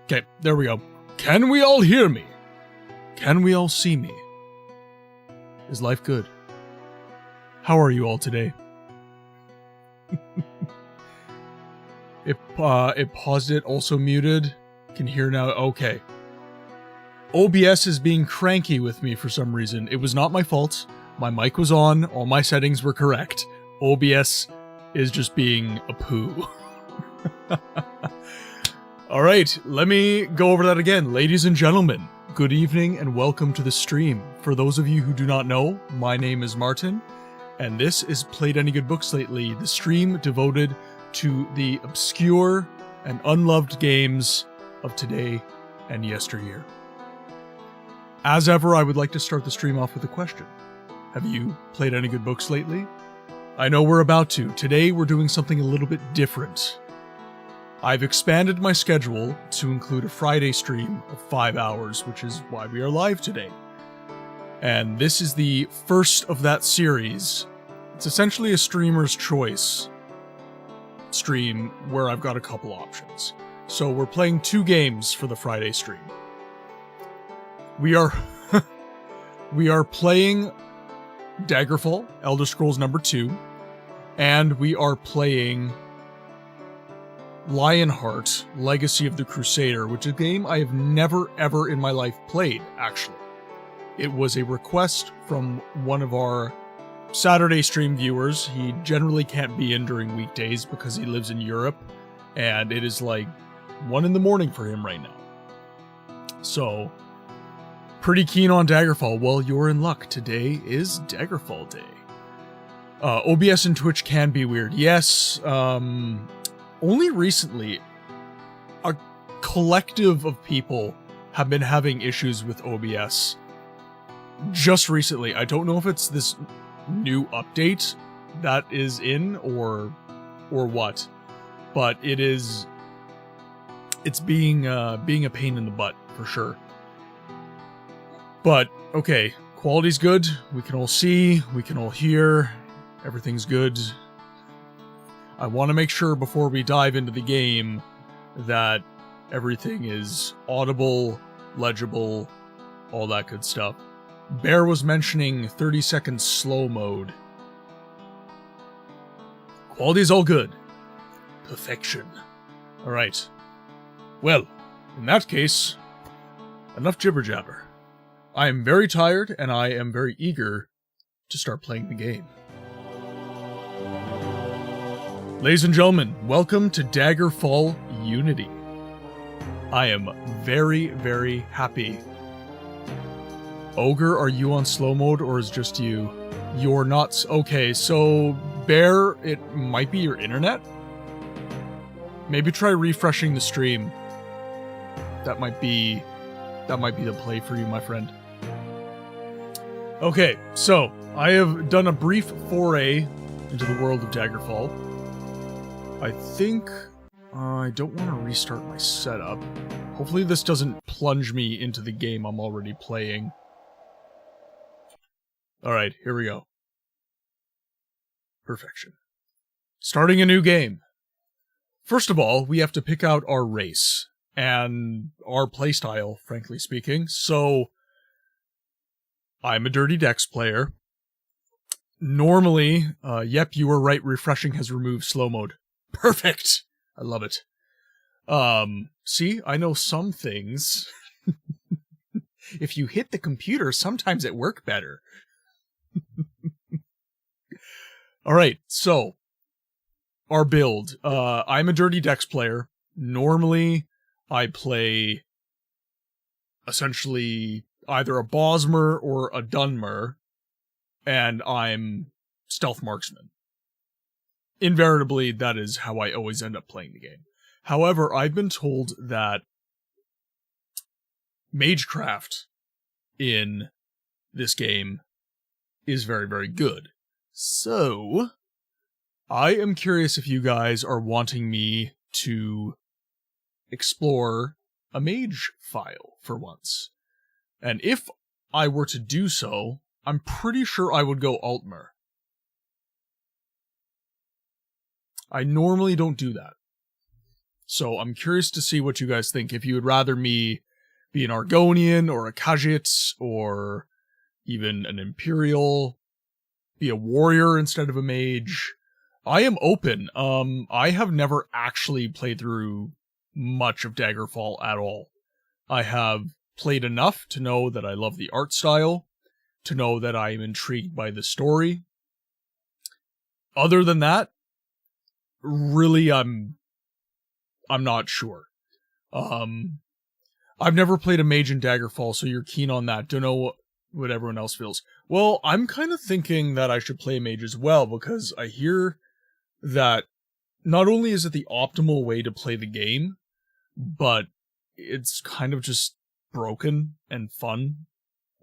Okay, there we go. Can we all hear me? Can we all see me? Is life good? How are you all today? It paused it, also muted. Can hear now. Okay. OBS is being cranky with me for some reason. It was not my fault. My mic was on. All my settings were correct. OBS is just being a poo. Alright, let me go over that again. Ladies and gentlemen, good evening and welcome to the stream. For those of you who do not know, my name is Martin, and this is Played Any Good Books Lately, the stream devoted to the obscure and unloved games of today and yesteryear. As ever, I would like to start the stream off with a question. Have you played any good books lately? I know we're about to. Today we're doing something a little bit different. I've expanded my schedule to include a Friday stream of 5 hours, which is why we are live today. And this is the first of that series. It's essentially a streamer's choice stream where I've got a couple options. So we're playing 2 games for the Friday stream. We are playing Daggerfall, Elder Scrolls number 2, and we are playing Lionheart, Legacy of the Crusader, which is a game I have never ever in my life played, actually. It was a request from one of our Saturday stream viewers. He generally can't be in during weekdays because he lives in Europe, and it is like 1 in the morning for him right now. So, pretty keen on Daggerfall. Well, you're in luck. Today is Daggerfall day. OBS and Twitch can be weird. Yes, only recently, a collective of people have been having issues with OBS. Just recently. I don't know if it's this new update that is in or what, but it's being a pain in the butt for sure. But okay, quality's good. We can all see, we can all hear. Everything's good. I want to make sure before we dive into the game that everything is audible, legible, all that good stuff. Bear was mentioning 30-second slow mode. Quality's all good. Perfection. Alright. Well, in that case, enough jibber-jabber. I am very tired, and I am very eager to start playing the game. Ladies and gentlemen, welcome to Daggerfall Unity. I am very, very happy. Ogre, are you on slow mode, or is just you? You're not... Okay, so, Bear, it might be your internet? Maybe try refreshing the stream. That might be the play for you, my friend. Okay, so, I have done a brief foray into the world of Daggerfall. I think I don't want to restart my setup. Hopefully this doesn't plunge me into the game I'm already playing. Alright, here we go. Perfection. Starting a new game. First of all, we have to pick out our race and our playstyle, frankly speaking. So, I'm a Dirty Dex player. Normally, yep, you were right, refreshing has removed slow mode. Perfect! I love it. See, I know some things. If you hit the computer, sometimes it works better. Alright, so, our build. I'm a Dirty Dex player. Normally, I play, essentially, either a Bosmer or a Dunmer, and I'm Stealth Marksman. Invariably, that is how I always end up playing the game. However, I've been told that Magecraft in this game is very, very good. So, I am curious if you guys are wanting me to explore a mage file for once. And if I were to do so, I'm pretty sure I would go Altmer. I normally don't do that. So I'm curious to see what you guys think. If you would rather me be an Argonian or a Khajiit or even an Imperial, be a warrior instead of a mage. I am open. I have never actually played through much of Daggerfall at all. I have played enough to know that I love the art style, to know that I am intrigued by the story. Other than that, really, I'm not sure. I've never played a mage in Daggerfall, so you're keen on that. Don't know what everyone else feels. Well, I'm kind of thinking that I should play mage as well, because I hear that not only is it the optimal way to play the game, but it's kind of just broken and fun,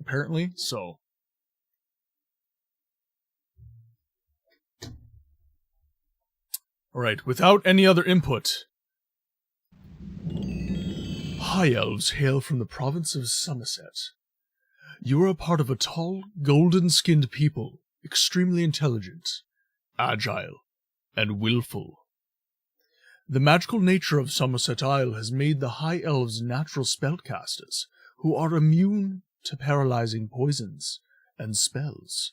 apparently, so... Alright, without any other input. High Elves hail from the province of Somerset. You are a part of a tall, golden-skinned people, extremely intelligent, agile, and willful. The magical nature of Somerset Isle has made the High Elves natural spellcasters, who are immune to paralyzing poisons and spells.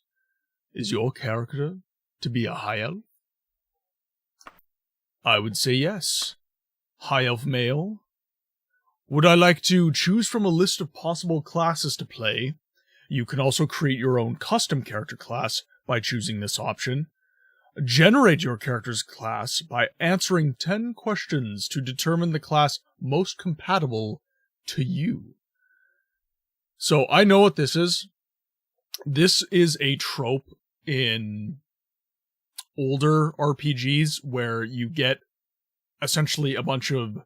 Is your character to be a High Elf? I would say yes. High Elf male. Would I like to choose from a list of possible classes to play? You can also create your own custom character class by choosing this option. Generate your character's class by answering 10 questions to determine the class most compatible to you. So I know what this is. This is a trope in older RPGs where you get essentially a bunch of...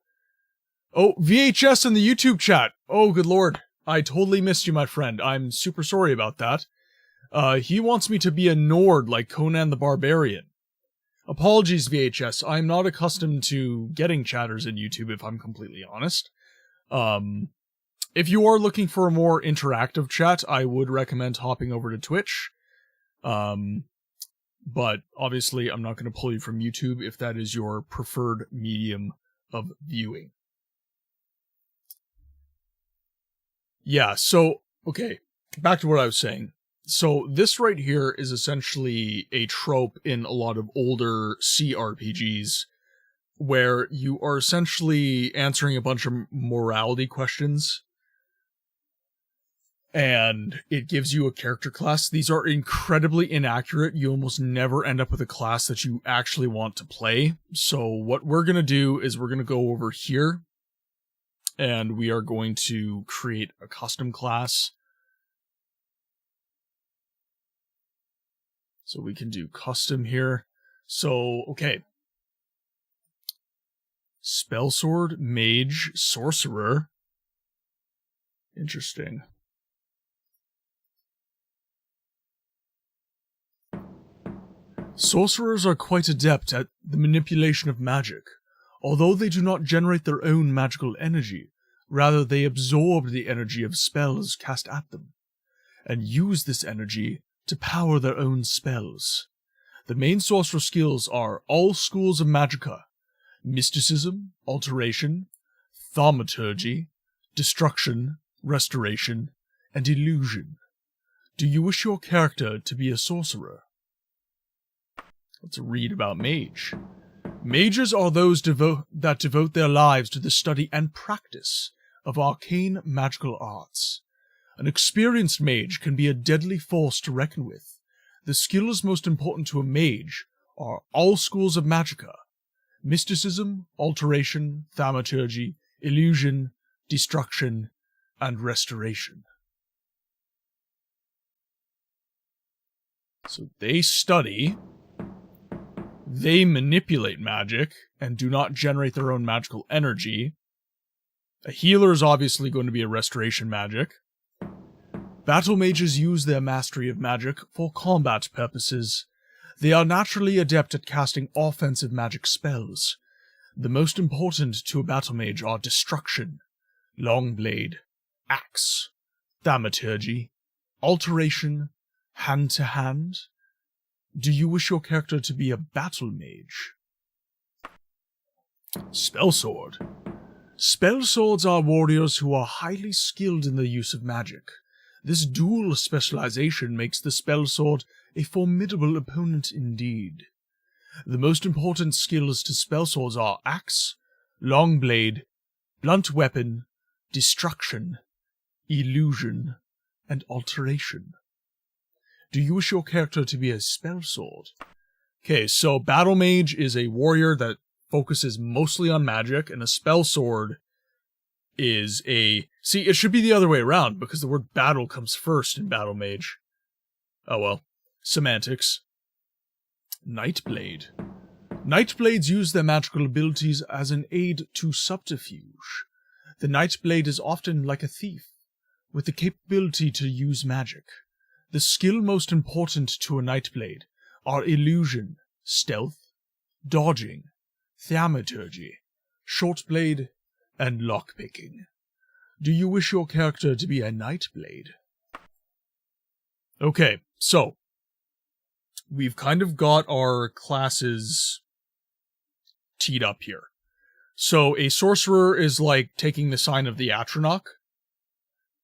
Oh, VHS in the YouTube chat! Oh, good lord. I totally missed you, my friend. I'm super sorry about that. He wants me to be a Nord like Conan the Barbarian. Apologies, VHS. I'm not accustomed to getting chatters in YouTube, if I'm completely honest. If you are looking for a more interactive chat, I would recommend hopping over to Twitch. But obviously, I'm not going to pull you from YouTube if that is your preferred medium of viewing. Yeah, so, okay, back to what I was saying. So this right here is essentially a trope in a lot of older CRPGs, where you are essentially answering a bunch of morality questions, and it gives you a character class. These are incredibly inaccurate. You almost never end up with a class that you actually want to play. So what we're going to do is we're going to go over here, and we are going to create a custom class. So we can do custom here. So, okay. Spellsword, Mage, Sorcerer. Interesting. Sorcerers are quite adept at the manipulation of magic. Although they do not generate their own magical energy, rather they absorb the energy of spells cast at them, and use this energy to power their own spells. The main sorcerer skills are all schools of magicka: mysticism, alteration, thaumaturgy, destruction, restoration, and illusion. Do you wish your character to be a sorcerer? Let's read about mage. Mages are those that devote their lives to the study and practice of arcane magical arts. An experienced mage can be a deadly force to reckon with. The skills most important to a mage are all schools of magicka: mysticism, alteration, thaumaturgy, illusion, destruction, and restoration. So they study, they manipulate magic, and do not generate their own magical energy. A healer is obviously going to be a restoration magic. Battle mages use their mastery of magic for combat purposes. They are naturally adept at casting offensive magic spells. The most important to a battle mage are destruction, longblade, axe, thaumaturgy, alteration, hand-to-hand. Do you wish your character to be a battle mage? Spell sword. Spell swords are warriors who are highly skilled in the use of magic. This dual specialization makes the spell sword a formidable opponent indeed. The most important skills to spell swords are axe, long blade, blunt weapon, destruction, illusion, and alteration. Do you wish your character to be a spell sword? Okay, so Battle Mage is a warrior that focuses mostly on magic, and a spell sword is a... See, it should be the other way around, because the word battle comes first in Battle Mage. Oh well. Semantics. Nightblade. Nightblades use their magical abilities as an aid to subterfuge. The Nightblade is often like a thief, with the capability to use magic. The skill most important to a Nightblade are illusion, stealth, dodging, thaumaturgy, shortblade, and lockpicking. Do you wish your character to be a Nightblade? Okay, so we've kind of got our classes teed up here. So a sorcerer is like taking the sign of the Atronach.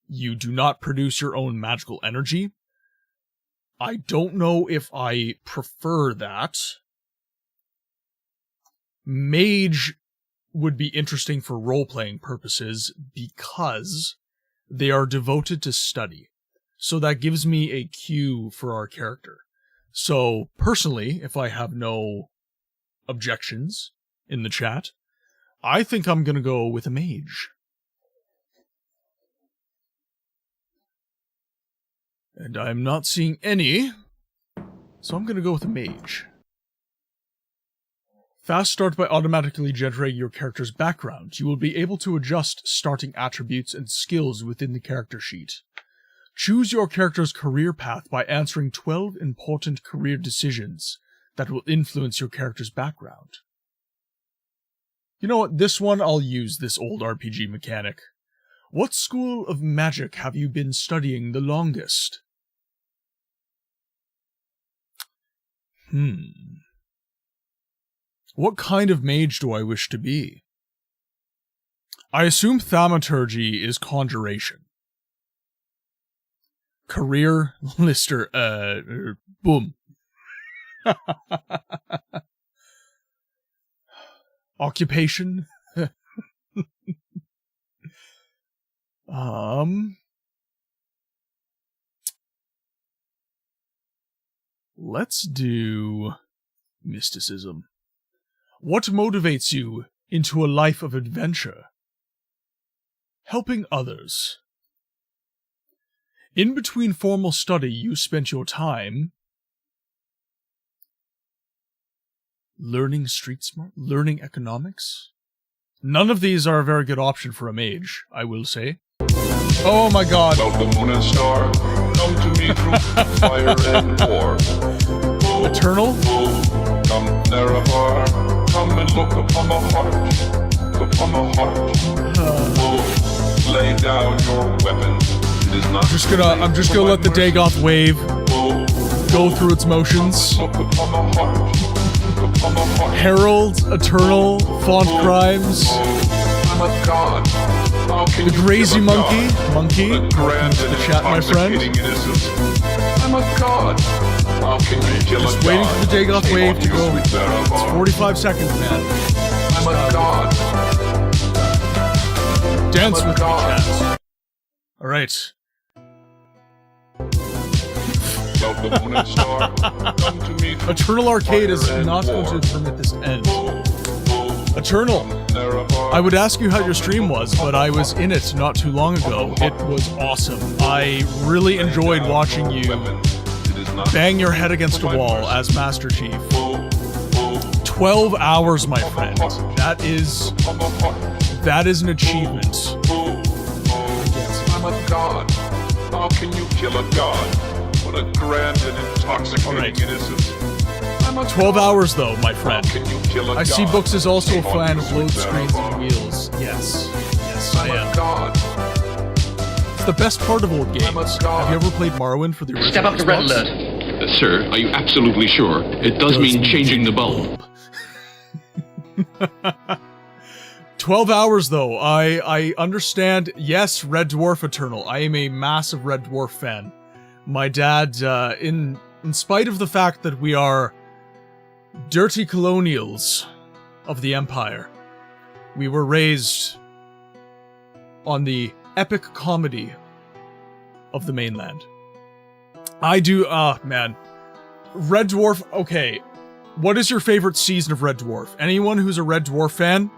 You do not produce your own magical energy. I don't know if I prefer that. Mage would be interesting for role-playing purposes because they are devoted to study. So that gives me a cue for our character. So, personally, if I have no objections in the chat, I think I'm going to go with a mage. And I'm not seeing any, so I'm going to go with a mage. Fast start by automatically generating your character's background. You will be able to adjust starting attributes and skills within the character sheet. Choose your character's career path by answering 12 important career decisions that will influence your character's background. You know what, this one I'll use, this old RPG mechanic. What school of magic have you been studying the longest? What kind of mage do I wish to be? I assume thaumaturgy is conjuration. Career, lister, boom. Occupation? Let's do mysticism. What motivates you into a life of adventure? Helping others. In between formal study, you spent your time learning street smart, learning economics. None of these are a very good option for a mage, I will say. Oh my god. Welcome, moon and star. Come to me through fire and war. Eternal? Come, Nerevar. Come and look upon the heart. Look upon the heart. Lay down your weapons. It is not I'm just gonna let the Dagoth wave go through its motions. Look upon the heart. Look upon the heart. Herald, Eternal, Font Crimes. I'm a god. The Crazy Monkey. Monkey. Welcome to the chat, my friend. I'm a god. How can you kill Just a waiting god? for the Dagoth wave to go. It's 45 seconds, man. I'm a god. Dance with me, cats. Alright. Eternal Arcade is not going to permit this to end. Eternal, I would ask you how your stream was, but I was in it not too long ago. It was awesome. I really enjoyed watching you bang your head against a wall as Master Chief. 12 hours, my friend. That is an achievement. I'm a god. How can you kill a god? What a grand and intoxicating innocence. 12 hours though, my friend. How can you kill a I see god? Books is also a fan of load screens and wheels. Yes. Yes, I am. God. It's the best part of old games. Have you ever played Morrowind for the original Step up to red Xbox? alert. Sir, are you absolutely sure? It does mean changing the bulb. 12 hours, though. I understand. Yes, Red Dwarf Eternal. I am a massive Red Dwarf fan. My dad, in spite of the fact that we are dirty colonials of the Empire, we were raised on the epic comedy of the mainland. I do, man. Red Dwarf, okay. What is your favorite season of Red Dwarf? Anyone who's a Red Dwarf fan?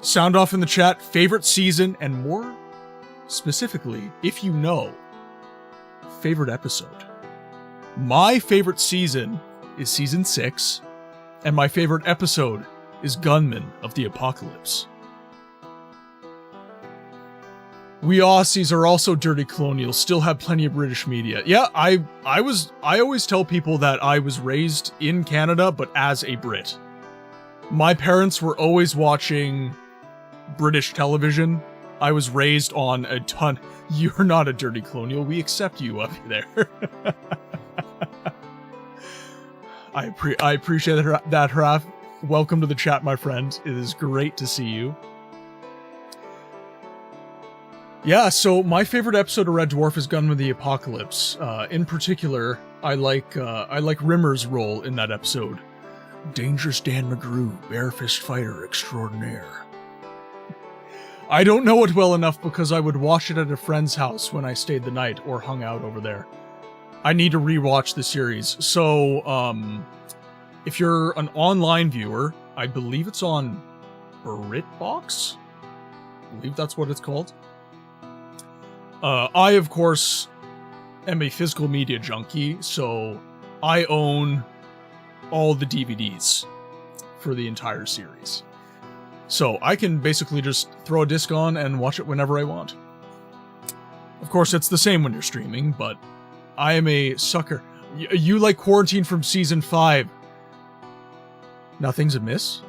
Sound off in the chat, favorite season, and more specifically, if you know, favorite episode. My favorite season is season 6, and my favorite episode is Gunman of the Apocalypse. We Aussies are also dirty colonials, still have plenty of British media. Yeah, I always tell people that I was raised in Canada, but as a Brit. My parents were always watching British television. I was raised on a ton. You're not a dirty colonial. We accept you up there. I appreciate that, Hraf. Welcome to the chat, my friend. It is great to see you. Yeah, so my favorite episode of Red Dwarf is Gunman of the Apocalypse. In particular, I like Rimmer's role in that episode. Dangerous Dan McGrew, barefist fighter extraordinaire. I don't know it well enough because I would watch it at a friend's house when I stayed the night or hung out over there. I need to rewatch the series. So, if you're an online viewer, I believe it's on BritBox? I believe that's what it's called. I, of course, am a physical media junkie, so I own all the DVDs for the entire series. So I can basically just throw a disc on and watch it whenever I want. Of course, it's the same when you're streaming, but I am a sucker. You like Quarantine from Season 5. Nothing's amiss?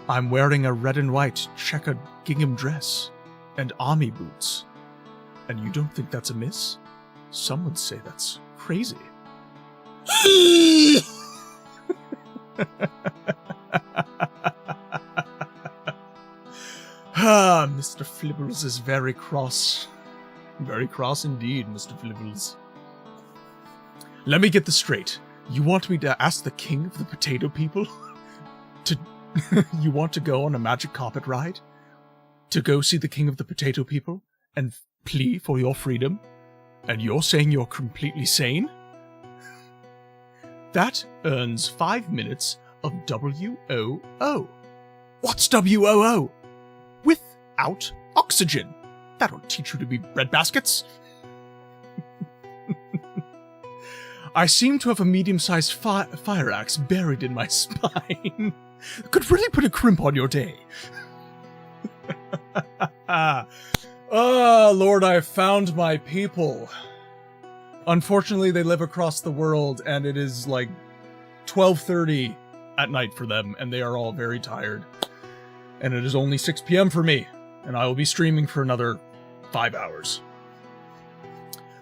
I'm wearing a red and white checkered gingham dress and army boots. And you don't think that's amiss? Some would say that's crazy. Ah, Mr. Flibbles is very cross. Very cross indeed, Mr. Flibbles. Let me get this straight. You want me to ask the king of the potato people to... You want to go on a magic carpet ride? To go see the king of the potato people and plea for your freedom? And you're saying you're completely sane? That earns 5 minutes of WOO. What's WOO? Without oxygen. That'll teach you to be breadbaskets. I seem to have a medium-sized fire axe buried in my spine. Could really put a crimp on your day. Oh, Lord, I've found my people. Unfortunately, they live across the world, and it is like 12:30 at night for them, and they are all very tired. And it is only 6 p.m. for me, and I will be streaming for another 5 hours.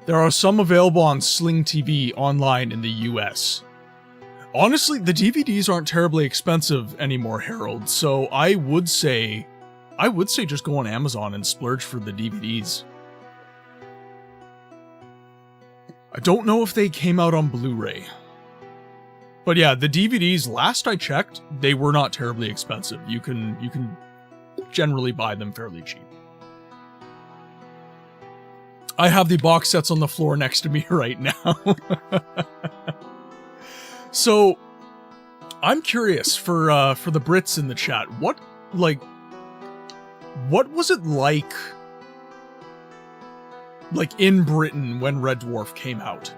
There are some available on Sling TV online in the US. Honestly, the DVDs aren't terribly expensive anymore, Harold, so I would say just go on Amazon and splurge for the DVDs. I don't know if they came out on Blu-ray. But yeah, the DVDs, last I checked, they were not terribly expensive. You can generally buy them fairly cheap. I have the box sets on the floor next to me right now. So, I'm curious for the Brits in the chat. What was it like in Britain when Red Dwarf came out?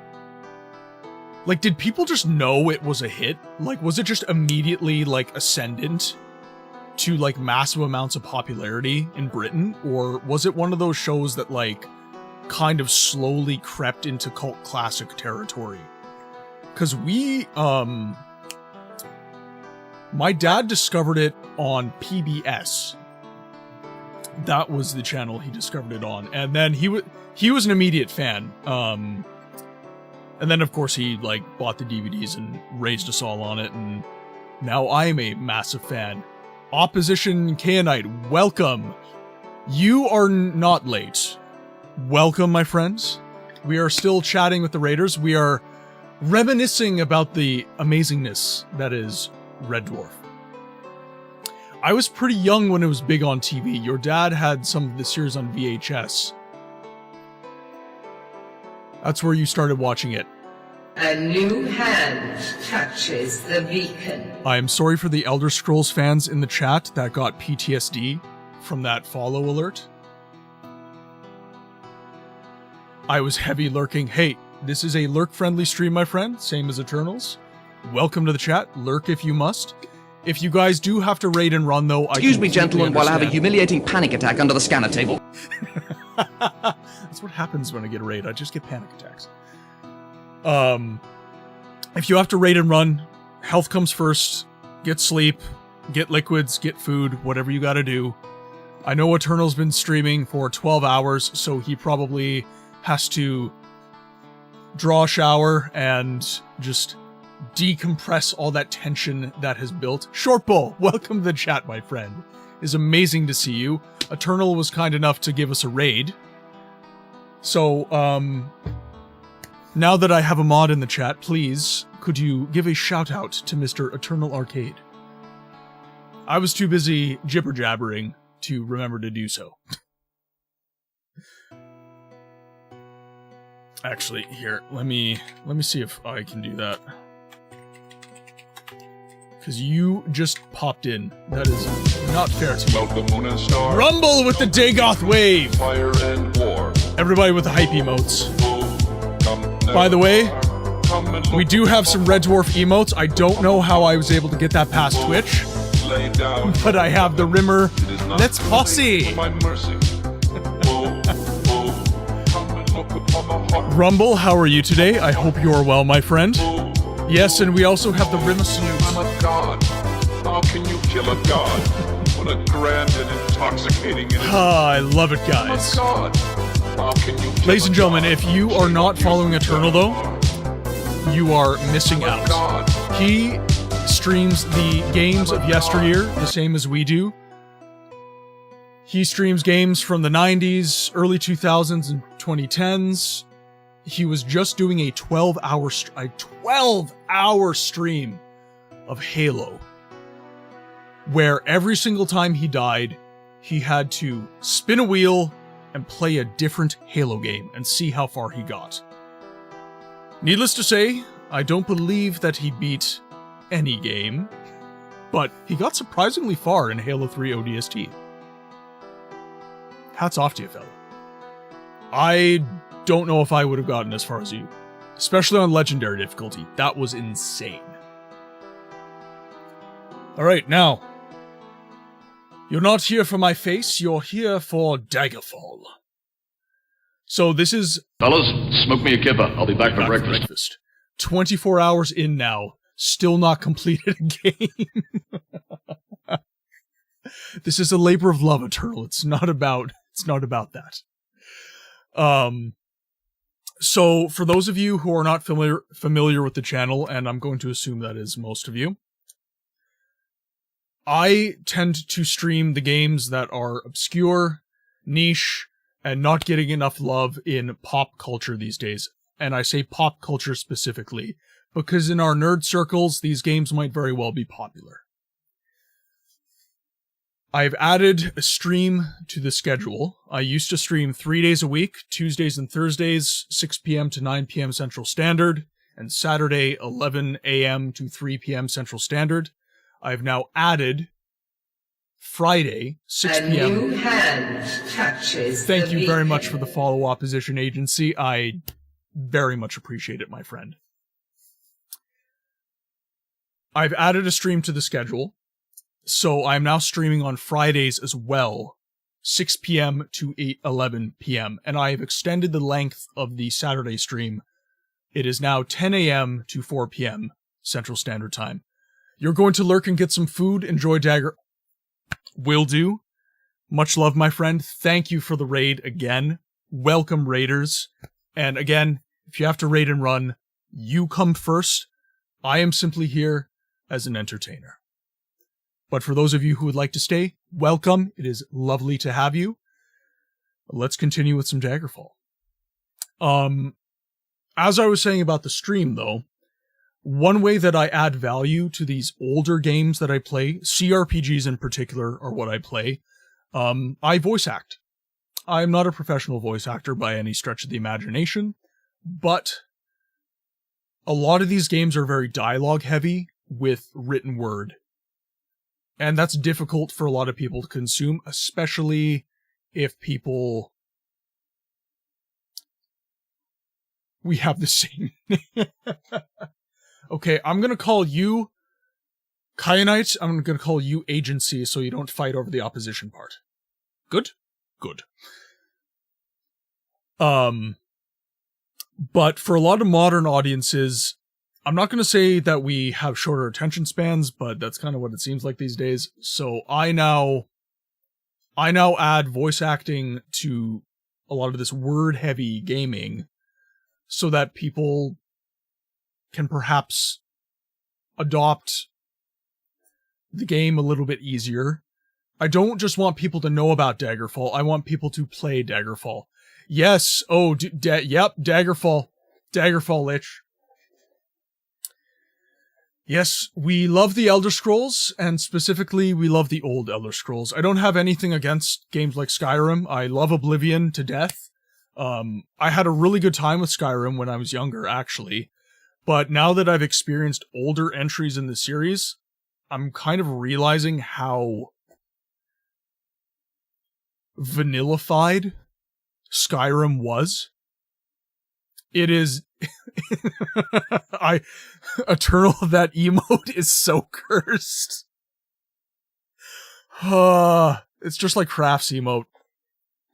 Like, did people just know it was a hit? Like, was it just immediately, like, ascendant to, like, massive amounts of popularity in Britain? Or was it one of those shows that, like, kind of slowly crept into cult classic territory? Because my dad discovered it on PBS. That was the channel he discovered it on. And then he was an immediate fan. And then, of course, he, like, bought the DVDs and raised us all on it, and now I'm a massive fan. Opposition Kaonite, welcome. You are not late. Welcome, my friends. We are still chatting with the Raiders. We are reminiscing about the amazingness that is Red Dwarf. I was pretty young when it was big on TV. Your dad had some of the series on VHS. That's where you started watching it. A new hand touches the beacon. I am sorry for the Elder Scrolls fans in the chat that got PTSD from that follow alert. I was heavy lurking. Hey, this is a lurk-friendly stream, my friend, same as Eternals. Welcome to the chat. Lurk if you must. If you guys do have to raid and run, though, Excuse me, gentlemen, while I have a humiliating panic attack under the scanner table. That's what happens when I get a raid. I just get panic attacks. If you have to raid and run, health comes first. Get sleep, get liquids, get food, whatever you gotta do. I know Eternal's been streaming for 12 hours, so he probably has to draw a shower and just decompress all that tension that has built. Shortbow, welcome to the chat, my friend. It's amazing to see you. Eternal was kind enough to give us a raid. So, now that I have a mod in the chat, please, could you give a shout out to Mr. Eternal Arcade? I was too busy jibber-jabbering to remember to do so. Actually, here, let me see if I can do that. Because you just popped in. That is not fair to me. Welcome, Moon and Star. Rumble with the Dagoth wave! Fire and war. Everybody with the hype emotes. Come By the way, come and we do have some Red Dwarf emotes. I don't know how I was able to get that past Twitch, lay down. but I have the Rimmer. It is not Let's too late posse! for my mercy. Come and look upon the heart. Rumble, how are you today? I hope you are well, my friend. Yes, and we also have the Rimmer salute. I'm a god. How can you kill a god? What a grand and intoxicating it is. Ah, I love it, I'm a guys. god. How can you kill Ladies a and gentlemen, god? if you are not following Eternal, though, you are missing I'm a out. god. He streams the games of yesteryear, the same as we do. He streams games from the 90s, early 2000s, and 2010s. He was just doing a 12-hour stream of Halo, where every single time he died, he had to spin a wheel and play a different Halo game and see how far he got. Needless to say, I don't believe that he beat any game, but he got surprisingly far in Halo 3 ODST. Hats off to you, fella. I don't know if I would have gotten as far as you, especially on Legendary difficulty. That was insane. Alright, now, you're not here for my face, you're here for Daggerfall. So this is Fellas, smoke me a kipper. I'll be back for breakfast. 24 hours in now, still not completed a game. This is a labor of love, Eternal. It's not about that. So for those of you who are not familiar with the channel, and I'm going to assume that is most of you, I tend to stream the games that are obscure, niche, and not getting enough love in pop culture these days. And I say pop culture specifically, because in our nerd circles, these games might very well be popular. I've added a stream to the schedule. I used to stream 3 days a week, Tuesdays and Thursdays, 6 p.m. to 9 p.m. Central Standard, and Saturday, 11 a.m. to 3 p.m. Central Standard. I've now added Friday, 6 p.m. A new hand touches Thank the you very beacon. much for the follow, Opposition Agency. I very much appreciate it, my friend. I've added a stream to the schedule, so I'm now streaming on Fridays as well, 6 p.m. to 11 p.m., and I have extended the length of the Saturday stream. It is now 10 a.m. to 4 p.m. Central Standard Time. You're going to lurk and get some food, enjoy Dagger. Will do. Much love, my friend. Thank you for the raid again. Welcome, raiders. And again, if you have to raid and run, you come first. I am simply here as an entertainer. But for those of you who would like to stay, welcome. It is lovely to have you. Let's continue with some Daggerfall. As I was saying about the stream, though, one way that I add value to these older games that I play, CRPGs in particular are what I play, I voice act. I'm not a professional voice actor by any stretch of the imagination, but a lot of these games are very dialogue heavy with written word. And that's difficult for a lot of people to consume, especially if people... We have the same... Okay, I'm gonna call you Kyanite. I'm gonna call you Agency so you don't fight over the opposition part. Good? Good. But for a lot of modern audiences, I'm not gonna say that we have shorter attention spans, but that's kind of what it seems like these days. So I now add voice acting to a lot of this word-heavy gaming so that people can perhaps adopt the game a little bit easier. I don't just want people to know about Daggerfall, I want people to play Daggerfall. Yes, oh, yep, Daggerfall. Daggerfall, Lich. Yes, we love the Elder Scrolls, and specifically, we love the old Elder Scrolls. I don't have anything against games like Skyrim. I love Oblivion to death. I had a really good time with Skyrim when I was younger, actually. But now that I've experienced older entries in the series, I'm kind of realizing how vanillified Skyrim was. It is... Eternal, that emote is so cursed. It's just like Craft's emote.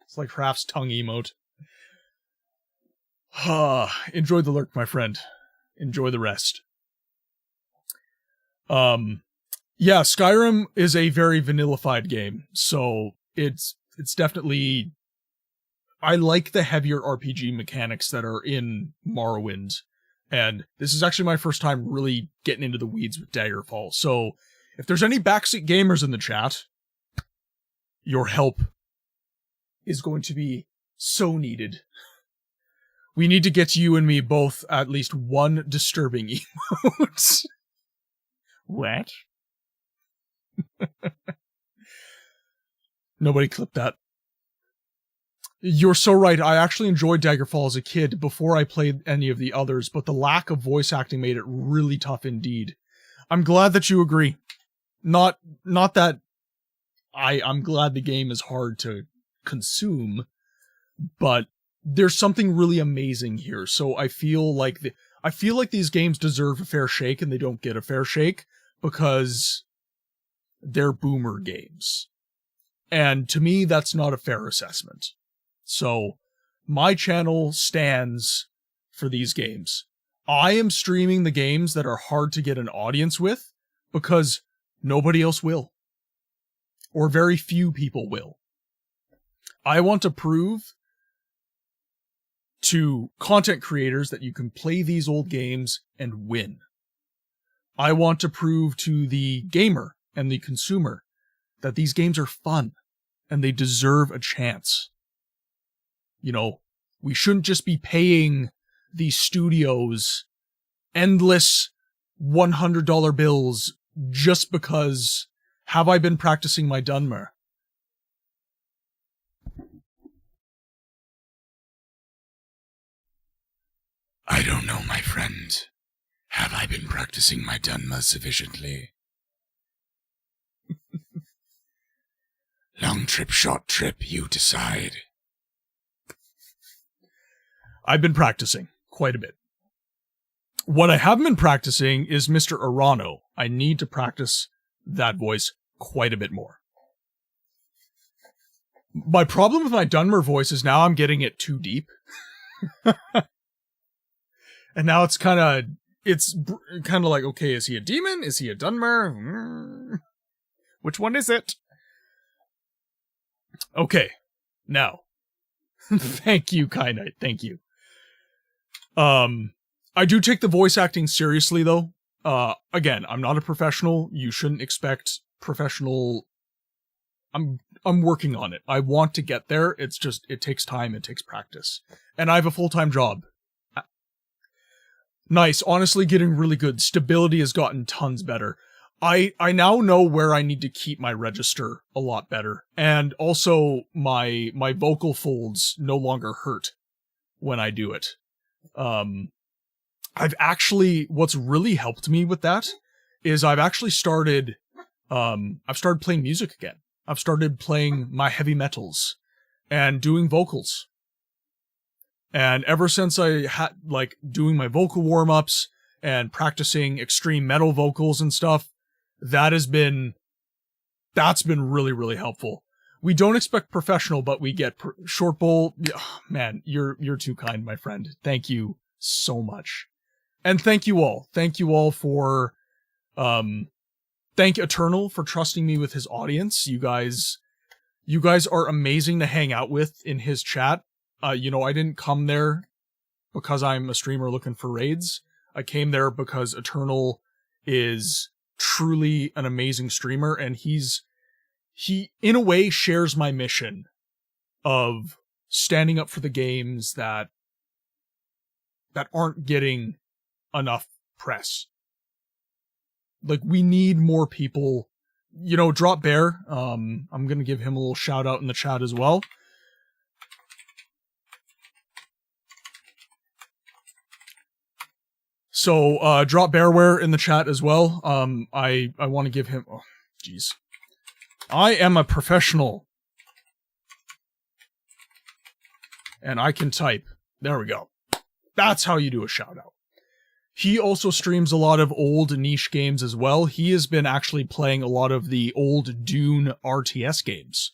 It's like Craft's tongue emote. Enjoy the lurk, my friend. Enjoy the rest. Yeah, Skyrim is a very vanillified game, so it's definitely... I like the heavier RPG mechanics that are in Morrowind, and this is actually my first time really getting into the weeds with Daggerfall, so if there's any backseat gamers in the chat, your help is going to be so needed. We need to get you and me both at least one disturbing emote. What? Nobody clipped that. You're so right, I actually enjoyed Daggerfall as a kid before I played any of the others, but the lack of voice acting made it really tough indeed. I'm glad that you agree. Not that I'm glad the game is hard to consume, but there's something really amazing here. So I feel like these games deserve a fair shake, and they don't get a fair shake because they're boomer games. And to me, that's not a fair assessment. So my channel stands for these games. I am streaming the games that are hard to get an audience with because nobody else will. Or very few people will. I want to prove to content creators that you can play these old games and win. I want to prove to the gamer and the consumer that these games are fun and they deserve a chance. You know, we shouldn't just be paying these studios endless $100 bills just because have I been practicing my Dunmer? I don't know, my friend. Have I been practicing my Dunmer sufficiently? Long trip, short trip, you decide. I've been practicing quite a bit. What I haven't been practicing is Mr. Arano. I need to practice that voice quite a bit more. My problem with my Dunmer voice is now I'm getting it too deep. And now it's kind of like, okay, is he a demon? Is he a Dunmer? Which one is it? Okay, now. Thank you, Kyanite. Thank you. I do take the voice acting seriously, though. Again, I'm not a professional. You shouldn't expect professional. I'm working on it. I want to get there. It's just, it takes time. It takes practice. And I have a full-time job. Nice. Honestly, getting really good. Stability has gotten tons better. I now know where I need to keep my register a lot better. And also my vocal folds no longer hurt when I do it. What's really helped me with that is I've actually started playing music again. I've started playing my heavy metals and doing vocals. And ever since I had, like, doing my vocal warm-ups and practicing extreme metal vocals and stuff, that's been really, really helpful. We don't expect professional, but we get short bowl. Oh, man, you're too kind, my friend. Thank you so much. And thank you all. Thank you all for, thank Eternal for trusting me with his audience. You guys are amazing to hang out with in his chat. I didn't come there because I'm a streamer looking for raids. I came there because Eternal is truly an amazing streamer, and he in a way shares my mission of standing up for the games that aren't getting enough press. Like, we need more people. Drop Bear. I'm gonna give him a little shout out in the chat as well. So, Drop Bearware in the chat as well. I want to give him... Oh, jeez. I am a professional. And I can type. There we go. That's how you do a shout out. He also streams a lot of old niche games as well. He has been actually playing a lot of the old Dune RTS games.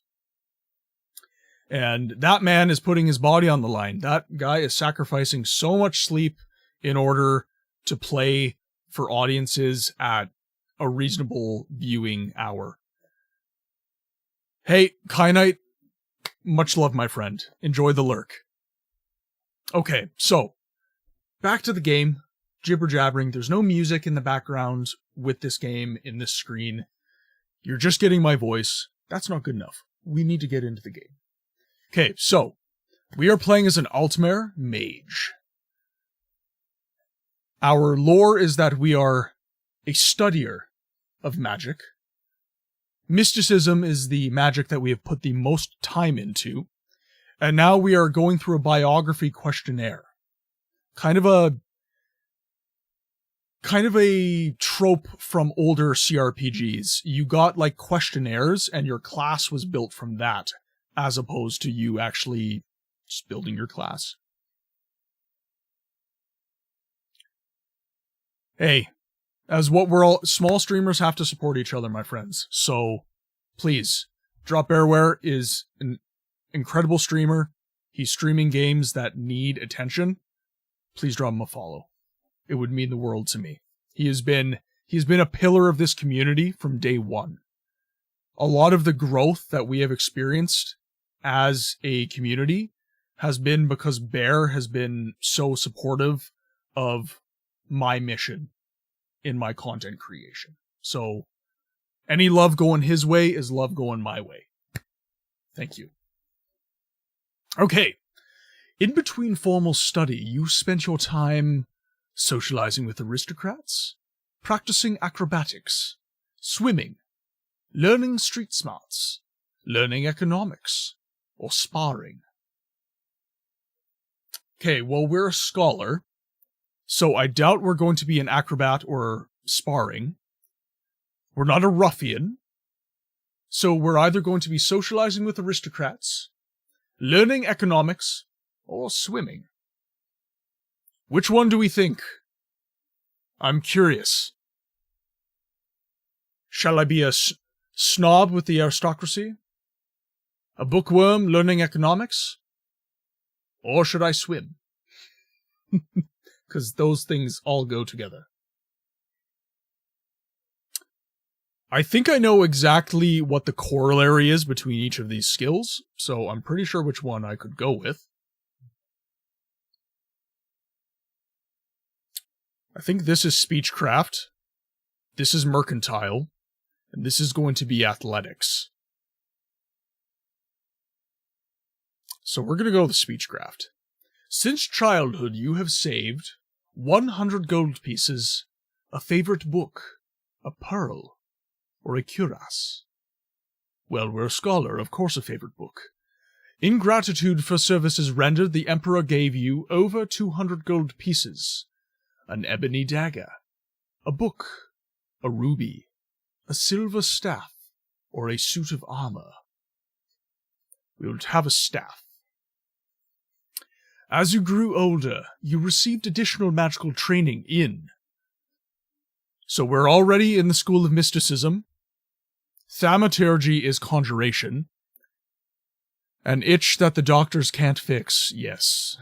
And that man is putting his body on the line. That guy is sacrificing so much sleep in order to play for audiences at a reasonable viewing hour. Hey, Kyanite, much love, my friend. Enjoy the lurk. Okay, so, back to the game. Jibber jabbering. There's no music in the background with this game in this screen. You're just getting my voice. That's not good enough. We need to get into the game. Okay, so, we are playing as an Altmer mage. Our lore is that we are a studier of magic. Mysticism is the magic that we have put the most time into. And now we are going through a biography questionnaire. Kind of a trope from older CRPGs. You got, like, questionnaires, and your class was built from that, as opposed to you actually just building your class. Hey, as what we're all, small streamers have to support each other, my friends. So, please, Drop Bearware is an incredible streamer. He's streaming games that need attention. Please drop him a follow. It would mean the world to me. He has been a pillar of this community from day one. A lot of the growth that we have experienced as a community has been because Bear has been so supportive of my mission in my content creation. So, any love going his way is love going my way. Thank you. Okay. In between formal study, you spent your time socializing with aristocrats, practicing acrobatics, swimming, learning street smarts, learning economics, or sparring. Okay, well, we're a scholar, so I doubt we're going to be an acrobat or sparring. We're not a ruffian, so we're either going to be socializing with aristocrats, learning economics, or swimming. Which one do we think? I'm curious. Shall I be a snob with the aristocracy? A bookworm learning economics? Or should I swim? Because those things all go together. I think I know exactly what the corollary is between each of these skills, so I'm pretty sure which one I could go with. I think this is speechcraft, this is mercantile, And this is going to be athletics. So we're going to go with the speechcraft. Since childhood, you have saved 100 gold pieces, a favorite book, a pearl, or a cuirass. Well, we're a scholar, of course a favorite book. In gratitude for services rendered, the Emperor gave you over 200 gold pieces, an ebony dagger, a book, a ruby, a silver staff, or a suit of armor. We will have a staff. As you grew older, you received additional magical training in. So we're already in the School of Mysticism. Thaumaturgy is conjuration. An itch that the doctors can't fix, yes.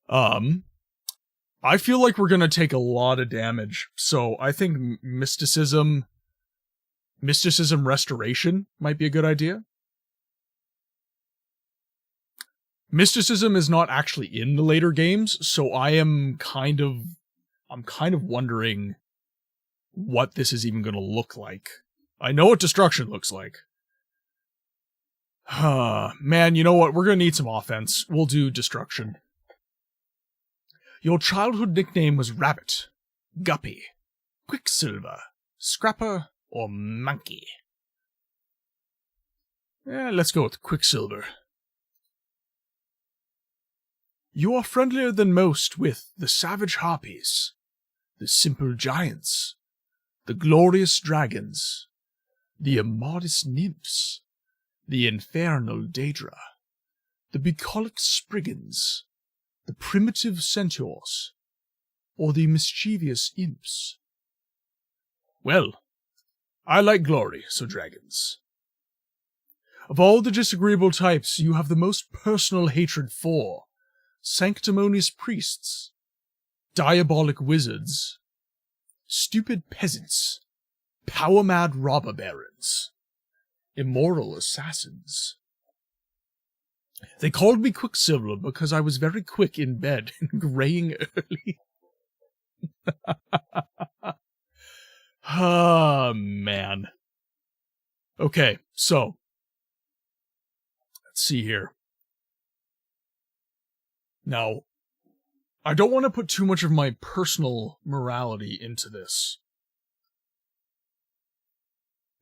I feel like we're gonna take a lot of damage, so I think mysticism restoration might be a good idea. Mysticism is not actually in the later games, so I'm kind of wondering what this is even gonna look like. I know what destruction looks like. Man, you know what? We're gonna need some offense. We'll do destruction. Your childhood nickname was Rabbit, Guppy, Quicksilver, Scrapper, or Monkey. Let's go with Quicksilver. You are friendlier than most with the savage harpies, the simple giants, the glorious dragons, the immodest nymphs, the infernal Daedra, the bucolic Spriggans, the primitive centaurs, or the mischievous imps. Well, I like glory, so dragons. Of all the disagreeable types, you have the most personal hatred for sanctimonious priests, diabolic wizards, stupid peasants, power-mad robber barons, immoral assassins. They called me Quicksilver because I was very quick in bed and graying early. Ah, man. Okay, so let's see here. Now, I don't want to put too much of my personal morality into this.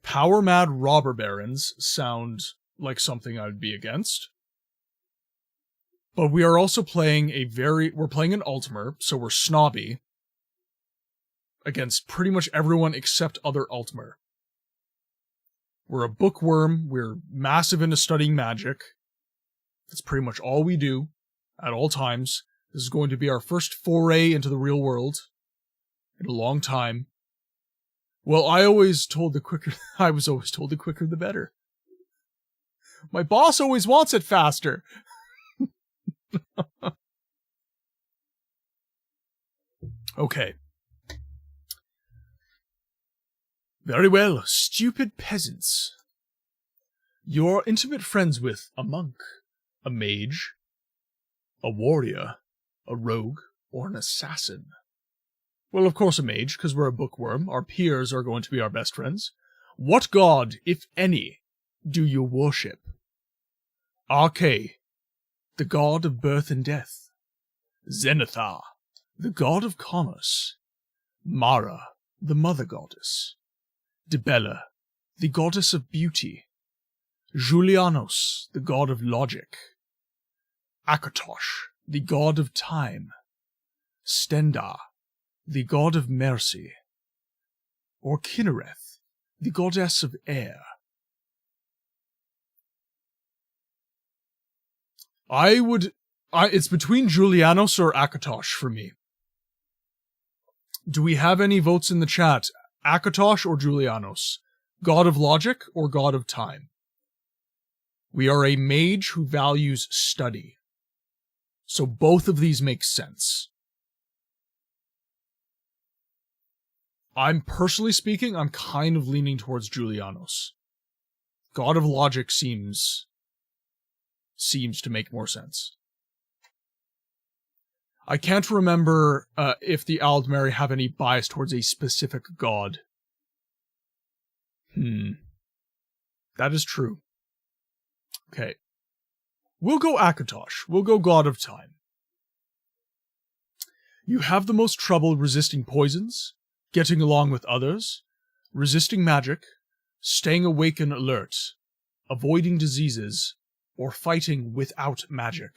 Power-mad robber barons sound like something I would be against. But we are also playing we're playing an Ultimer, so we're snobby against pretty much everyone except other Ultimer. We're a bookworm, we're massive into studying magic. That's pretty much all we do at all times. This is going to be our first foray into the real world in a long time. Well, I was always told the quicker the better. My boss always wants it faster. Okay. Very well, stupid peasants. You're intimate friends with a monk, a mage, a warrior, a rogue, or an assassin. Well, of course a mage, because we're a bookworm. Our peers are going to be our best friends. What god, if any, do you worship? Arche, the god of birth and death. Zenithar, the god of commerce. Mara, the mother goddess. Dibella, the goddess of beauty. Julianos, the god of logic. Akatosh, the god of time. Stendar, the god of mercy. Or Kinnereth, the goddess of air. It's between Julianos or Akatosh for me. Do we have any votes in the chat? Akatosh or Julianos? God of logic or god of time? We are a mage who values study. So both of these make sense. I'm personally speaking, I'm kind of leaning towards Julianos. God of logic seems to make more sense. I can't remember if the Aldmeri have any bias towards a specific god. That is true. Okay. We'll go Akatosh. We'll go God of Time. You have the most trouble resisting poisons, getting along with others, resisting magic, staying awake and alert, avoiding diseases, or fighting without magic.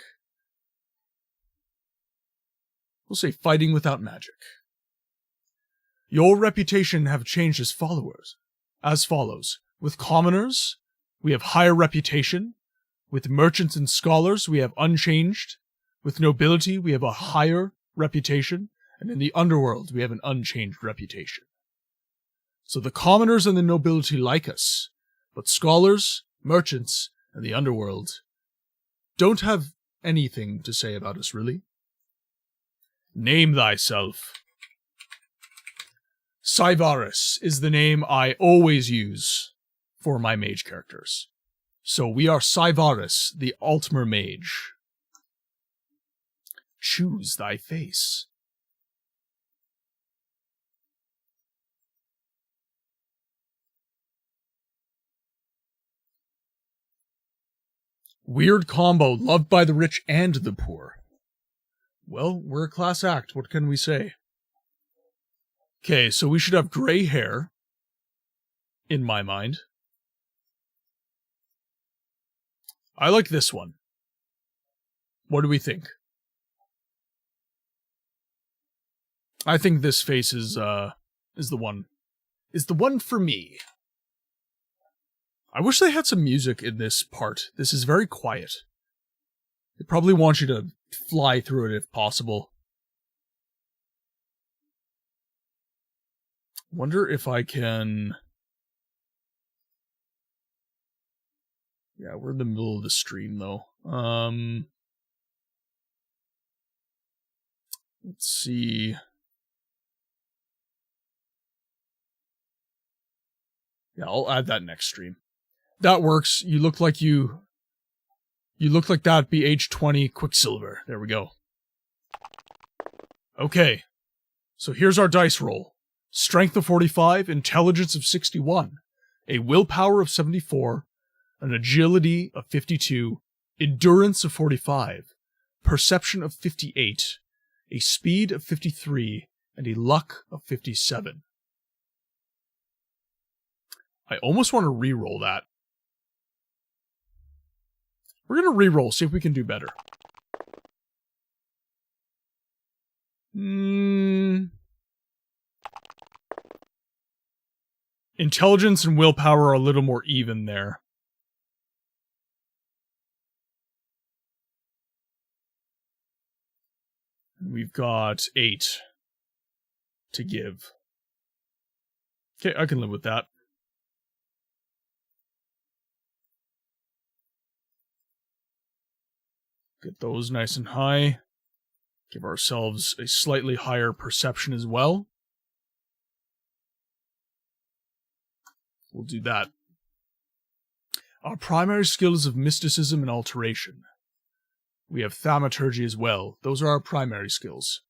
We'll say fighting without magic. Your reputation have changed as follows. With commoners, we have higher reputation. With merchants and scholars, we have unchanged. With nobility, we have a higher reputation. And in the underworld, we have an unchanged reputation. So the commoners and the nobility like us, but scholars, merchants, and the underworld don't have anything to say about us, really. Name thyself. Cyvaris is the name I always use for my mage characters. So we are Cyvaris, the Altmer Mage. Choose thy face. Weird combo, loved by the rich and the poor. Well, we're a class act, what can we say? Okay, so we should have gray hair, in my mind. I like this one. What do we think? I think this face is the one. Is the one for me. I wish they had some music in this part. This is very quiet. They probably want you to fly through it if possible. Wonder if I can... Yeah, we're in the middle of the stream, though. Let's see. Yeah, I'll add that next stream. That works. You look like that'd be age 20 Quicksilver. There we go. Okay. So here's our dice roll. Strength of 45, intelligence of 61, a willpower of 74, an agility of 52, endurance of 45, perception of 58, a speed of 53, and a luck of 57. I almost want to re-roll that. We're going to re-roll, see if we can do better. Intelligence and willpower are a little more even there. We've got 8 to give. Okay, I can live with that. Get those nice and high. Give ourselves a slightly higher perception as well. We'll do that. Our primary skill is of mysticism and alteration. We have thaumaturgy as well. Those are our primary skills.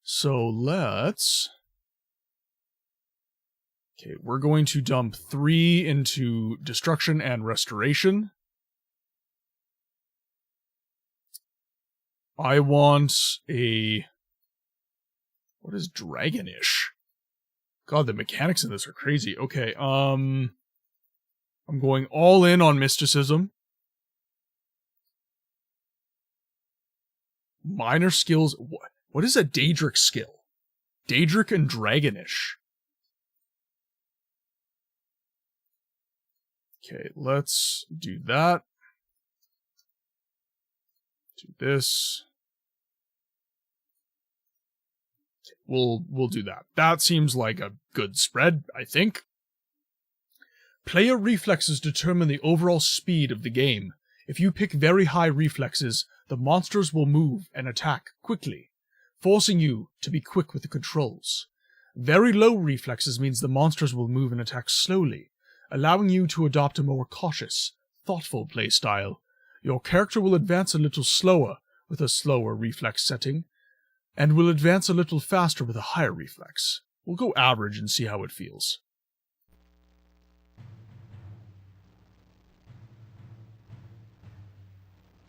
So let's... Okay, we're going to dump 3 into destruction and restoration. I want a... What is dragonish? God, the mechanics in this are crazy. Okay, I'm going all in on mysticism. Minor skills. What is a Daedric skill? Daedric and dragonish. Okay, let's do that. Do this. We'll do that. That seems like a good spread, I think. Player reflexes determine the overall speed of the game. If you pick very high reflexes, the monsters will move and attack quickly, forcing you to be quick with the controls. Very low reflexes means the monsters will move and attack slowly, allowing you to adopt a more cautious, thoughtful playstyle. Your character will advance a little slower with a slower reflex setting, and will advance a little faster with a higher reflex. We'll go average and see how it feels.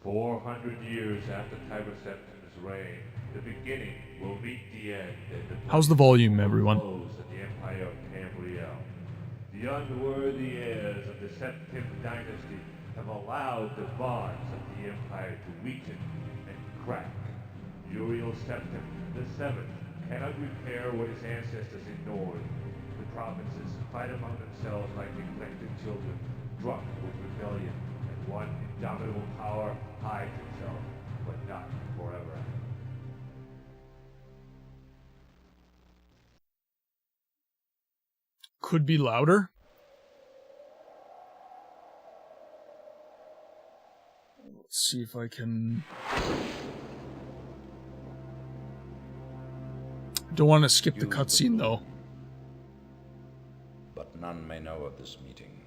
400 years after Tiberseptimus' reign, the beginning will meet the end. How's the volume, everyone? Of the Empire of Tamriel. The unworthy heirs of the Septim dynasty have allowed the bonds of the Empire to weaken and crack. Uriel Septim, the Seventh, cannot repair what his ancestors ignored. The provinces fight among themselves like neglected children, drunk with rebellion, and one indomitable power hides itself, but not forever. Could be louder. Let's see if I can... Don't want to skip the cutscene, though. But none may know of this meeting.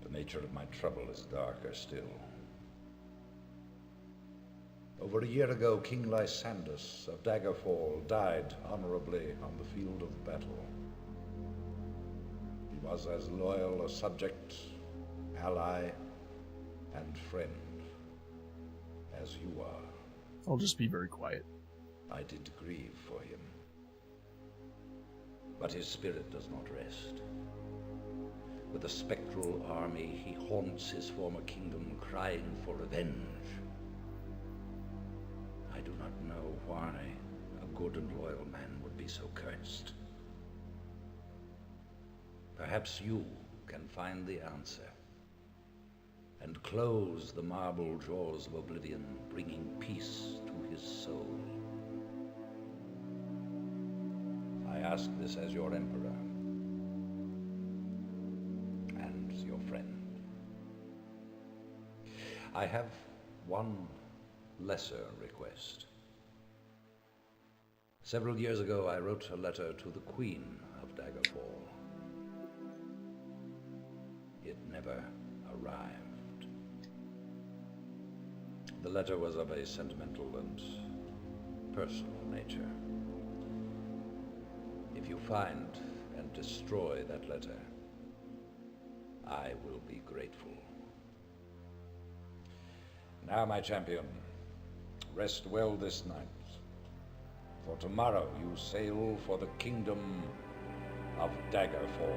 The nature of my trouble is darker still. Over a year ago, King Lysandus of Daggerfall died honorably on the field of battle. He was as loyal a subject, ally, and friend as you are. I'll just be very quiet. I did grieve for him. But his spirit does not rest. With a spectral army, he haunts his former kingdom, crying for revenge. I do not know why a good and loyal man would be so cursed. Perhaps you can find the answer and close the marble jaws of oblivion, bringing peace to his soul. I ask this as your emperor and your friend. I have one lesser request. Several years ago, I wrote a letter to the Queen of Daggerfall. It never arrived. The letter was of a sentimental and personal nature. If you find and destroy that letter, I will be grateful. Now, my champion, rest well this night, for tomorrow you sail for the kingdom of Daggerfall.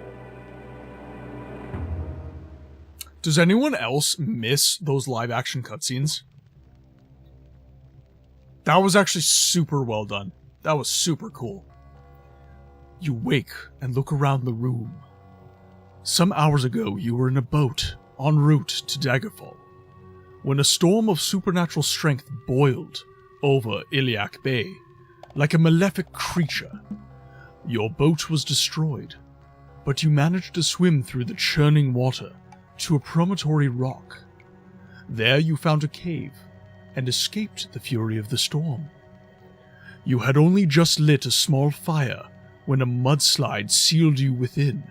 Does anyone else miss those live-action cutscenes? That was actually super well done. That was super cool. You wake and look around the room. Some hours ago, you were in a boat en route to Daggerfall, when a storm of supernatural strength boiled over Iliac Bay like a malefic creature. Your boat was destroyed, but you managed to swim through the churning water to a promontory rock. There you found a cave and escaped the fury of the storm. You had only just lit a small fire when a mudslide sealed you within.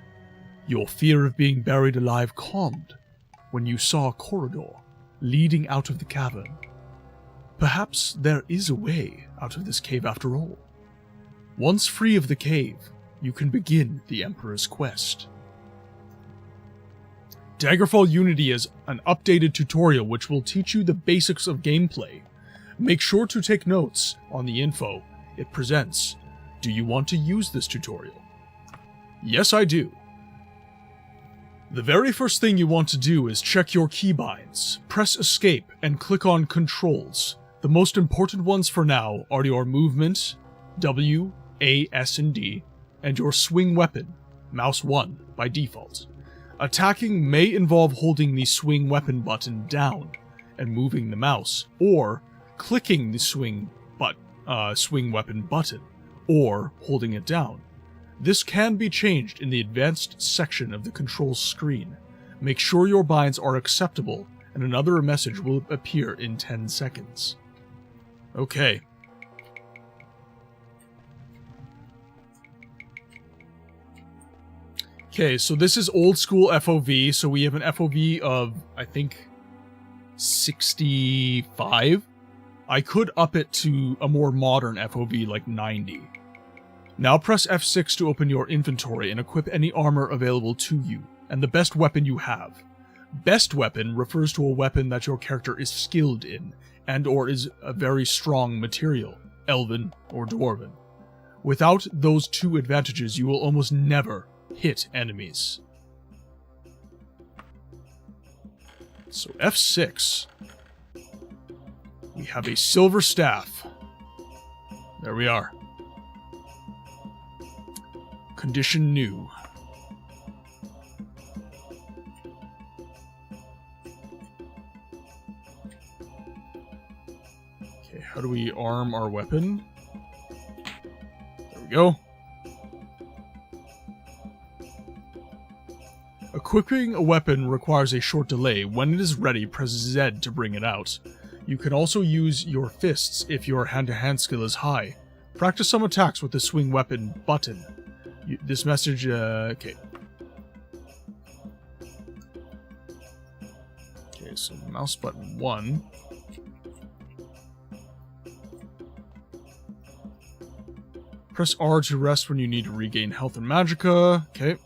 Your fear of being buried alive calmed when you saw a corridor leading out of the cavern. Perhaps there is a way out of this cave after all. Once free of the cave, you can begin the Emperor's quest. Daggerfall Unity is an updated tutorial which will teach you the basics of gameplay. Make sure to take notes on the info it presents. Do you want to use this tutorial? Yes, I do. The very first thing you want to do is check your keybinds, press escape, and click on controls. The most important ones for now are your movement, W, A, S, and D, and your swing weapon, mouse 1, by default. Attacking may involve holding the swing weapon button down and moving the mouse, or clicking the swing weapon button, or holding it down. This can be changed in the advanced section of the controls screen. Make sure your binds are acceptable, and another message will appear in 10 seconds. Okay. Okay, so this is old school FOV, so we have an FOV of, I think, 65? I could up it to a more modern FOV, like 90. Now press F6 to open your inventory and equip any armor available to you, and the best weapon you have. Best weapon refers to a weapon that your character is skilled in, and or is a very strong material, elven or dwarven. Without those two advantages, you will almost never hit enemies. So F6. We have a silver staff. There we are. Condition new. Okay, how do we arm our weapon? There we go. Equipping a weapon requires a short delay. When it is ready, press Z to bring it out. You can also use your fists if your hand-to-hand skill is high. Practice some attacks with the swing weapon button. This message, okay. Okay, so mouse button 1. Press R to rest when you need to regain health and magicka. Okay.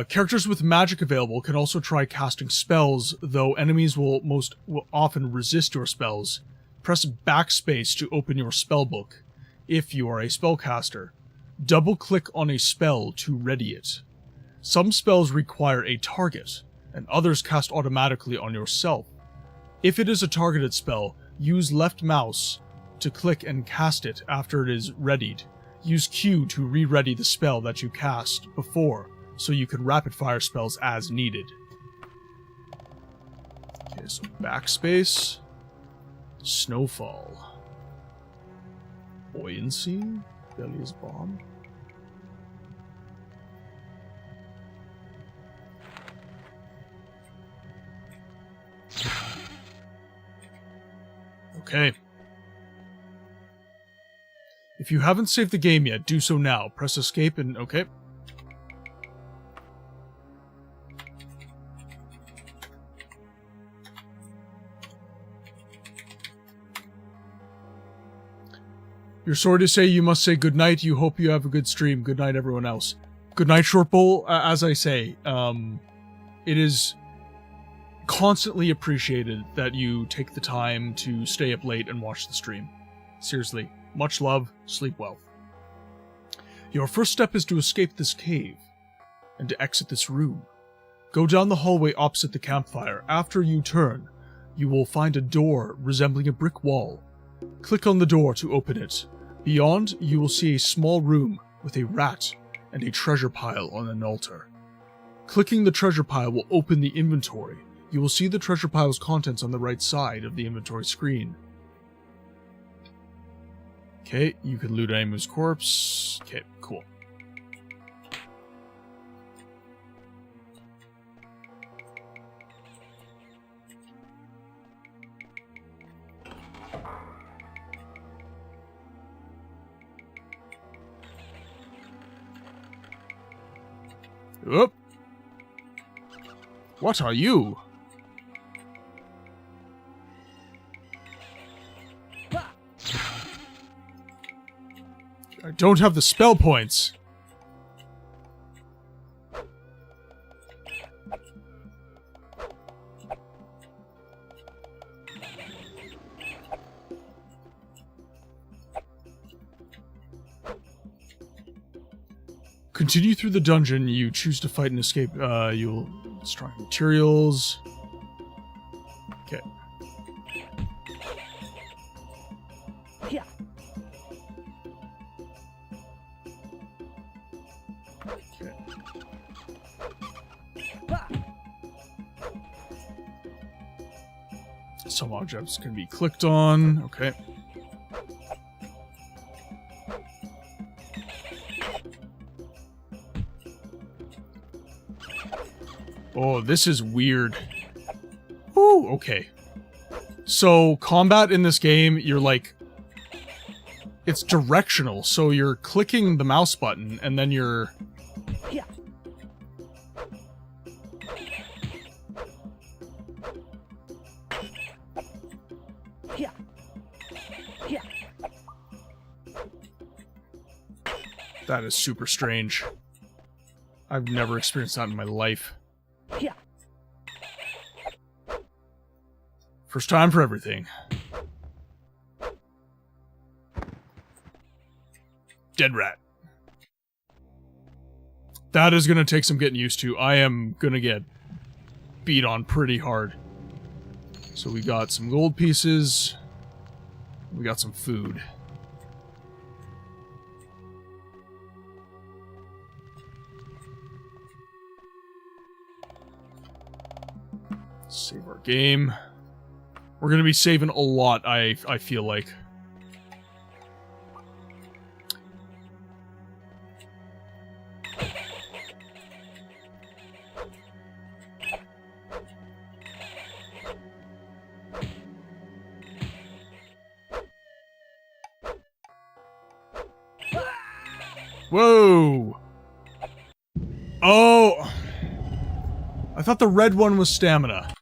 Characters with magic available can also try casting spells, though enemies will often resist your spells. Press backspace to open your spellbook, if you are a spellcaster. Double-click on a spell to ready it. Some spells require a target, and others cast automatically on yourself. If it is a targeted spell, use left mouse to click and cast it after it is readied. Use Q to re-ready the spell that you cast before, so you can rapid-fire spells as needed. Okay, so backspace. Snowfall. Buoyancy. Belly is bomb. Okay. If you haven't saved the game yet, do so now. Press escape and okay. You're sorry to say you must say goodnight. You hope you have a good stream. Good night, everyone else. Good night, Short Bull. As I say, it is constantly appreciated that you take the time to stay up late and watch the stream. Seriously, much love. Sleep well. Your first step is to escape this cave and to exit this room. Go down the hallway opposite the campfire. After you turn, you will find a door resembling a brick wall. Click on the door to open it. Beyond, you will see a small room with a rat and a treasure pile on an altar. Clicking the treasure pile will open the inventory. You will see the treasure pile's contents on the right side of the inventory screen. Okay, you can loot Aimu's corpse. Okay, cool. Oop. What are you? I don't have the spell points. Continue through the dungeon. You choose to fight and escape. You'll destroy materials. Okay. Yeah. Okay. Some objects can be clicked on. Okay. Oh, this is weird. Ooh, okay. So, combat in this game, you're like... It's directional, so you're clicking the mouse button, and then you're... Yeah. Yeah. Yeah. That is super strange. I've never experienced that in my life. Yeah. First time for everything. Dead rat. That is going to take some getting used to. I am going to get beat on pretty hard. So we got some gold pieces. We got some food. Save our game. We're going to be saving a lot, I feel like. Whoa! Oh! I thought the red one was stamina.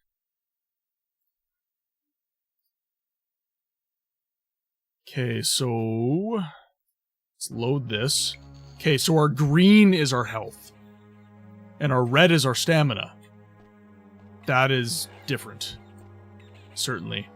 Okay, so... let's load this. Okay, so our green is our health. And our red is our stamina. That is different. Certainly.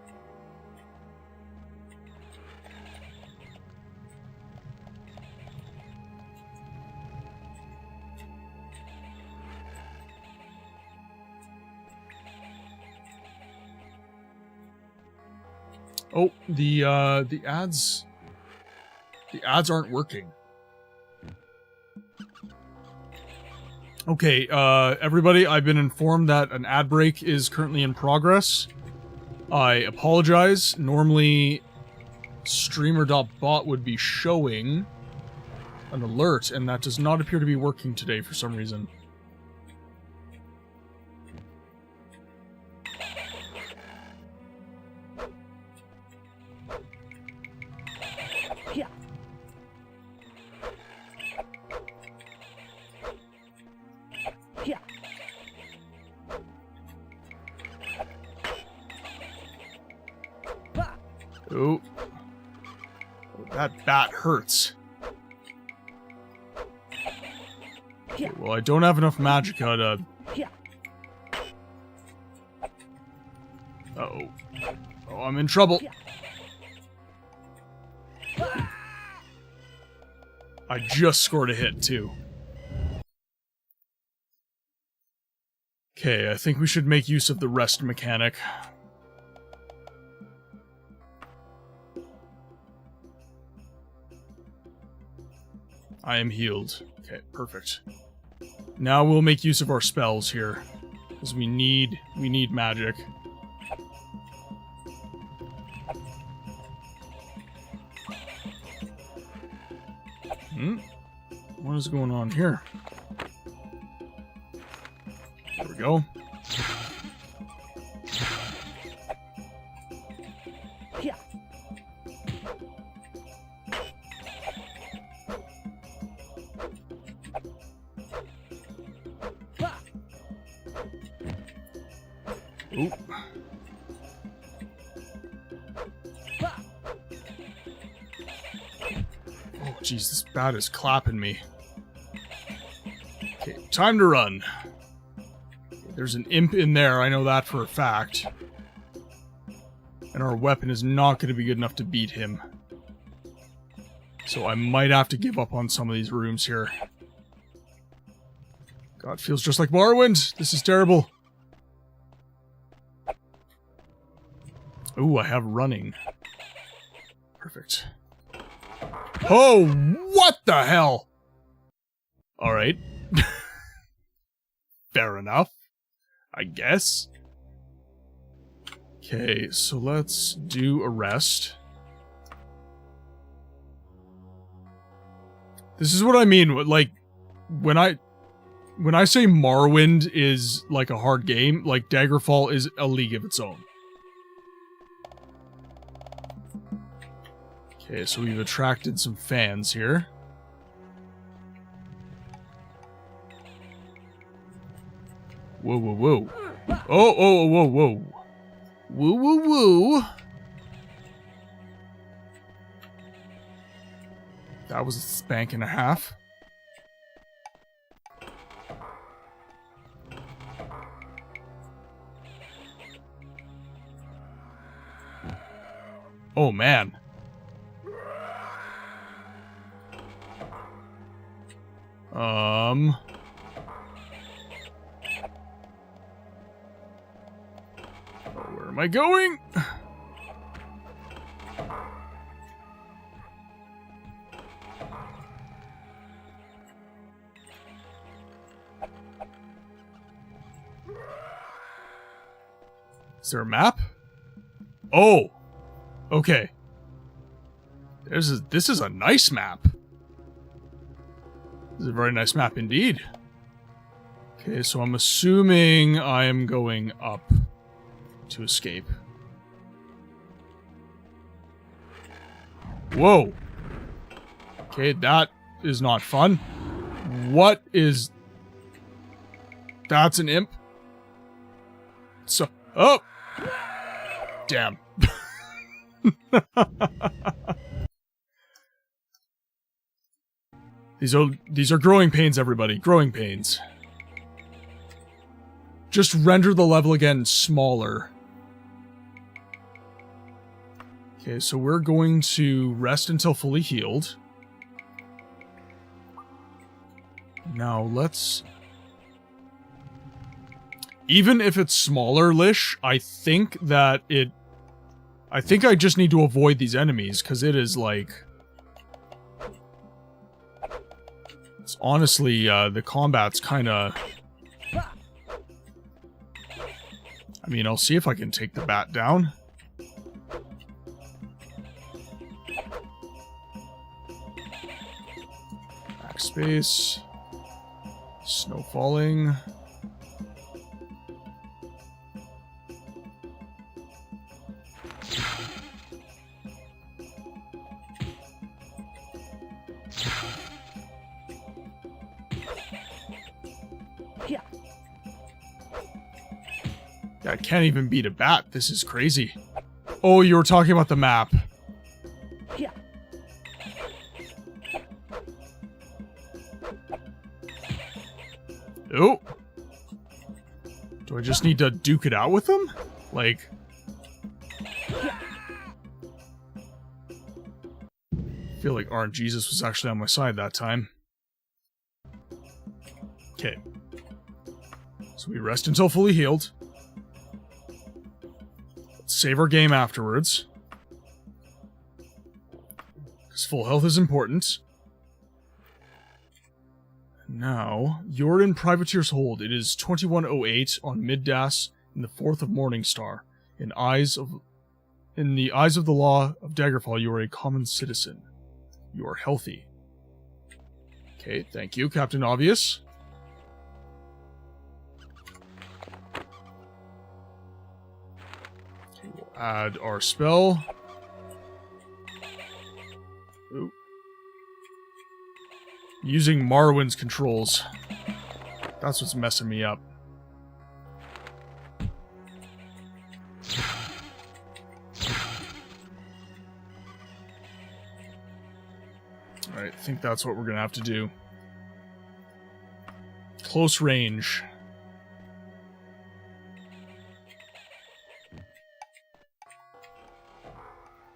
Oh, the ads... the ads aren't working. Okay, everybody, I've been informed that an ad break is currently in progress. I apologize. Normally, streamer.bot would be showing an alert, and that does not appear to be working today for some reason. Yeah. Yeah. Oh. That bat hurts. Okay, well, I don't have enough magicka to... Yeah. Uh-oh. Oh, I'm in trouble. Yeah. I just scored a hit, too. Okay, I think we should make use of the rest mechanic. I am healed. Okay, perfect. Now we'll make use of our spells here. Because we need magic. What is going on here? There we go. Yeah. Oop. Oh, jeez, this bat is clapping me. Okay, time to run. There's an imp in there, I know that for a fact. And our weapon is not going to be good enough to beat him. So I might have to give up on some of these rooms here. God, feels just like Morrowind. This is terrible. Ooh, I have running. Perfect. Oh, what the hell? Alright. Fair enough, I guess. Okay, so let's do a rest. This is what I mean, like, when I say Morrowind is like a hard game, like Daggerfall is a league of its own. Okay, so we've attracted some fans here. Whoa, whoa, whoa. Oh, whoa, whoa. Woo, woo, woo. That was a spank and a half. Oh, man. Where am I going? Is there a map? Oh! Okay. This is a nice map. This is a very nice map indeed. Okay, so I'm assuming I am going up to escape. Whoa! Okay, that is not fun. What is... That's an imp? So... Oh! Damn. These are growing pains, everybody. Growing pains. Just render the level again smaller. Okay, so we're going to rest until fully healed. Now let's... Even if it's smaller-lish, I think that it... I think I just need to avoid these enemies, because it is like... It's honestly, the combat's kinda... I mean, I'll see if I can take the bat down. Backspace. Snow falling. Yeah. I can't even beat a bat. This is crazy. Oh, you were talking about the map. Yeah. Oh. Do I just need to duke it out with them? Like... I feel like RNGesus was actually on my side that time. Okay. So we rest until fully healed. Let's save our game afterwards. Because full health is important. Now, you're in Privateer's Hold. It is 2108 on Middas in the 4th of Morningstar. In the eyes of the law of Daggerfall, you are a common citizen. You are healthy. Okay, thank you, Captain Obvious. Okay, we'll add our spell. Ooh. Using Morrowind's controls. That's what's messing me up. Alright, I think that's what we're gonna have to do. Close range.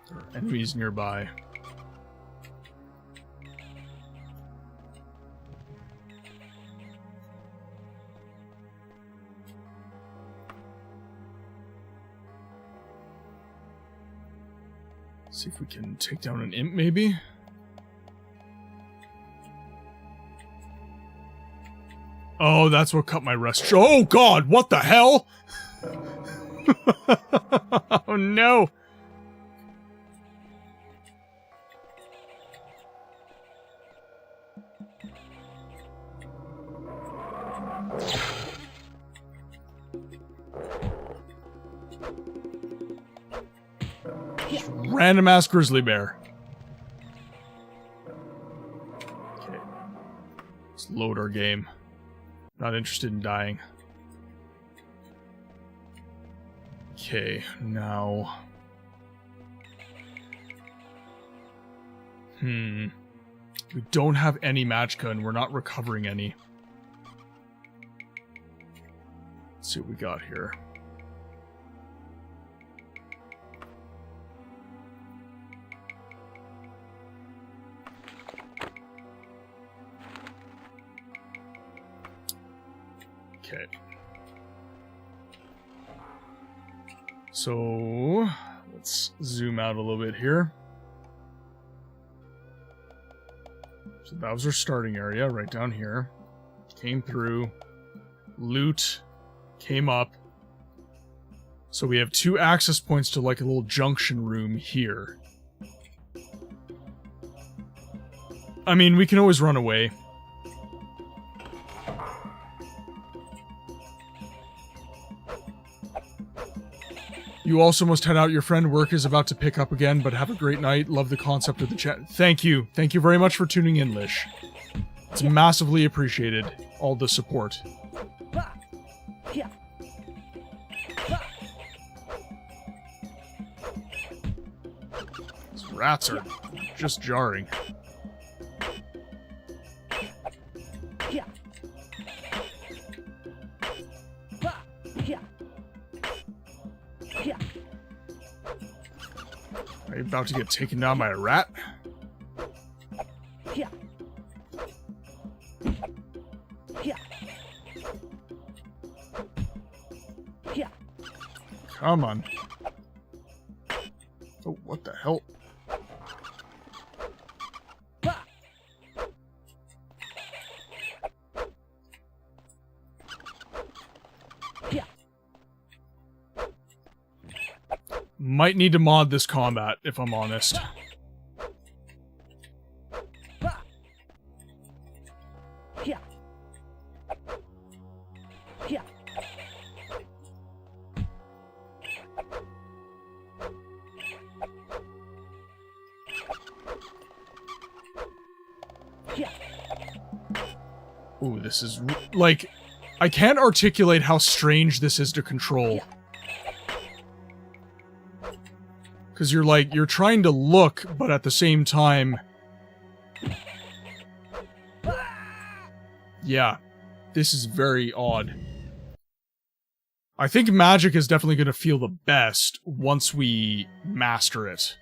There are enemies nearby. See if we can take down an imp, maybe? Oh, that's what cut my rest. Oh, God! What the hell? Oh, no! Random ass grizzly bear. Okay. Let's load our game. Not interested in dying. Okay, now... We don't have any matchka and we're not recovering any. Let's see what we got here. Okay. So, let's zoom out a little bit here. So that was our starting area, right down here. Came through. Loot. Came up. So we have 2 access points to like a little junction room here. I mean, we can always run away. You also must head out. Your friend work is about to pick up again, but have a great night. Love the concept of the chat. Thank you. Thank you very much for tuning in, Lish. It's massively appreciated. All the support. These rats are just jarring. Are you about to get taken down by a rat? Come on. Oh, what the hell? Might need to mod this combat, if I'm honest. Ooh, this is, like, I can't articulate how strange this is to control. Because you're like, you're trying to look, but at the same time... Yeah, this is very odd. I think magic is definitely going to feel the best once we master it.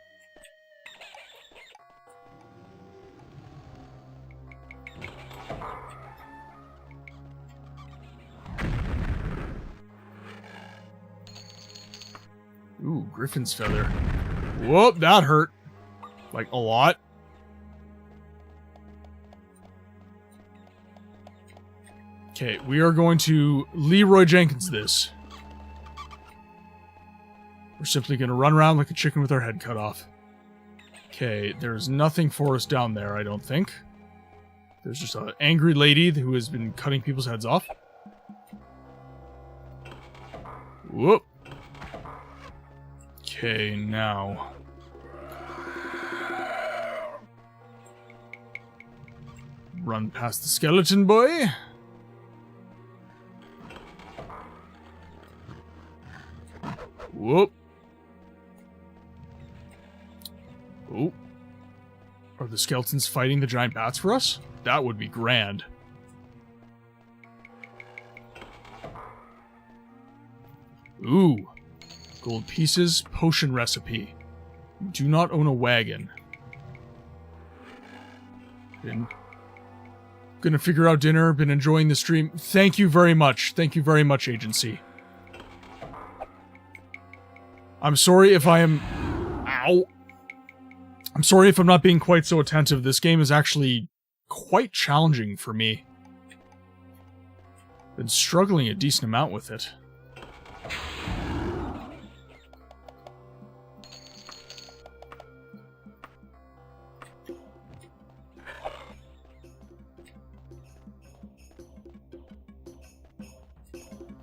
Ooh, Griffin's feather. Whoop, that hurt. Like, a lot. Okay, we are going to Leroy Jenkins this. We're simply going to run around like a chicken with our head cut off. Okay, there's nothing for us down there, I don't think. There's just an angry lady who has been cutting people's heads off. Whoop. Okay, now... Run past the skeleton boy. Whoop. Oh. Are the skeletons fighting the giant bats for us? That would be grand. Ooh. Gold pieces, potion recipe. Do not own a wagon. Been gonna figure out dinner, been enjoying the stream. Thank you very much. Thank you very much, agency. I'm sorry if I am... Ow. I'm sorry if I'm not being quite so attentive. This game is actually quite challenging for me. Been struggling a decent amount with it.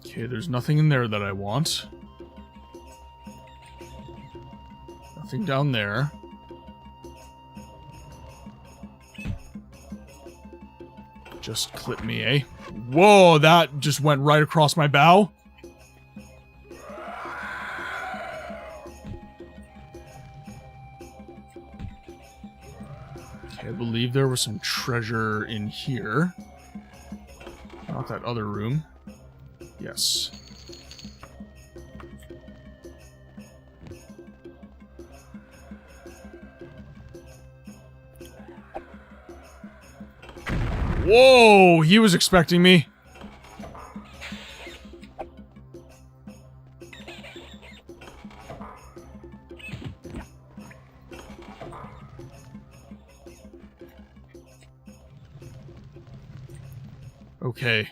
Okay, there's nothing in there that I want. Nothing down there. Just clip me, eh? Whoa, that just went right across my bow. Okay, I believe there was some treasure in here. Not that other room. Yes. Whoa! He was expecting me. Okay.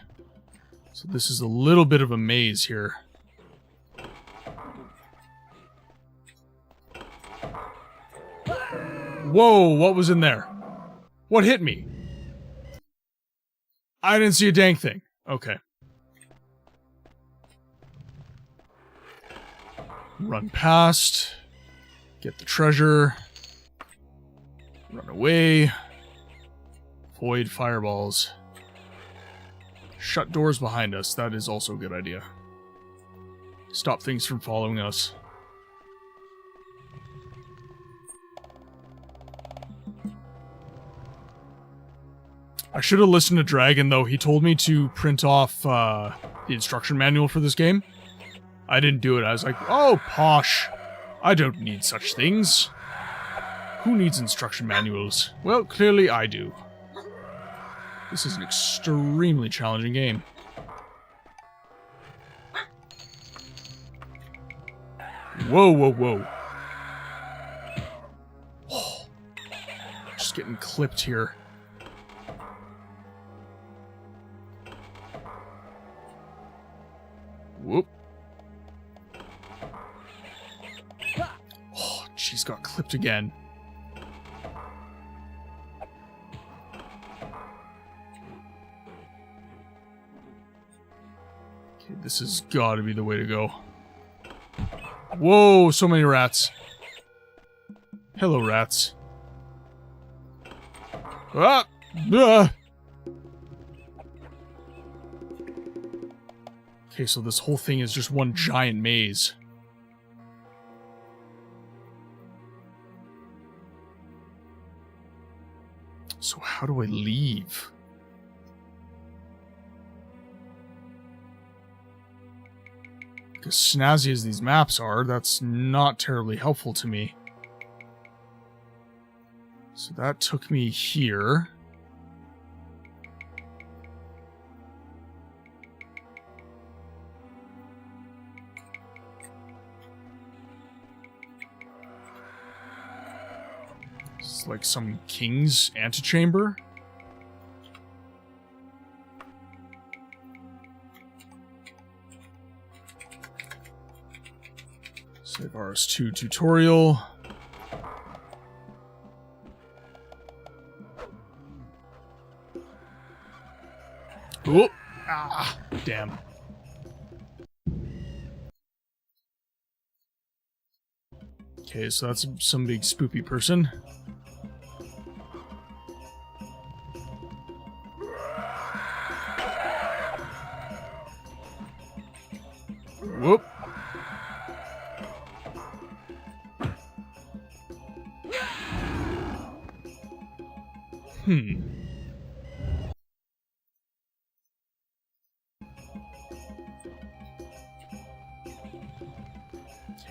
So this is a little bit of a maze here. Whoa, what was in there? What hit me? I didn't see a dang thing. Okay. Run past. Get the treasure. Run away. Void fireballs. Shut doors behind us. That is also a good idea. Stop things from following us. I should have listened to Dragon, though. He told me to print off the instruction manual for this game. I didn't do it. I was like, oh, posh. I don't need such things. Who needs instruction manuals? Well, clearly I do. This is an extremely challenging game. Whoa, whoa, whoa. Oh, just getting clipped here. Whoop. Oh, jeez, got clipped again. Okay, this has got to be the way to go. Whoa, so many rats. Hello, rats. Ah! Ah! Okay, so this whole thing is just one giant maze. So how do I leave? As snazzy as these maps are, that's not terribly helpful to me. So that took me here. It's like some king's antechamber. Save RS2 tutorial. Oh! Ah! Damn. Okay, so that's some big spoopy person. Whoop. Okay,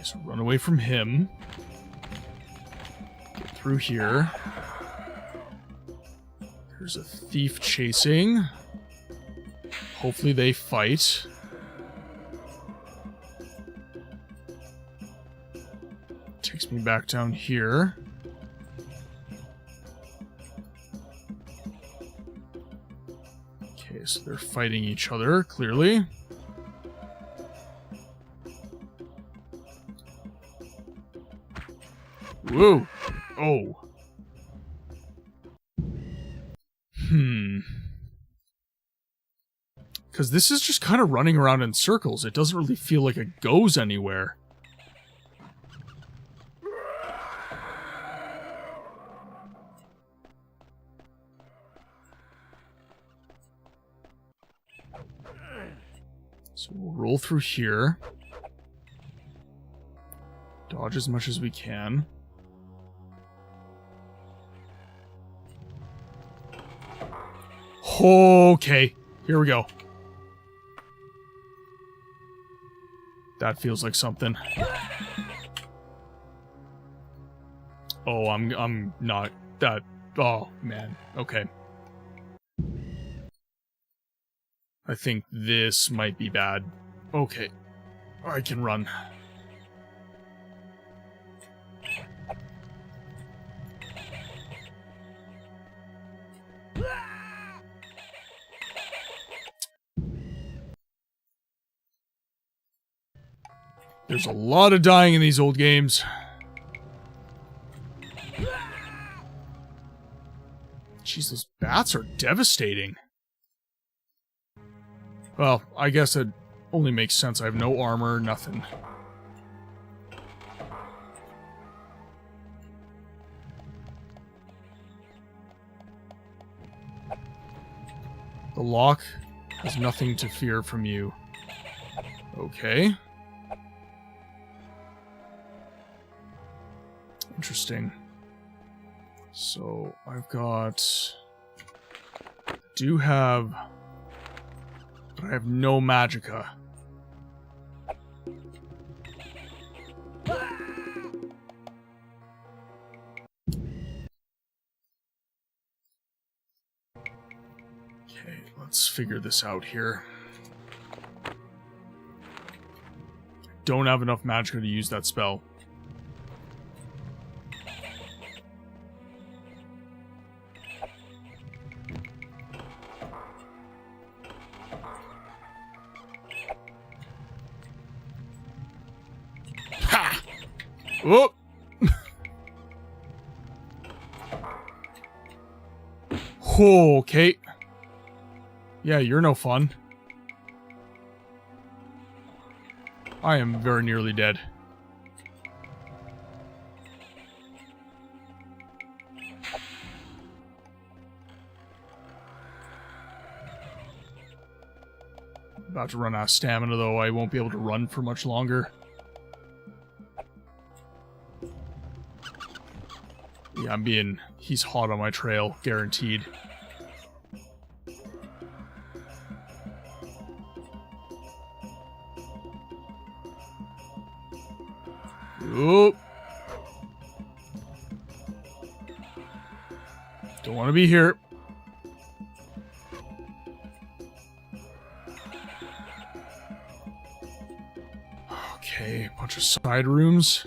so run away from him. Get through here. There's a thief chasing. Hopefully they fight. Takes me back down here. So they're fighting each other, clearly. Whoa! Oh. Because this is just kind of running around in circles. It doesn't really feel like it goes anywhere. So we'll roll through here. Dodge as much as we can. Okay, here we go. That feels like something. Oh, I'm not that. Oh man. Okay. I think this might be bad. Okay. I can run. There's a lot of dying in these old games. Jeez, those bats are devastating. Well, I guess it only makes sense. I have no armor, nothing. The lock has nothing to fear from you. Okay. Interesting. So, I've got... do have... but I have no magicka. Okay, let's figure this out here. Don't have enough magicka to use that spell. Oh! Oh, okay. Yeah, you're no fun. I am very nearly dead. About to run out of stamina, though. I won't be able to run for much longer. Yeah, he's hot on my trail, guaranteed. Oop. Don't want to be here. Okay, a bunch of side rooms.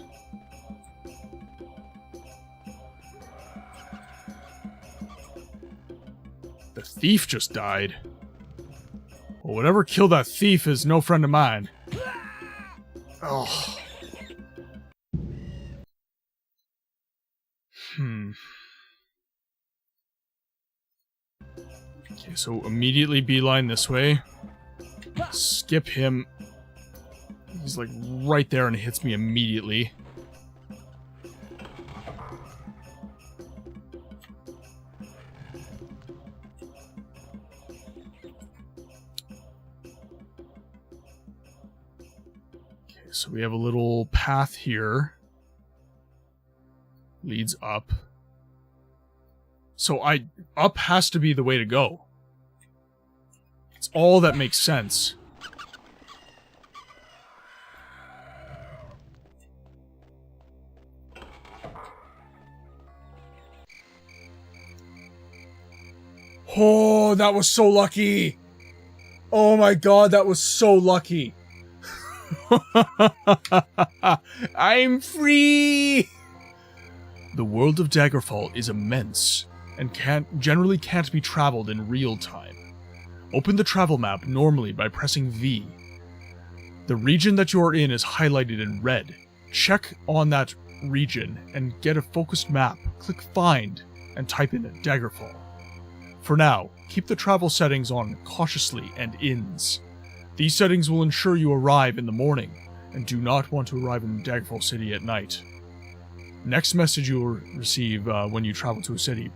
The thief just died. Well, whatever killed that thief is no friend of mine. Oh. Okay, so immediately beeline this way. Skip him. He's like right there and it hits me immediately. Okay, so we have a little path here. Leads up. So up has to be the way to go. It's all that makes sense. Oh, that was so lucky. Oh my god, that was so lucky. I'm free! The world of Daggerfall is immense, and generally can't be traveled in real time. Open the travel map normally by pressing V. The region that you are in is highlighted in red. Check on that region and get a focused map. Click Find and type in Daggerfall. For now, keep the travel settings on cautiously and INS. These settings will ensure you arrive in the morning, and do not want to arrive in Daggerfall City at night. Next message you will receive when you travel to a city.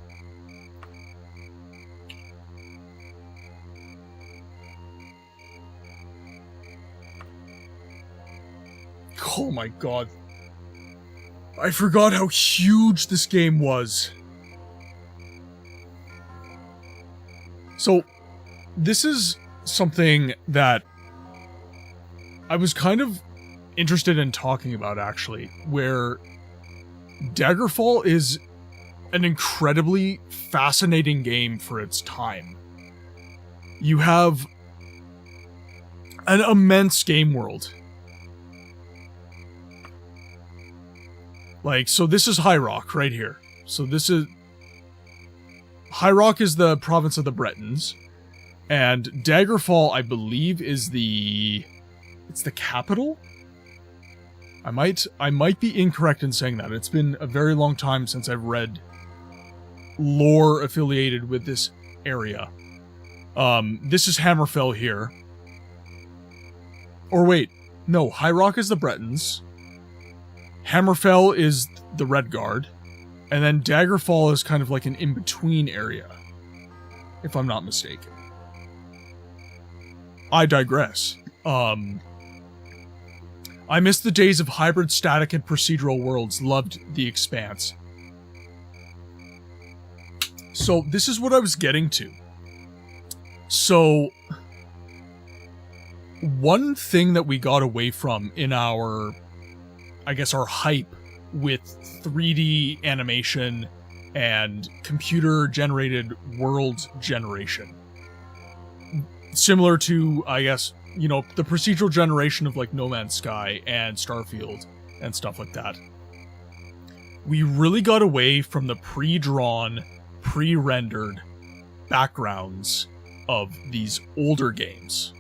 Oh my god. I forgot how huge this game was. So, this is something that I was kind of interested in talking about, actually, where Daggerfall is an incredibly fascinating game for its time. You have an immense game world. Like, so this is High Rock right here. So this is... High Rock is the province of the Bretons. And Daggerfall, I believe, is the... It's the capital? I might be incorrect in saying that. It's been a very long time since I've read lore affiliated with this area. This is Hammerfell here. Or wait, no, High Rock is the Bretons. Hammerfell is the Redguard. And then Daggerfall is kind of like an in-between area, if I'm not mistaken. I digress. I miss the days of hybrid static and procedural worlds. Loved The Expanse. So this is what I was getting to. So one thing that we got away from in our, I guess, our hype with 3D animation and computer-generated world generation, similar to, I guess, you know, the procedural generation of like No Man's Sky and Starfield and stuff like that. We really got away from the pre-drawn, pre-rendered backgrounds of these older games.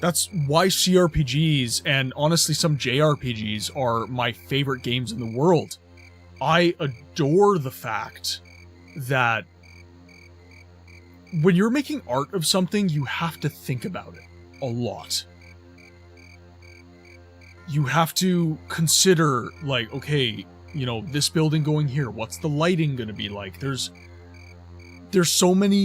That's why CRPGs and honestly some JRPGs are my favorite games in the world. I adore the fact that when you're making art of something, you have to think about it a lot. You have to consider, like, okay, you know, this building going here, what's the lighting going to be like? There's so much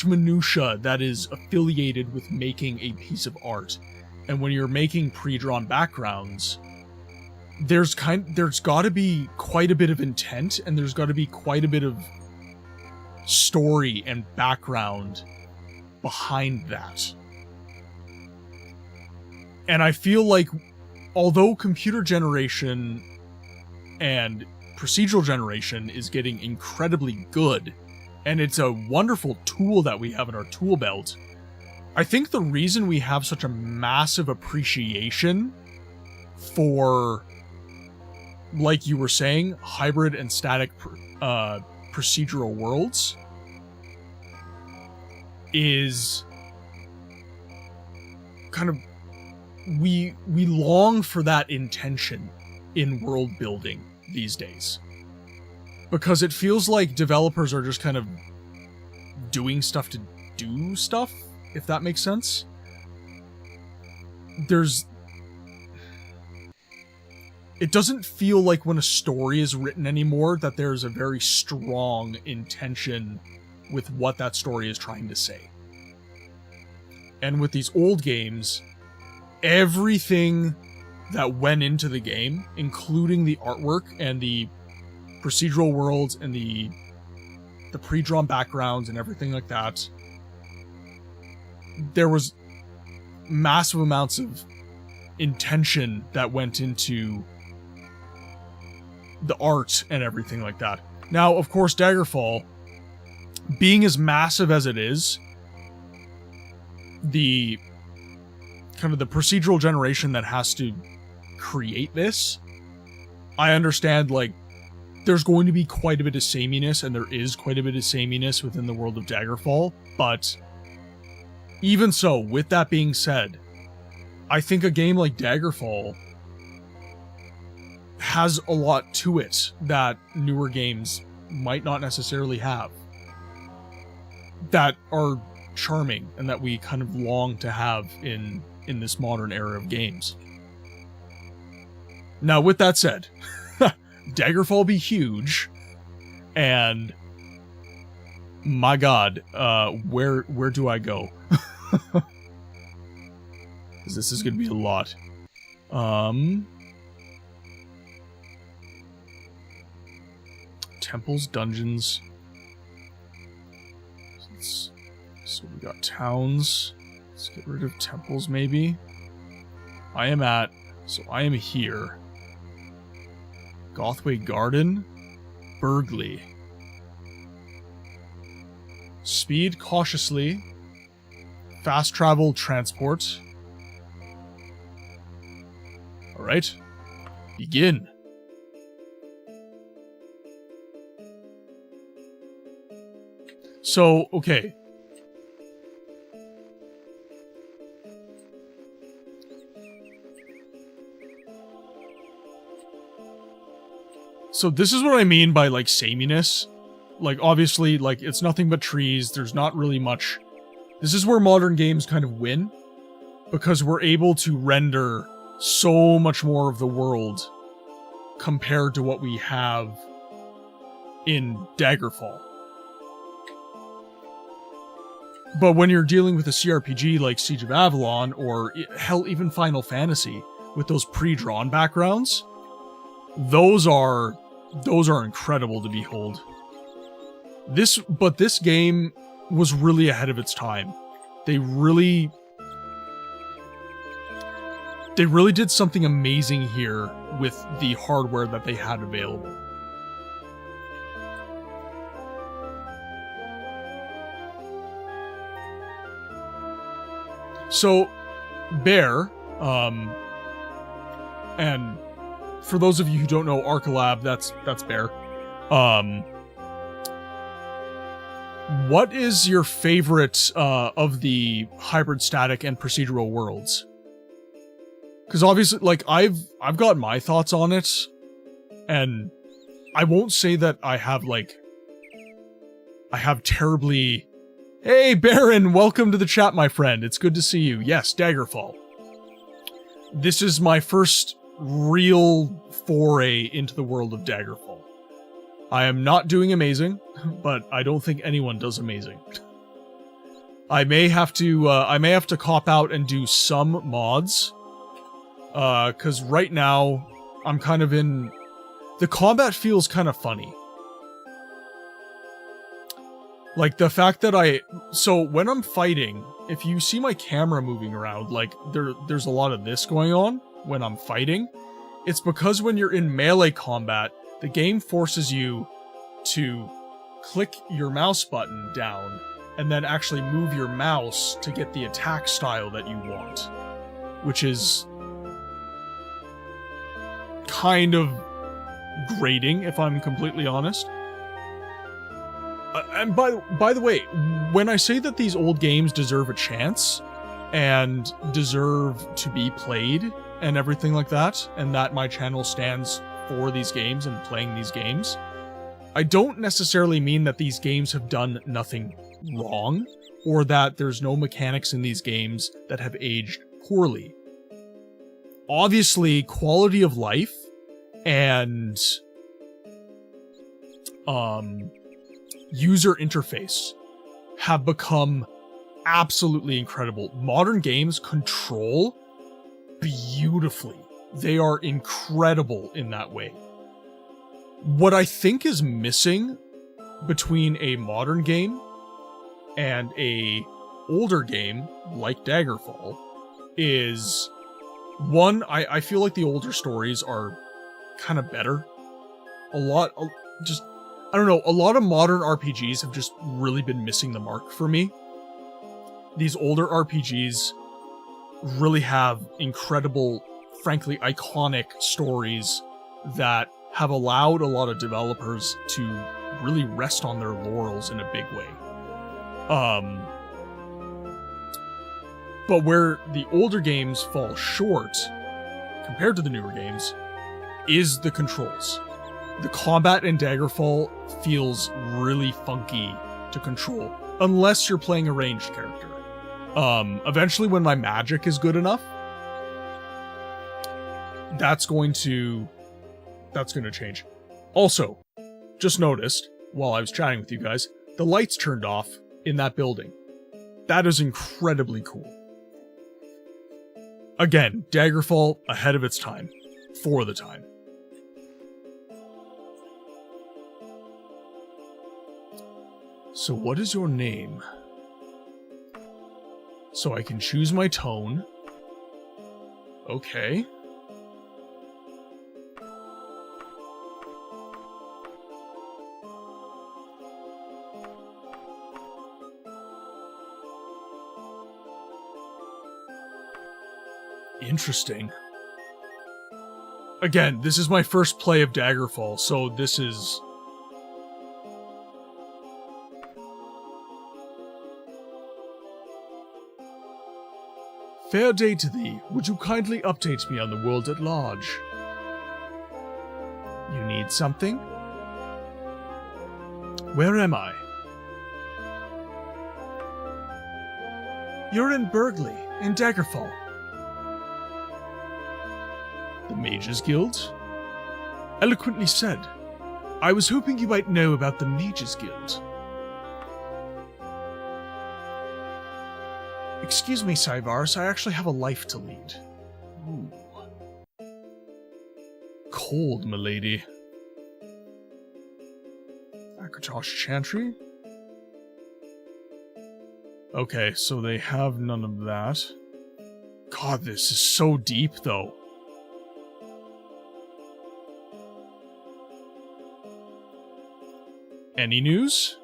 minutia that is affiliated with making a piece of art. And when you're making pre-drawn backgrounds, there's got to be quite a bit of intent, and there's got to be quite a bit of story and background behind that. And I feel like, although computer generation and procedural generation is getting incredibly good, and it's a wonderful tool that we have in our tool belt, I think the reason we have such a massive appreciation for, like you were saying, hybrid and static procedural worlds is kind of, we long for that intention in world building these days, because it feels like developers are just kind of doing stuff to do stuff, if that makes sense. It doesn't feel like when a story is written anymore that there's a very strong intention with what that story is trying to say. And with these old games, everything that went into the game, including the artwork and the procedural worlds and the pre-drawn backgrounds and everything like that, there was massive amounts of intention that went into the art and everything like that. Now, of course, Daggerfall, being as massive as it is, the kind of the procedural generation that has to create this, I understand, like, there's going to be quite a bit of sameness, and there is quite a bit of sameness within the world of Daggerfall, but even so, with that being said, I think a game like Daggerfall has a lot to it that newer games might not necessarily have, that are charming and that we kind of long to have in this modern era of games. Now, with that said, Daggerfall be huge, and my god, where do I go? Because this is going to be a lot. Temples, dungeons. So we got towns. Let's get rid of temples, maybe. I am here. Gothway Garden. Burgley. Speed cautiously. Fast travel transport. Alright. Begin. So, okay. So this is what I mean by, like, sameness. Like, obviously, like, it's nothing but trees. There's not really much... This is where modern games kind of win, because we're able to render so much more of the world compared to what we have in Daggerfall. But when you're dealing with a CRPG like Siege of Avalon, or hell, even Final Fantasy, with those pre-drawn backgrounds, those are incredible to behold. But this game was really ahead of its time. They really did something amazing here with the hardware that they had available. So, Bear, and for those of you who don't know Arcalab, that's Bear. What is your favorite of the hybrid static and procedural worlds? Because obviously, like, I've got my thoughts on it, and I won't say that I have terribly... Hey, Baron, welcome to the chat, my friend. It's good to see you. Yes, Daggerfall. This is my first real foray into the world of Daggerfall. I am not doing amazing, but I don't think anyone does amazing. I may have to cop out and do some mods, because right now I'm kind of in... The combat feels kind of funny. Like, the fact that so when I'm fighting, if you see my camera moving around, like, there's a lot of this going on when I'm fighting. It's because when you're in melee combat, the game forces you to click your mouse button down and then actually move your mouse to get the attack style that you want, which is kind of grating, if I'm completely honest. And by the way, when I say that these old games deserve a chance and deserve to be played and everything like that, and that my channel stands for these games and playing these games, I don't necessarily mean that these games have done nothing wrong, or that there's no mechanics in these games that have aged poorly. Obviously, quality of life and user interface have become absolutely incredible. Modern games control beautifully. They are incredible in that way. What I think is missing between a modern game and a older game like Daggerfall is, one, I feel like the older stories are kind of better. I don't know, a lot of modern RPGs have just really been missing the mark for me. These older RPGs really have incredible, frankly, iconic stories that have allowed a lot of developers to really rest on their laurels in a big way. But where the older games fall short, compared to the newer games, is the controls. The combat in Daggerfall feels really funky to control, unless you're playing a ranged character. Eventually when my magic is good enough, that's going to change. Also, just noticed, while I was chatting with you guys, the lights turned off in that building. That is incredibly cool. Again, Daggerfall ahead of its time, for the time. So what is your name? So I can choose my tone. Okay. Interesting. Again, this is my first play of Daggerfall, so this is... Fair day to thee. Would you kindly update me on the world at large? You need something? Where am I? You're in Burgley, in Daggerfall. The Mages Guild? Eloquently said. I was hoping you might know about the Mages Guild. Excuse me, Cybars, I actually have a life to lead. Ooh. Cold, milady. Akratosh Chantry? Okay, so they have none of that. God, this is so deep, though. Any news?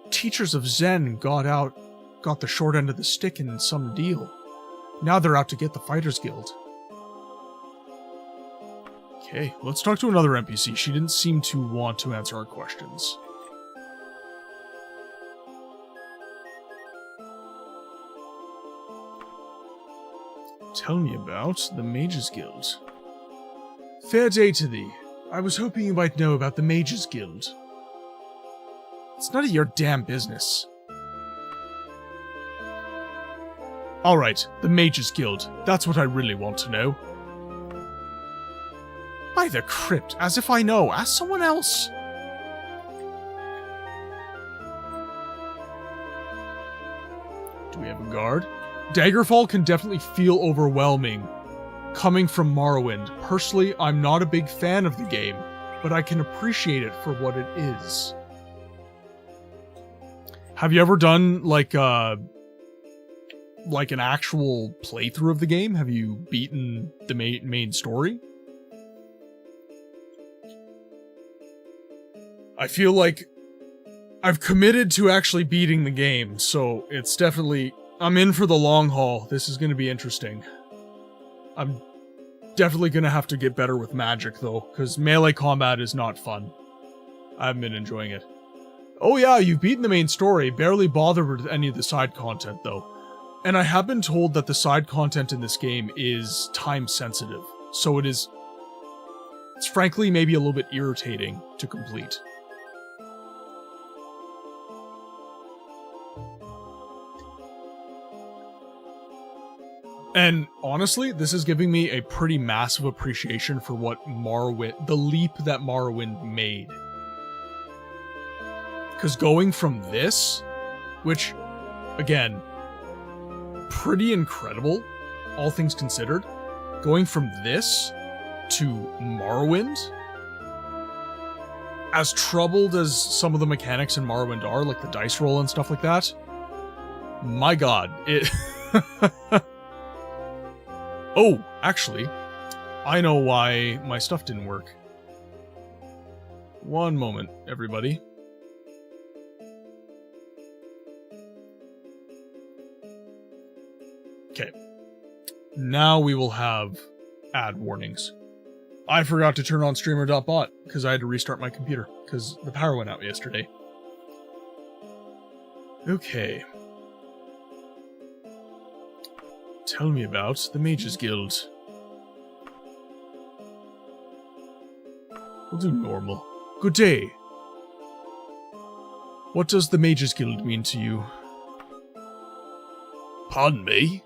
Teachers of Zen got the short end of the stick in some deal. Now they're out to get the Fighters Guild. Okay, let's talk to another NPC. She didn't seem to want to answer our questions. Tell me about the Mages Guild. Fair day to thee. I was hoping you might know about the Mages Guild. It's none of your damn business. Alright, the Mages Guild. That's what I really want to know. By the crypt, as if I know. Ask someone else. Do we have a guard? Daggerfall can definitely feel overwhelming coming from Morrowind. Personally, I'm not a big fan of the game, but I can appreciate it for what it is. Have you ever done like an actual playthrough of the game? Have you beaten the main story? I feel like I've committed to actually beating the game, so it's definitely... I'm in for the long haul. This is going to be interesting. I'm definitely going to have to get better with magic, though, because melee combat is not fun. I haven't been enjoying it. Oh yeah, you've beaten the main story, barely bothered with any of the side content, though. And I have been told that the side content in this game is time-sensitive, so it's frankly maybe a little bit irritating to complete. And honestly, this is giving me a pretty massive appreciation for what Morrowind, the leap that Morrowind made. Because going from this, which, again, pretty incredible, all things considered, going from this to Morrowind, as troubled as some of the mechanics in Morrowind are, like the dice roll and stuff like that, my god, it... Oh, actually, I know why my stuff didn't work. One moment, everybody. Okay. Now we will have ad warnings. I forgot to turn on streamer.bot because I had to restart my computer because the power went out yesterday. Okay. Tell me about the Mages Guild. We'll do normal. Good day. What does the Mages Guild mean to you? Pardon me?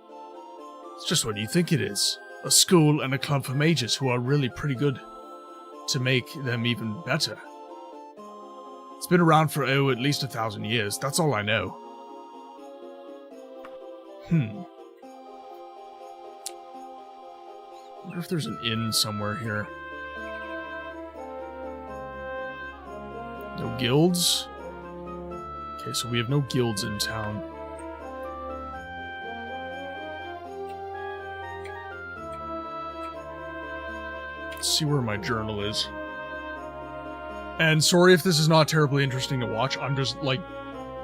It's just what you think it is. A school and a club for mages who are really pretty good. To make them even better. It's been around for, at least 1,000 years. That's all I know. I wonder if there's an inn somewhere here. No guilds? Okay, so we have no guilds in town. Let's see where my journal is. And sorry if this is not terribly interesting to watch. I'm just, like,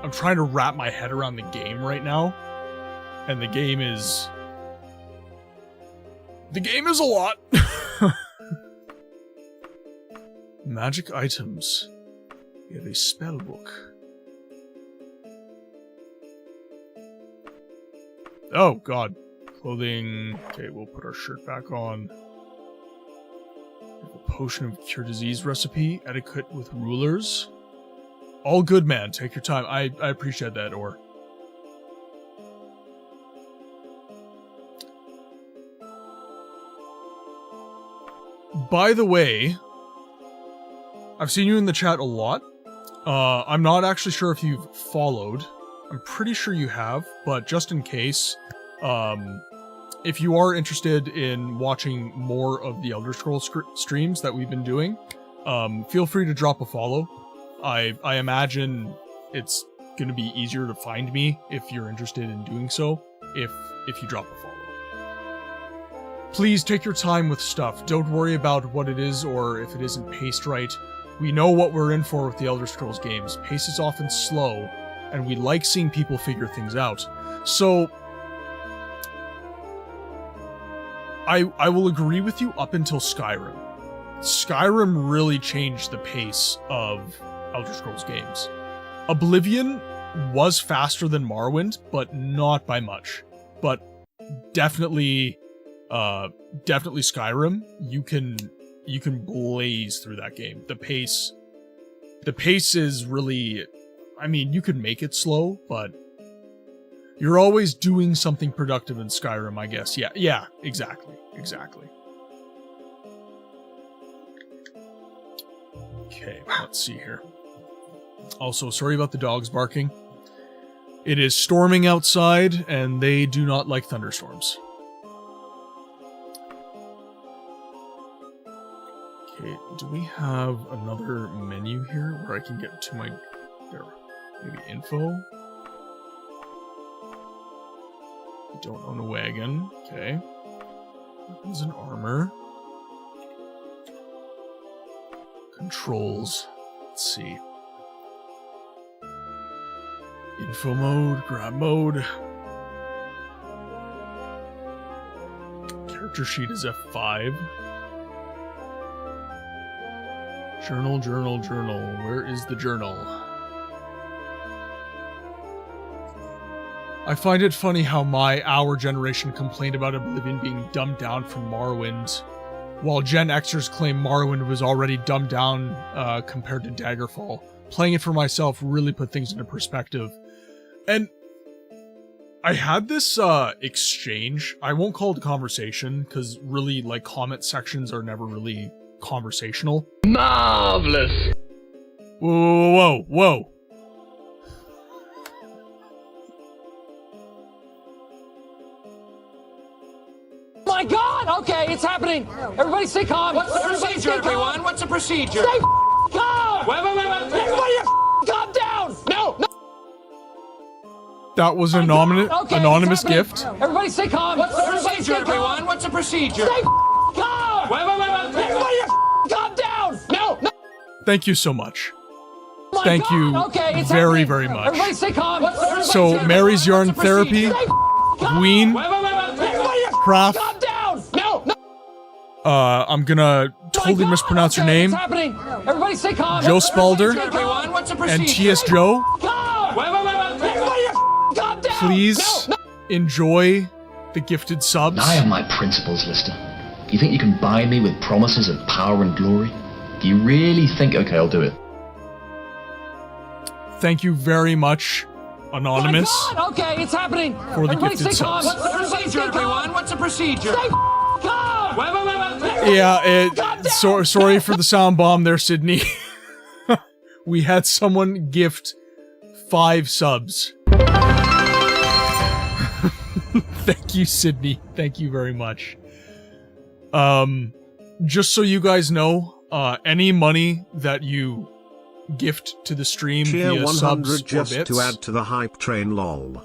I'm trying to wrap my head around the game right now. And the game is... The game is a lot! Magic items. We have a spell book. Oh, god. Clothing. Okay, we'll put our shirt back on. potion of cure disease recipe, etiquette with rulers. All good, man. Take your time. I appreciate that, Or. By the way, I've seen you in the chat a lot. I'm not actually sure if you've followed. I'm pretty sure you have, but just in case, if you are interested in watching more of the Elder Scrolls streams that we've been doing, feel free to drop a follow. I imagine it's going to be easier to find me if you're interested in doing so, if you drop a follow. Please take your time with stuff. Don't worry about what it is or if it isn't paced right. We know what we're in for with the Elder Scrolls games. Pace is often slow, and we like seeing people figure things out. So, I will agree with you up until Skyrim. Skyrim really changed the pace of Elder Scrolls games. Oblivion was faster than Morrowind, but not by much. But definitely Skyrim, you can blaze through that game. The pace is really, I mean, you could make it slow, but you're always doing something productive in Skyrim, I guess. Yeah, exactly. Okay, let's see here. Also, sorry about the dogs barking. It is storming outside, and they do not like thunderstorms. Okay, do we have another menu here where I can get to my... There, maybe info? I don't own a wagon. Okay. Weapons and armor. Controls. Let's see. Info mode, grab mode. Character sheet is F5. Journal. Where is the journal? I find it funny how our generation complained about Oblivion being dumbed down from Morrowind, while Gen Xers claim Morrowind was already dumbed down compared to Daggerfall. Playing it for myself really put things into perspective. And I had this exchange. I won't call it a conversation, because really, like, comment sections are never really conversational. Marvelous! Whoa. My God! Okay, it's happening! Everybody stay calm! What's the procedure, everyone? What's the procedure? Stay calm! Wait. Everybody calm down! No! That was an anonymous gift. Everybody stay calm! What's the procedure, everyone? What's the procedure? Stay calm! Wait. Everybody calm down! No! Thank you so much. My Thank God. you Okay, it's very, happening. very much. Everybody stay calm! So, Mary's Yarn Therapy, Gween, Craft. Calm down! No! I'm gonna totally mispronounce your name. It's happening! Everybody stay calm! Joe Spalder, Everyone, what's the procedure? and T.E.S. Joe. Wait. Calm down! Please enjoy the gifted subs. I have my principles, Lister. You think you can buy me with promises of power and glory? Do you really think, okay, I'll do it? Thank you very much, Anonymous. My God. Okay, it's happening! For the Everybody gifted stay calm! subs. What's the procedure, everyone? What's the procedure? Stay calm! Wait. Yeah, sorry for the sound bomb there, Sydney. We had someone gift 5 subs. Thank you, Sydney. Thank you very much. Just so you guys know, any money that you gift to the stream Cheer via 100 subs just or bits, to add to the hype train, lol.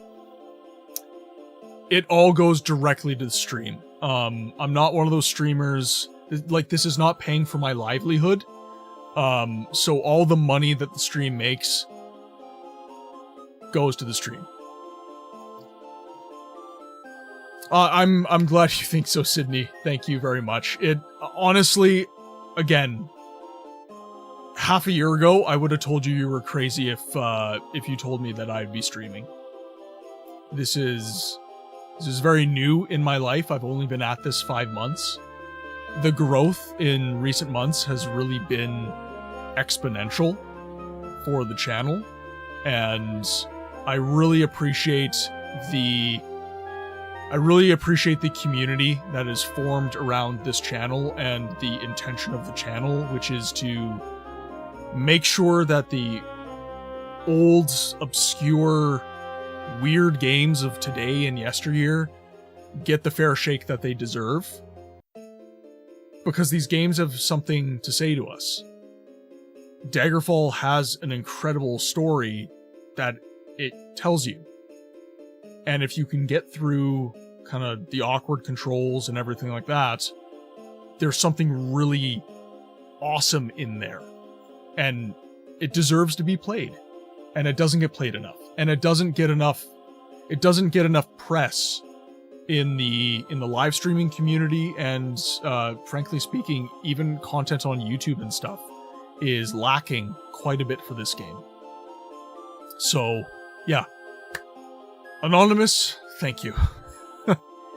It all goes directly to the stream. I'm not one of those streamers, like, this is not paying for my livelihood. So all the money that the stream makes goes to the stream. I'm glad you think so, Sydney. Thank you very much. It honestly, again, half a year ago, I would have told you were crazy if you told me that I'd be streaming. This is very new in my life. I've only been at this 5 months. the growth in recent months has really been exponential for the channel, and I really appreciate the community that is formed around this channel and the intention of the channel, which is to make sure that the old, obscure, weird games of today and yesteryear get the fair shake that they deserve. Because these games have something to say to us. Daggerfall has an incredible story that it tells you. And if you can get through kind of the awkward controls and everything like that, there's something really awesome in there. And it deserves to be played. And it doesn't get played enough. And it doesn't get enough press in the live streaming community, and frankly speaking, even content on YouTube and stuff is lacking quite a bit for this game. So, yeah. Anonymous, thank you.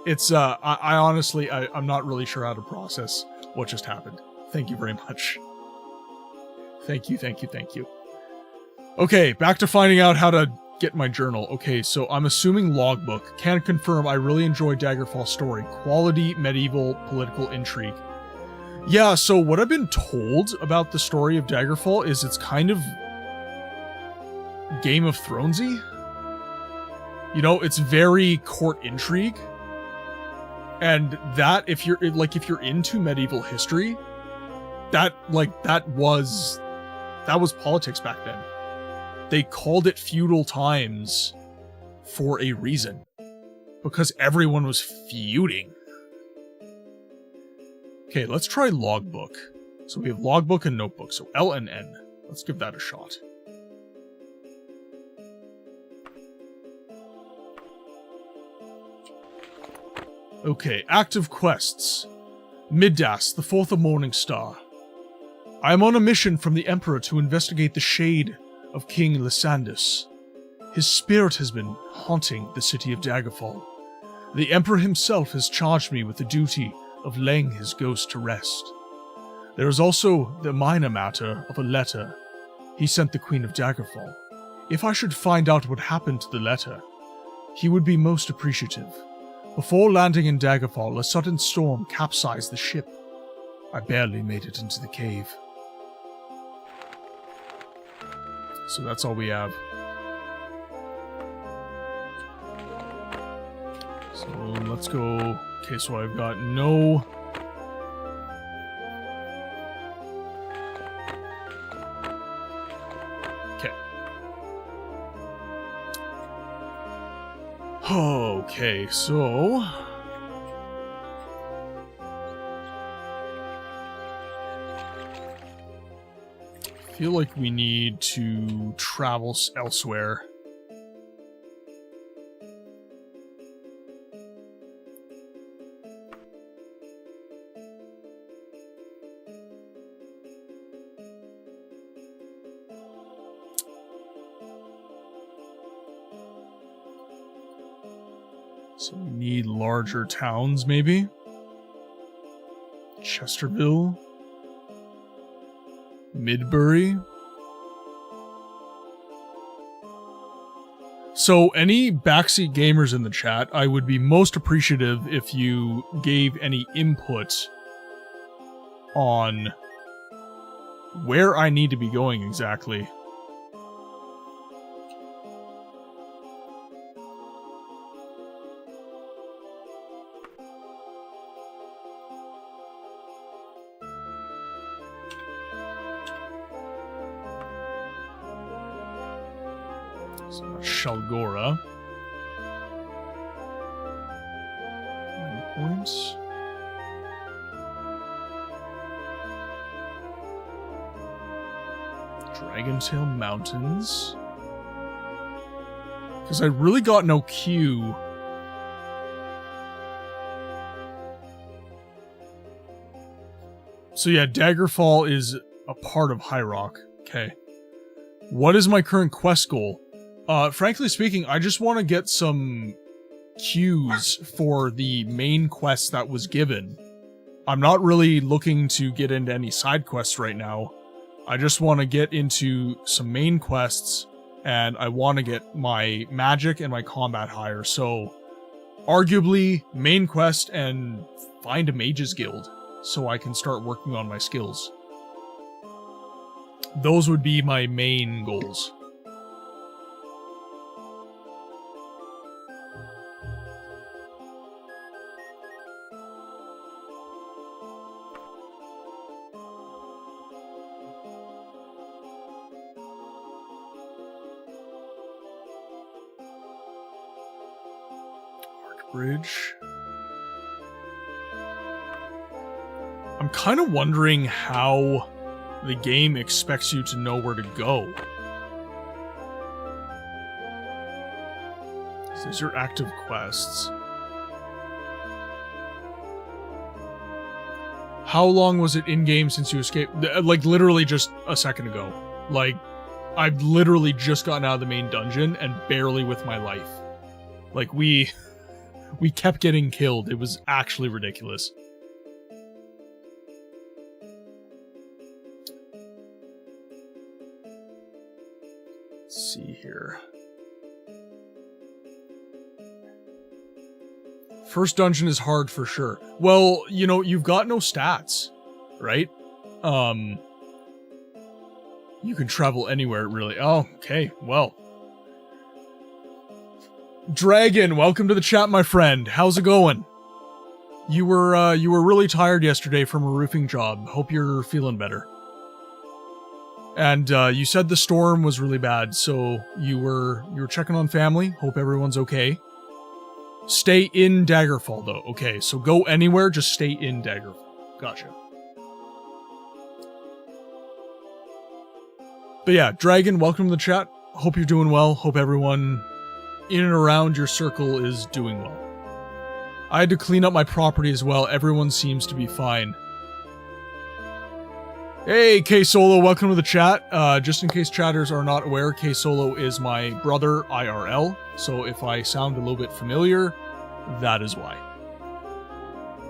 It's, I honestly, I'm not really sure how to process what just happened. Thank you very much. Thank you, thank you, thank you. Okay, back to finding out how to get my journal. Okay, so I'm assuming logbook. Can confirm I really enjoyed Daggerfall's story. Quality, medieval, political intrigue. Yeah, so what I've been told about the story of Daggerfall is it's kind of Game of Thronesy. You know, it's very court intrigue. And that, if you're into medieval history, that was politics back then. They called it feudal times for a reason. Because everyone was feuding. Okay, let's try logbook. So we have logbook and notebook, so L and N. Let's give that a shot. Okay, active quests. Middas, the 4th of Morningstar. I am on a mission from the Emperor to investigate the shade of King Lysandus. His spirit has been haunting the city of Daggerfall. The Emperor himself has charged me with the duty of laying his ghost to rest. There is also the minor matter of a letter he sent the Queen of Daggerfall. If I should find out what happened to the letter, he would be most appreciative. Before landing in Daggerfall, a sudden storm capsized the ship. I barely made it into the cave. So that's all we have. So let's go. Okay, so I've got no... Okay. Okay, so... I feel like we need to travel elsewhere. So we need larger towns, maybe? Chesterville? Midbury? So any backseat gamers in the chat, I would be most appreciative if you gave any input on where I need to be going exactly. Shalgora. 9 points. Dragontail Mountains. Because I really got no queue. So yeah, Daggerfall is a part of High Rock. Okay. What is my current quest goal? Frankly speaking, I just want to get some cues for the main quest that was given I'm not really looking to get into any side quests right now. I just want to get into some main quests, and I want to get my magic and my combat higher. So, arguably, main quest and find a mage's guild so I can start working on my skills. Those would be my main goals. Bridge. I'm kind of wondering how the game expects you to know where to go. These are active quests. How long was it in-game since you escaped? Like, literally just a second ago. Like, I've literally just gotten out of the main dungeon and barely with my life. Like, we kept getting killed. It was actually ridiculous. Let's see here. First dungeon is hard for sure. Well, you know, you've got no stats, right? You can travel anywhere, really. Oh, okay, well. Dragon, welcome to the chat, my friend. How's it going? You were really tired yesterday from a roofing job. Hope you're feeling better. And you said the storm was really bad, so you were checking on family. Hope everyone's okay. Stay in Daggerfall, though. Okay, so go anywhere, just stay in Daggerfall. Gotcha. But yeah, Dragon, welcome to the chat. Hope you're doing well. Hope everyone in and around your circle is doing well. I had to clean up my property as well. Everyone seems to be fine. Hey, K-Solo, welcome to the chat. Just in case chatters are not aware, K-Solo is my brother IRL, so if I sound a little bit familiar, that is why.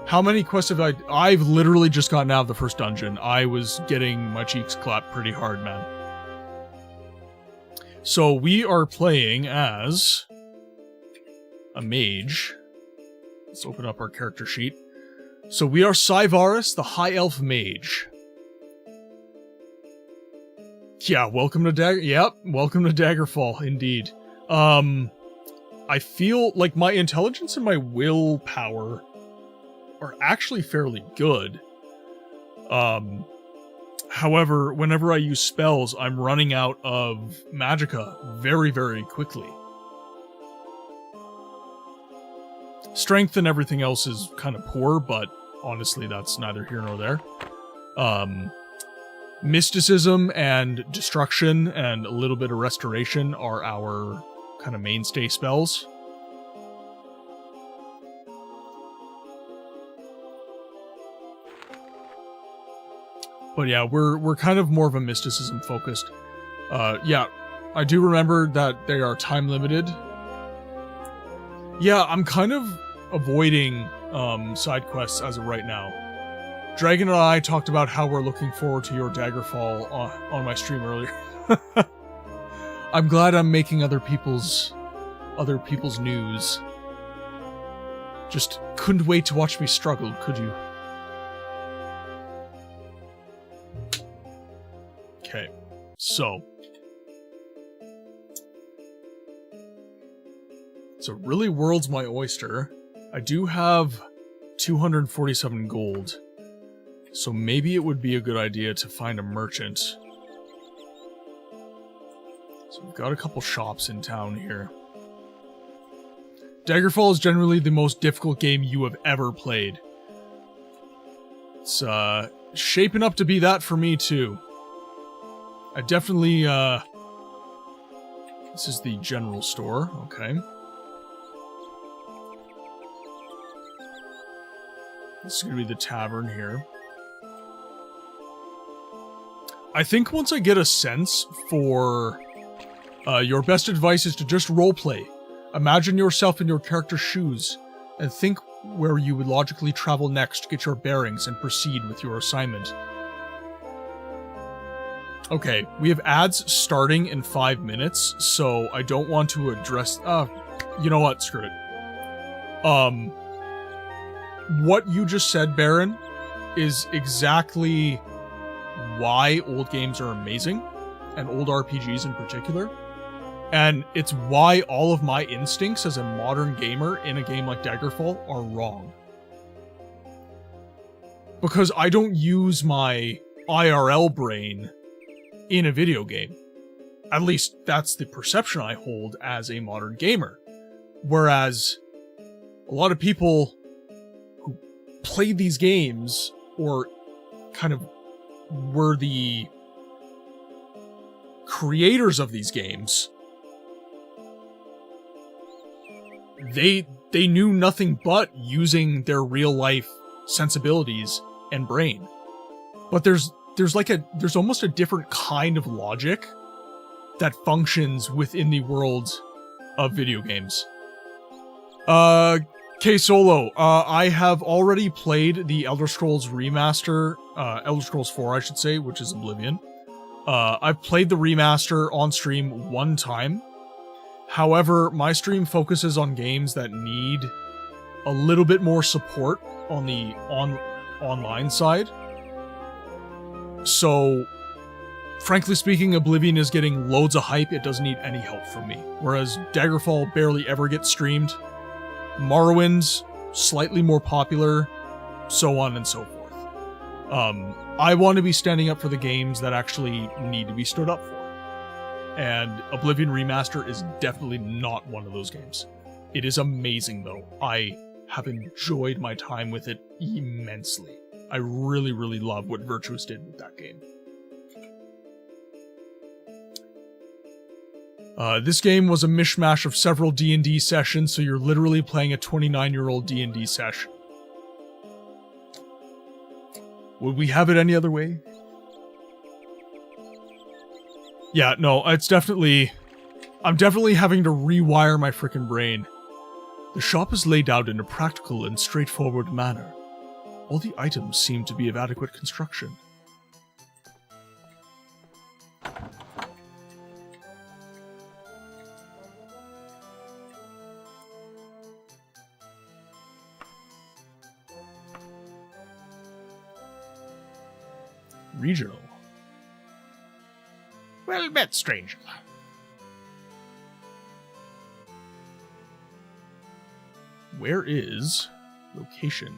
How many quests have I've literally just gotten out of the first dungeon. I was getting my cheeks clapped pretty hard, man. So we are playing as a mage. Let's open up our character sheet. So we are Syvaris, the High Elf Mage. Yeah, welcome to welcome to Daggerfall, indeed. I feel like my intelligence and my willpower are actually fairly good. However, whenever I use spells, I'm running out of magicka very, very quickly. Strength and everything else is kind of poor, but honestly, that's neither here nor there. Mysticism and destruction and a little bit of restoration are our kind of mainstay spells. But yeah, we're kind of more of a mysticism focused. Yeah, I do remember that they are time limited. Yeah, I'm kind of avoiding side quests as of right now. Dragon and I talked about how we're looking forward to your Daggerfall on my stream earlier. I'm glad I'm making other people's news. Just couldn't wait to watch me struggle, could you? Okay, so really world's my oyster. I do have 247 gold. So maybe it would be a good idea to find a merchant. So we've got a couple shops in town here. Daggerfall is generally the most difficult game you have ever played. It's shaping up to be that for me too. I definitely, this is the general store, okay. This is gonna be the tavern here. I think once I get a sense for your best advice is to just roleplay. Imagine yourself in your character's shoes and think where you would logically travel next, get your bearings, and proceed with your assignment. Okay, we have ads starting in 5 minutes, so I don't want to address... you know what? Screw it. What you just said, Baron, is exactly why old games are amazing, and old RPGs in particular. And it's why all of my instincts as a modern gamer in a game like Daggerfall are wrong. Because I don't use my IRL brain in a video game. At least that's the perception I hold as a modern gamer. Whereas a lot of people who played these games or kind of were the creators of these games, they knew nothing but using their real life sensibilities and brain. But there's almost a different kind of logic that functions within the world of video games. K-Solo, I have already played the Elder Scrolls remaster, Elder Scrolls 4 I should say, which is Oblivion. I've played the remaster on stream one time. However, my stream focuses on games that need a little bit more support on the online side. So, frankly speaking, Oblivion is getting loads of hype. It doesn't need any help from me. Whereas Daggerfall barely ever gets streamed. Morrowind's slightly more popular, so on and so forth. I want to be standing up for the games that actually need to be stood up for. And Oblivion Remaster is definitely not one of those games. It is amazing, though. I have enjoyed my time with it immensely. I really, really love what Virtuous did with that game. This game was a mishmash of several D&D sessions, so you're literally playing a 29-year-old D&D session. Would we have it any other way? Yeah, no, it's definitely... I'm definitely having to rewire my frickin' brain. The shop is laid out in a practical and straightforward manner. All the items seem to be of adequate construction. Regional. Well met, stranger. Where is location?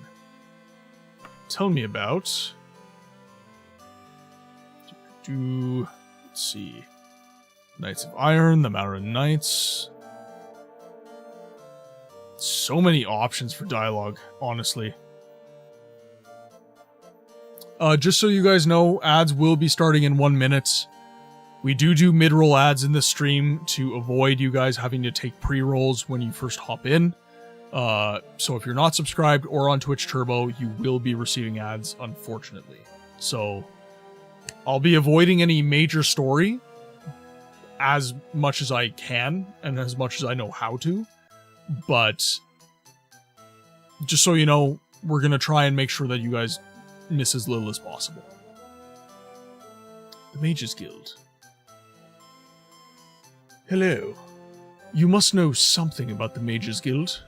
Tell me about... Let's see. Knights of Iron, the Marin Knights. So many options for dialogue, honestly. Just so you guys know, ads will be starting in 1 minute. We do mid-roll ads in this stream to avoid you guys having to take pre-rolls when you first hop in. So if you're not subscribed or on Twitch Turbo, you will be receiving ads, unfortunately. So I'll be avoiding any major story as much as I can and as much as I know how to. But just so you know, we're going to try and make sure that you guys miss as little as possible. The Mages Guild. Hello. You must know something about the Mages Guild.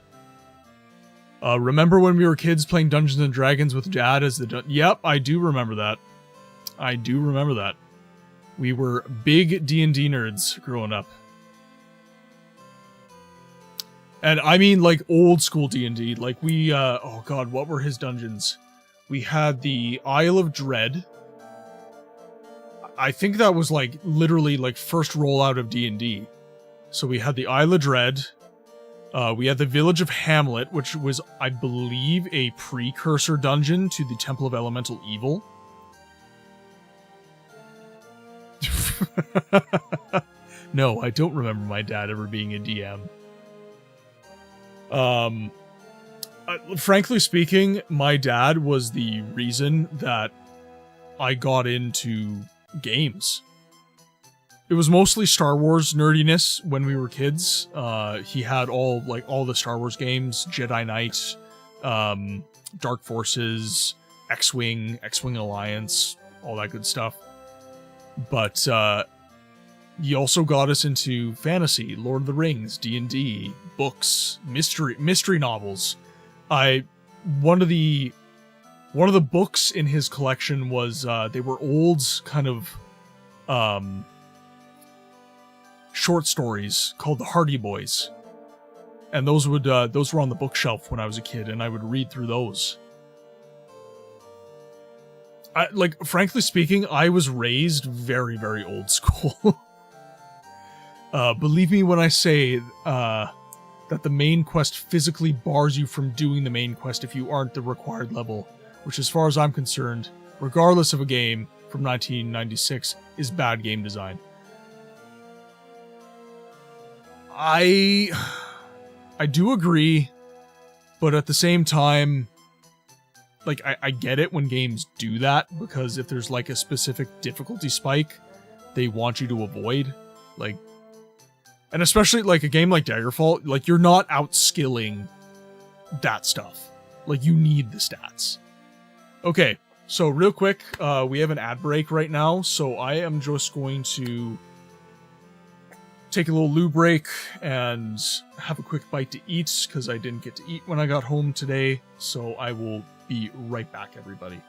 Remember when we were kids playing Dungeons and Dragons with Dad as the... Yep, I do remember that. I do remember that. We were big D&D nerds growing up. And I mean, like, old school D&D. Like, we, oh god, what were his dungeons? We had the Isle of Dread. I think that was, like, literally, like, first rollout of D&D. So we had the Isle of Dread. We had the Village of Hamlet, which was, I believe, a precursor dungeon to the Temple of Elemental Evil. No, I don't remember my dad ever being a DM. Frankly speaking, my dad was the reason that I got into games. It was mostly Star Wars nerdiness when we were kids. He had all the Star Wars games, Jedi Knight, Dark Forces, X-Wing Alliance, all that good stuff. But you also got us into fantasy, Lord of the Rings, D&D, books, mystery novels. One of the books in his collection was they were old kind of short stories called the Hardy Boys, and those were on the bookshelf when I was a kid, and I would read through those. Frankly speaking, I was raised very, very old school. Believe me when I say that the main quest physically bars you from doing the main quest if you aren't the required level, which, as far as I'm concerned, regardless of a game from 1996, is bad game design. I do agree, but at the same time, like, I get it when games do that, because if there's like a specific difficulty spike they want you to avoid, like, and especially like a game like Daggerfall, like, you're not outskilling that stuff. Like, you need the stats. Okay, so real quick, we have an ad break right now, so I am just going to take a little loo break and have a quick bite to eat, because I didn't get to eat when I got home today, so I will be right back, everybody.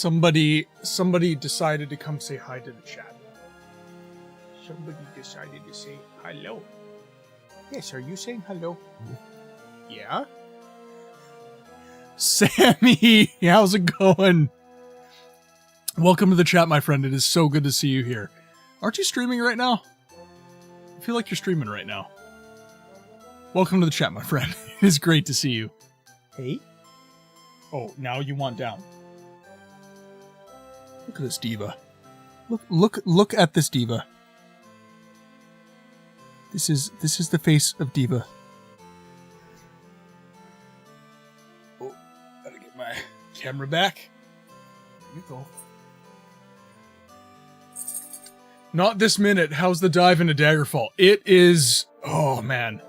Somebody decided to come say hi to the chat. Somebody decided to say hello. Yes, are you saying hello? Yeah? Sammy, how's it going? Welcome to the chat, my friend. It is so good to see you here. Aren't you streaming right now? I feel like you're streaming right now. Welcome to the chat, my friend. It is great to see you. Hey? Oh, now you want down. Look at this diva. Look at this diva. This is the face of diva. Oh, gotta get my camera back. There you go. Not this minute. How's the dive into Daggerfall? It is... Oh, man.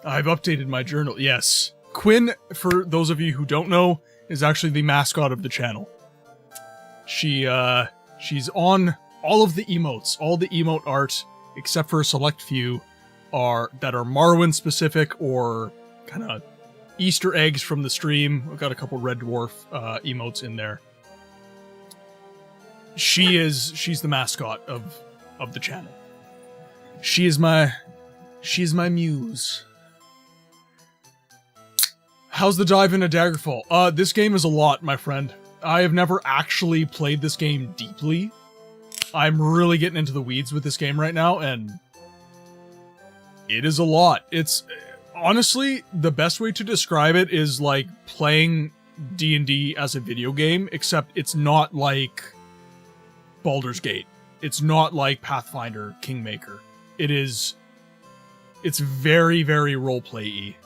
I've updated my journal. Yes. Quinn, for those of you who don't know, is actually the mascot of the channel. She's on all of the emotes. All the emote art, except for a select few, that are Morrowind specific or kind of Easter eggs from the stream. I've got a couple Red Dwarf emotes in there. She's the mascot of the channel. She's my muse. How's the dive into Daggerfall? This game is a lot, my friend. I have never actually played this game deeply. I'm really getting into the weeds with this game right now, and it is a lot. It's honestly, the best way to describe it is like playing D&D as a video game, except it's not like Baldur's Gate. It's not like Pathfinder Kingmaker. It's very, very roleplay-y.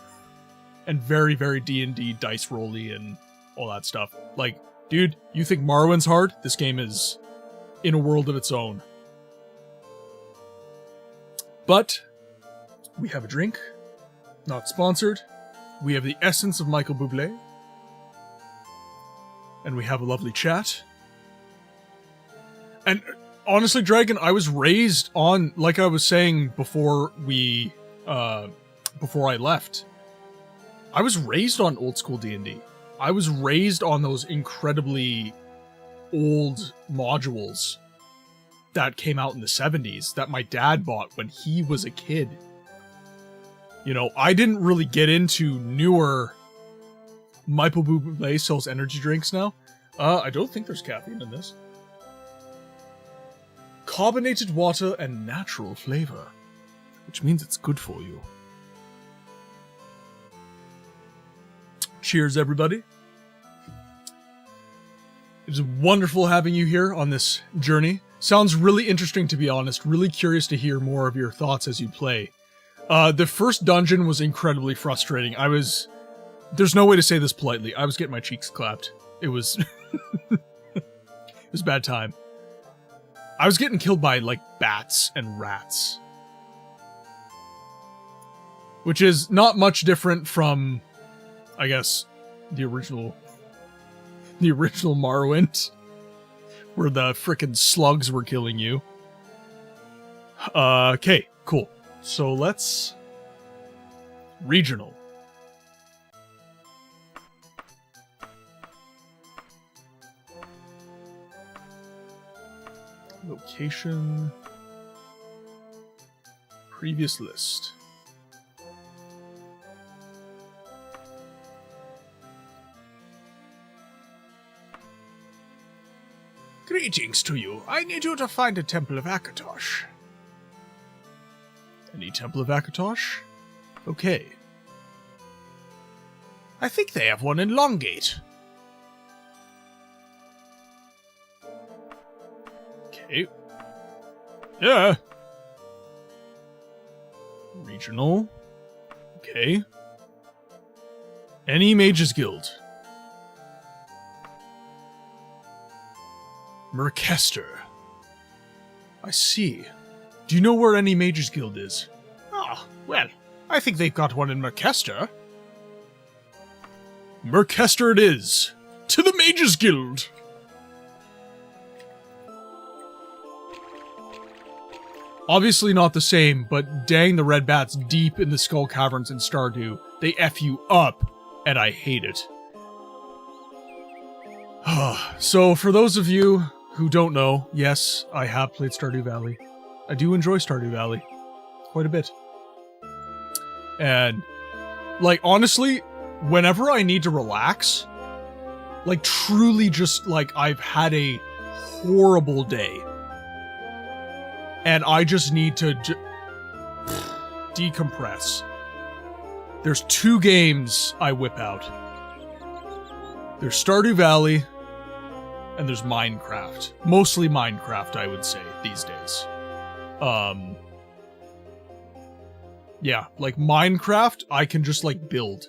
And very, very D&D dice roll-y and all that stuff. Like, dude, you think Morrowind's hard? This game is in a world of its own. But we have a drink. Not sponsored. We have the essence of Michael Bublé. And we have a lovely chat. And honestly, Dragon, I was raised on, like I was saying before before I left, I was raised on old school D&D. I was raised on those incredibly old modules that came out in the 70s that my dad bought when he was a kid. You know, I didn't really get into newer... Michael Bublé sells energy drinks now. I don't think there's caffeine in this. Carbonated water and natural flavor, which means it's good for you. Cheers, everybody. It was wonderful having you here on this journey. Sounds really interesting, to be honest. Really curious to hear more of your thoughts as you play. The first dungeon was incredibly frustrating. There's no way to say this politely. I was getting my cheeks clapped. It was... it was a bad time. I was getting killed by, like, bats and rats. Which is not much different from... I guess the original Morrowind, where the frickin' slugs were killing you. Okay, cool. So let's regional. Location. Previous list. Greetings to you. I need you to find a Temple of Akatosh. Any Temple of Akatosh? Okay. I think they have one in Longgate. Okay. Yeah. Regional. Okay. Any Mages Guild. Merkester. I see. Do you know where any Mages Guild is? Ah, well, I think they've got one in Merkester. Merkester it is. To the Mages Guild! Obviously not the same, but dang the red bats deep in the Skull Caverns in Stardew. They F you up, and I hate it. So, for those of you who don't know, yes, I have played Stardew Valley. I do enjoy Stardew Valley. Quite a bit. And, like, honestly, whenever I need to relax, like, truly just, like, I've had a horrible day. And I just need to decompress. There's 2 games I whip out. There's Stardew Valley, and there's Minecraft. Mostly Minecraft, I would say, these days. Yeah, like Minecraft, I can just, like, build.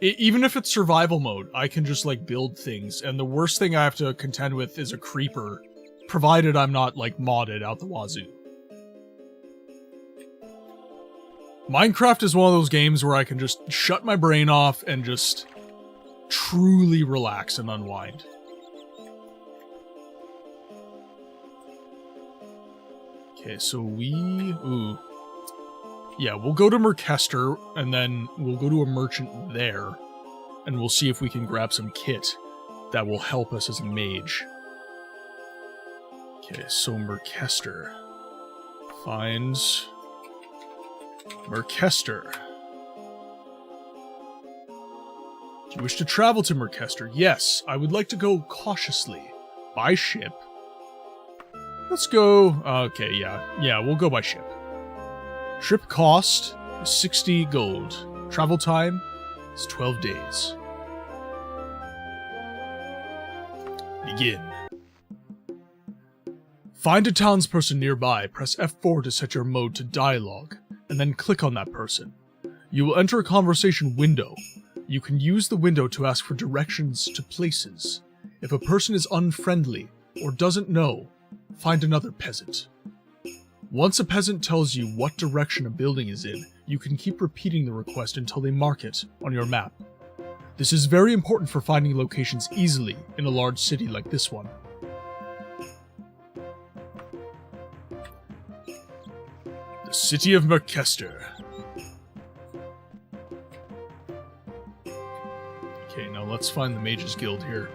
Even if it's survival mode, I can just, like, build things, and the worst thing I have to contend with is a creeper, provided I'm not, like, modded out the wazoo. Minecraft is one of those games where I can just shut my brain off and just truly relax and unwind. Okay, so ooh. Yeah, we'll go to Merkester, and then we'll go to a merchant there, and we'll see if we can grab some kit that will help us as a mage. Okay, so Merkester. Finds Merkester. Do you wish to travel to Merkester? Yes, I would like to go cautiously. By ship. Let's go... Okay, yeah, we'll go by ship. Trip cost is 60 gold. Travel time is 12 days. Begin. Find a townsperson nearby, press F4 to set your mode to dialogue, and then click on that person. You will enter a conversation window. You can use the window to ask for directions to places. If a person is unfriendly or doesn't know, find another peasant. Once a peasant tells you what direction a building is in, you can keep repeating the request until they mark it on your map. This is very important for finding locations easily in a large city like this one. The city of Merkester. Okay, now let's find the Mages Guild here.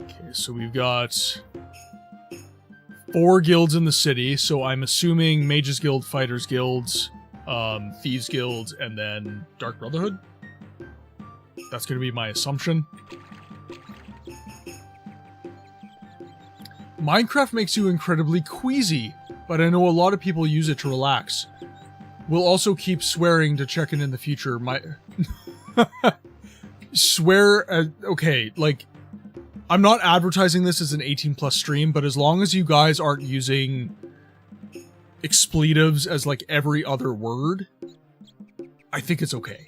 Okay, so we've got 4 guilds in the city, so I'm assuming Mages Guild, Fighters Guilds, Thieves Guild, and then Dark Brotherhood? That's going to be my assumption. Minecraft makes you incredibly queasy, but I know a lot of people use it to relax. We'll also keep swearing to check in the future. Okay, like, I'm not advertising this as an 18+ stream, but as long as you guys aren't using expletives as, like, every other word, I think it's okay.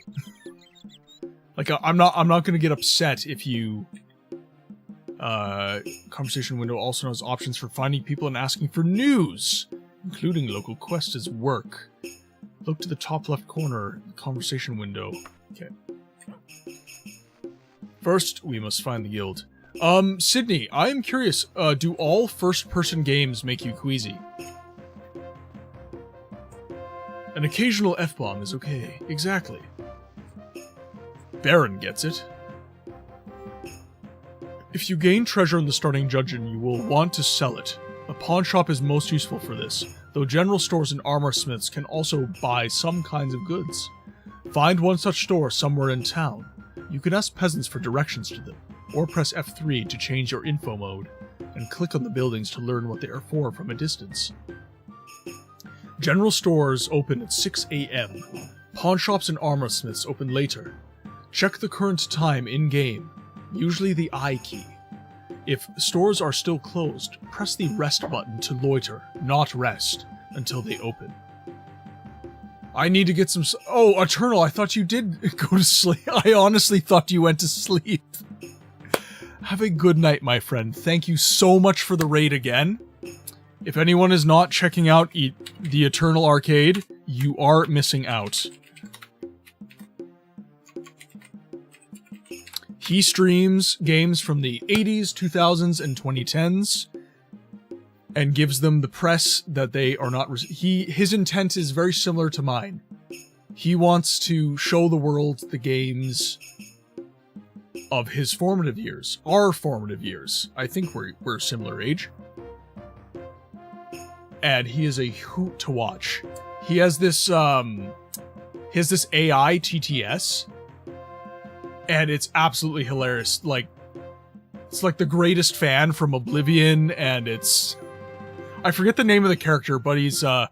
Like, I'm not gonna get upset if you... conversation window also knows options for finding people and asking for news, including local quests as work. Look to the top left corner, conversation window. Okay. First, we must find the guild. Sydney, I am curious, do all first-person games make you queasy? An occasional F-bomb is okay, exactly. Baron gets it. If you gain treasure in the starting dungeon, you will want to sell it. A pawn shop is most useful for this, though general stores and armor smiths can also buy some kinds of goods. Find one such store somewhere in town. You can ask peasants for directions to them, or press F3 to change your info mode, and click on the buildings to learn what they are for from a distance. General stores open at 6 AM. Pawn shops and armor smiths open later. Check the current time in-game, usually the I key. If stores are still closed, press the rest button to loiter, not rest, until they open. I need to get some... Oh, Eternal, I thought you did go to sleep. I honestly thought you went to sleep. Have a good night, my friend. Thank you so much for the raid again. If anyone is not checking out the Eternal Arcade, you are missing out. He streams games from the 80s, 2000s, and 2010s. and gives them the press that they are not... His intent is very similar to mine. He wants to show the world the games of his formative years. Our formative years. I think we're a similar age. And he is a hoot to watch. He has this AI, T.E.S, and it's absolutely hilarious. Like, it's like the greatest fan from Oblivion, and it's... I forget the name of the character, but he's, oh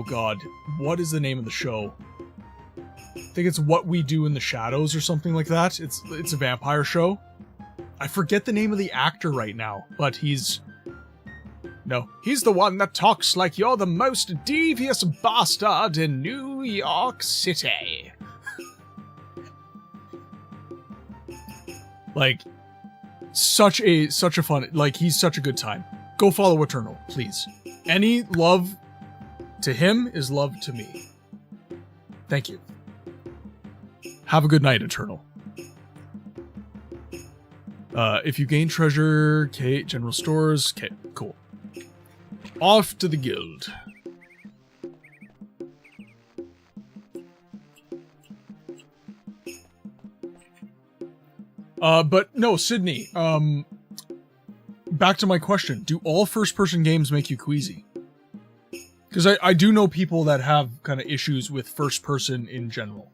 god, what is the name of the show? I think it's What We Do in the Shadows or something like that. It's a vampire show. I forget the name of the actor right now, but he's the one that talks like you're the most devious bastard in New York City. Like, such a fun, like, he's such a good time. Go follow Eternal, please. Any love to him is love to me. Thank you. Have a good night, Eternal. If you gain treasure, okay, general stores, okay, cool. Off to the guild. But no, Sydney, back to my question. Do all first-person games make you queasy? Because I do know people that have kind of issues with first-person in general.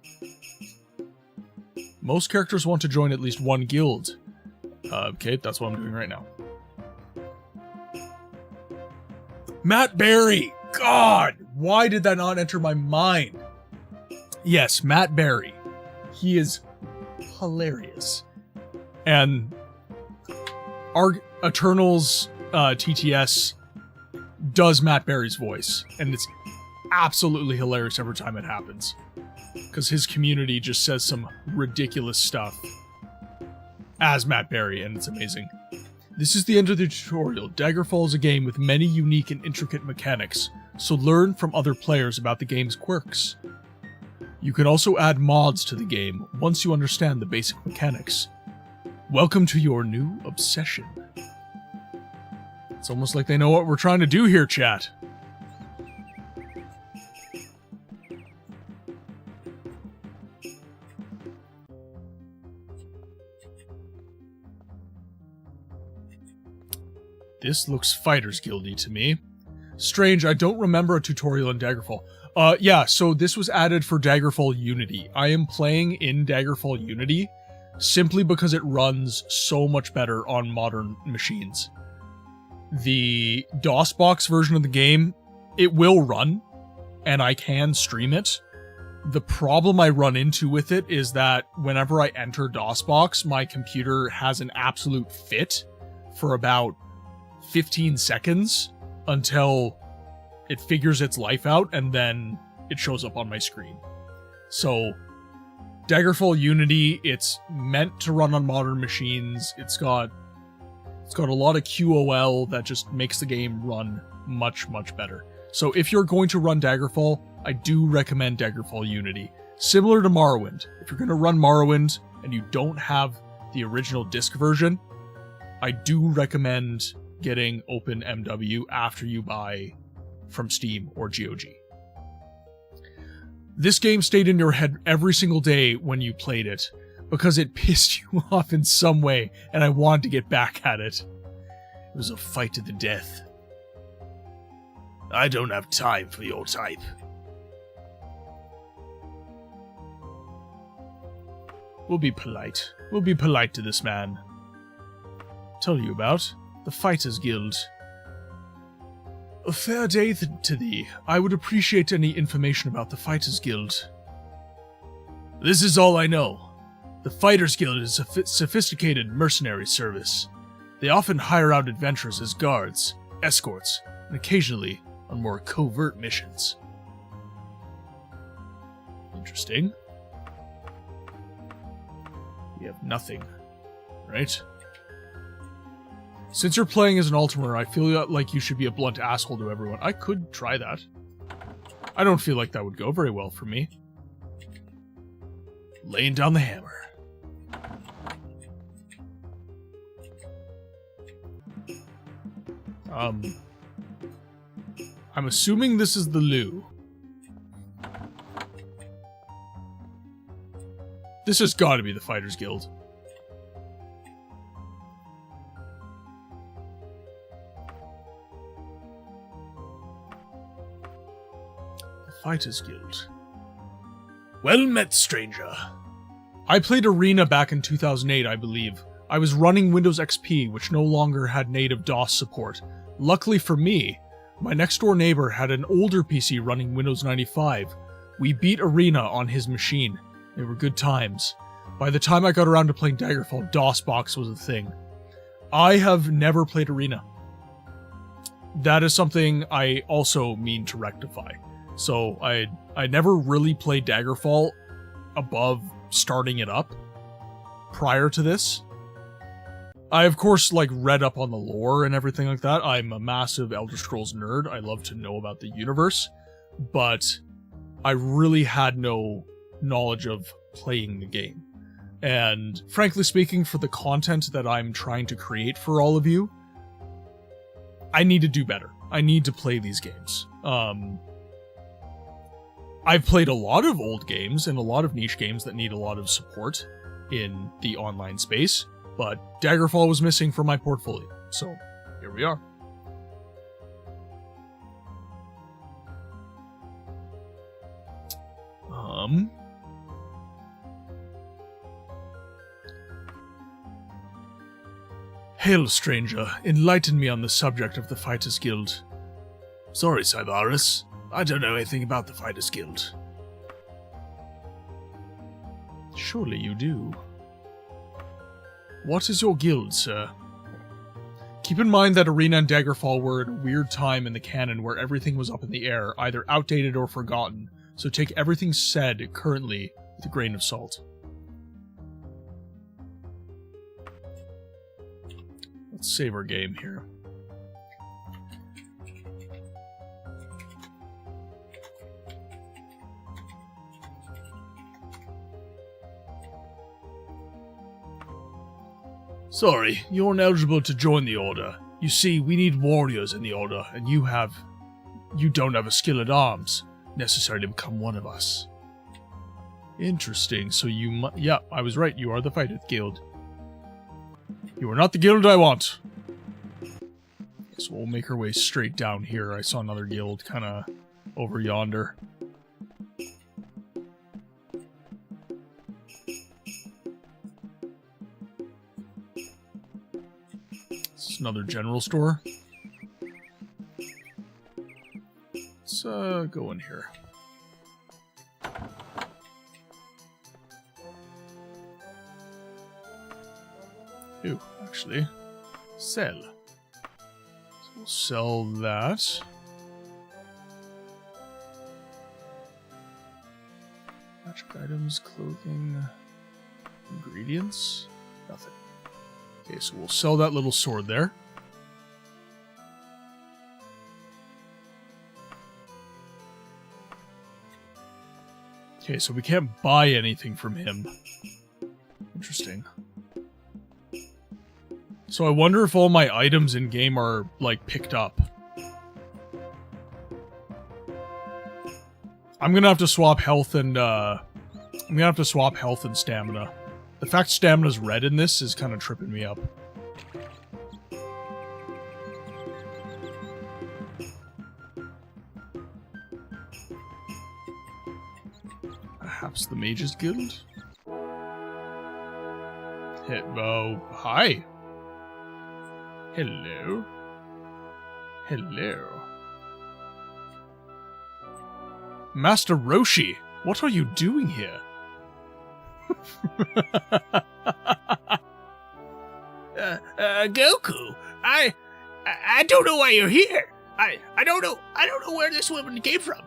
Most characters want to join at least one guild. Okay, that's what I'm doing right now. Matt Berry! God! Why did that not enter my mind? Yes, Matt Berry. He is hilarious. And our Eternals TTS does Matt Berry's voice, and it's absolutely hilarious every time it happens. Because his community just says some ridiculous stuff as Matt Berry, and it's amazing. This is the end of the tutorial. Daggerfall is a game with many unique and intricate mechanics, so learn from other players about the game's quirks. You can also add mods to the game once you understand the basic mechanics. Welcome to your new obsession. It's almost like they know what we're trying to do here, chat. This looks Fighters Guildy to me. Strange, I don't remember a tutorial in Daggerfall. Yeah, so this was added for Daggerfall Unity. I am playing in Daggerfall Unity simply because it runs so much better on modern machines. The DOSBox version of the game, it will run, and I can stream it. The problem I run into with it is that whenever I enter DOSBox, my computer has an absolute fit for about 15 seconds until it figures its life out, and then it shows up on my screen. So, Daggerfall Unity, it's meant to run on modern machines. It's got a lot of QOL that just makes the game run much, much better. So if you're going to run Daggerfall, I do recommend Daggerfall Unity. Similar to Morrowind. If you're going to run Morrowind and you don't have the original disc version, I do recommend getting OpenMW after you buy from Steam or GOG. This game stayed in your head every single day when you played it, because it pissed you off in some way, and I wanted to get back at it. It was a fight to the death. I don't have time for your type. We'll be polite. We'll be polite to this man. Tell you about the Fighters Guild. A fair day to thee. I would appreciate any information about the Fighters Guild. This is all I know. The Fighters Guild is a sophisticated mercenary service. They often hire out adventurers as guards, escorts, and occasionally on more covert missions. Interesting. We have nothing, right? Since you're playing as an Ultimer, I feel like you should be a blunt asshole to everyone. I could try that. I don't feel like that would go very well for me. Laying down the hammer. I'm assuming this is the loo. This has got to be the Fighters Guild. The Fighters Guild. Well met, stranger. I played Arena back in 2008, I believe. I was running Windows XP, which no longer had native DOS support. Luckily for me, my next door neighbor had an older PC running Windows 95. We beat Arena on his machine. They were good times. By the time I got around to playing Daggerfall, DOSBox was a thing. I have never played Arena. That is something I also mean to rectify. So I never really played Daggerfall above starting it up prior to this. I, of course, read up on the lore and everything like that. I'm a massive Elder Scrolls nerd. I love to know about the universe. But I really had no knowledge of playing the game. And frankly speaking, for the content that I'm trying to create for all of you, I need to do better. I need to play these games. I've played a lot of old games and a lot of niche games that need a lot of support in the online space, but Daggerfall was missing from my portfolio, so here we are. Hail, stranger. Enlighten me on the subject of the Fighters Guild. Sorry, Cyvarus. I don't know anything about the Fighters Guild. Surely you do. What is your guild, sir? Keep in mind that Arena and Daggerfall were at a weird time in the canon where everything was up in the air, either outdated or forgotten, so take everything said currently with a grain of salt. Let's save our game here. Sorry, you're ineligible to join the Order. You see, we need warriors in the Order, and you don't have a skill at arms necessary to become one of us. Interesting, so yeah, I was right, you are the Fighters Guild. You are not the guild I want. So we'll make our way straight down here. I saw another guild kind of over yonder. This is another general store. Let's go in here. Ooh, actually, sell. So we'll sell that. Magic items, clothing, ingredients, nothing. Okay, so we'll sell that little sword there. Okay, so we can't buy anything from him. Interesting. So I wonder if all my items in game are, picked up. I'm gonna have to swap health and, stamina. The fact stamina's red in this is kind of tripping me up. Perhaps the Mages Guild? Oh, hi. Hello. Hello. Master Roshi, what are you doing here? Goku, I don't know why you're here. I don't know where this woman came from.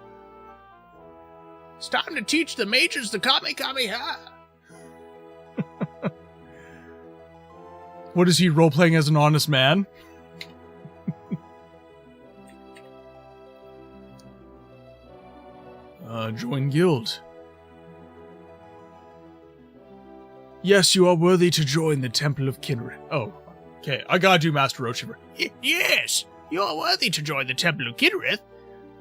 It's time to teach the mages the Kamehameha. What is he, role-playing as an honest man? Join guild. Yes, you are worthy to join the Temple of Kinrin. Oh, okay. I gotta do Master Roshi. Yes, You are worthy to join the Temple of Kinnereth.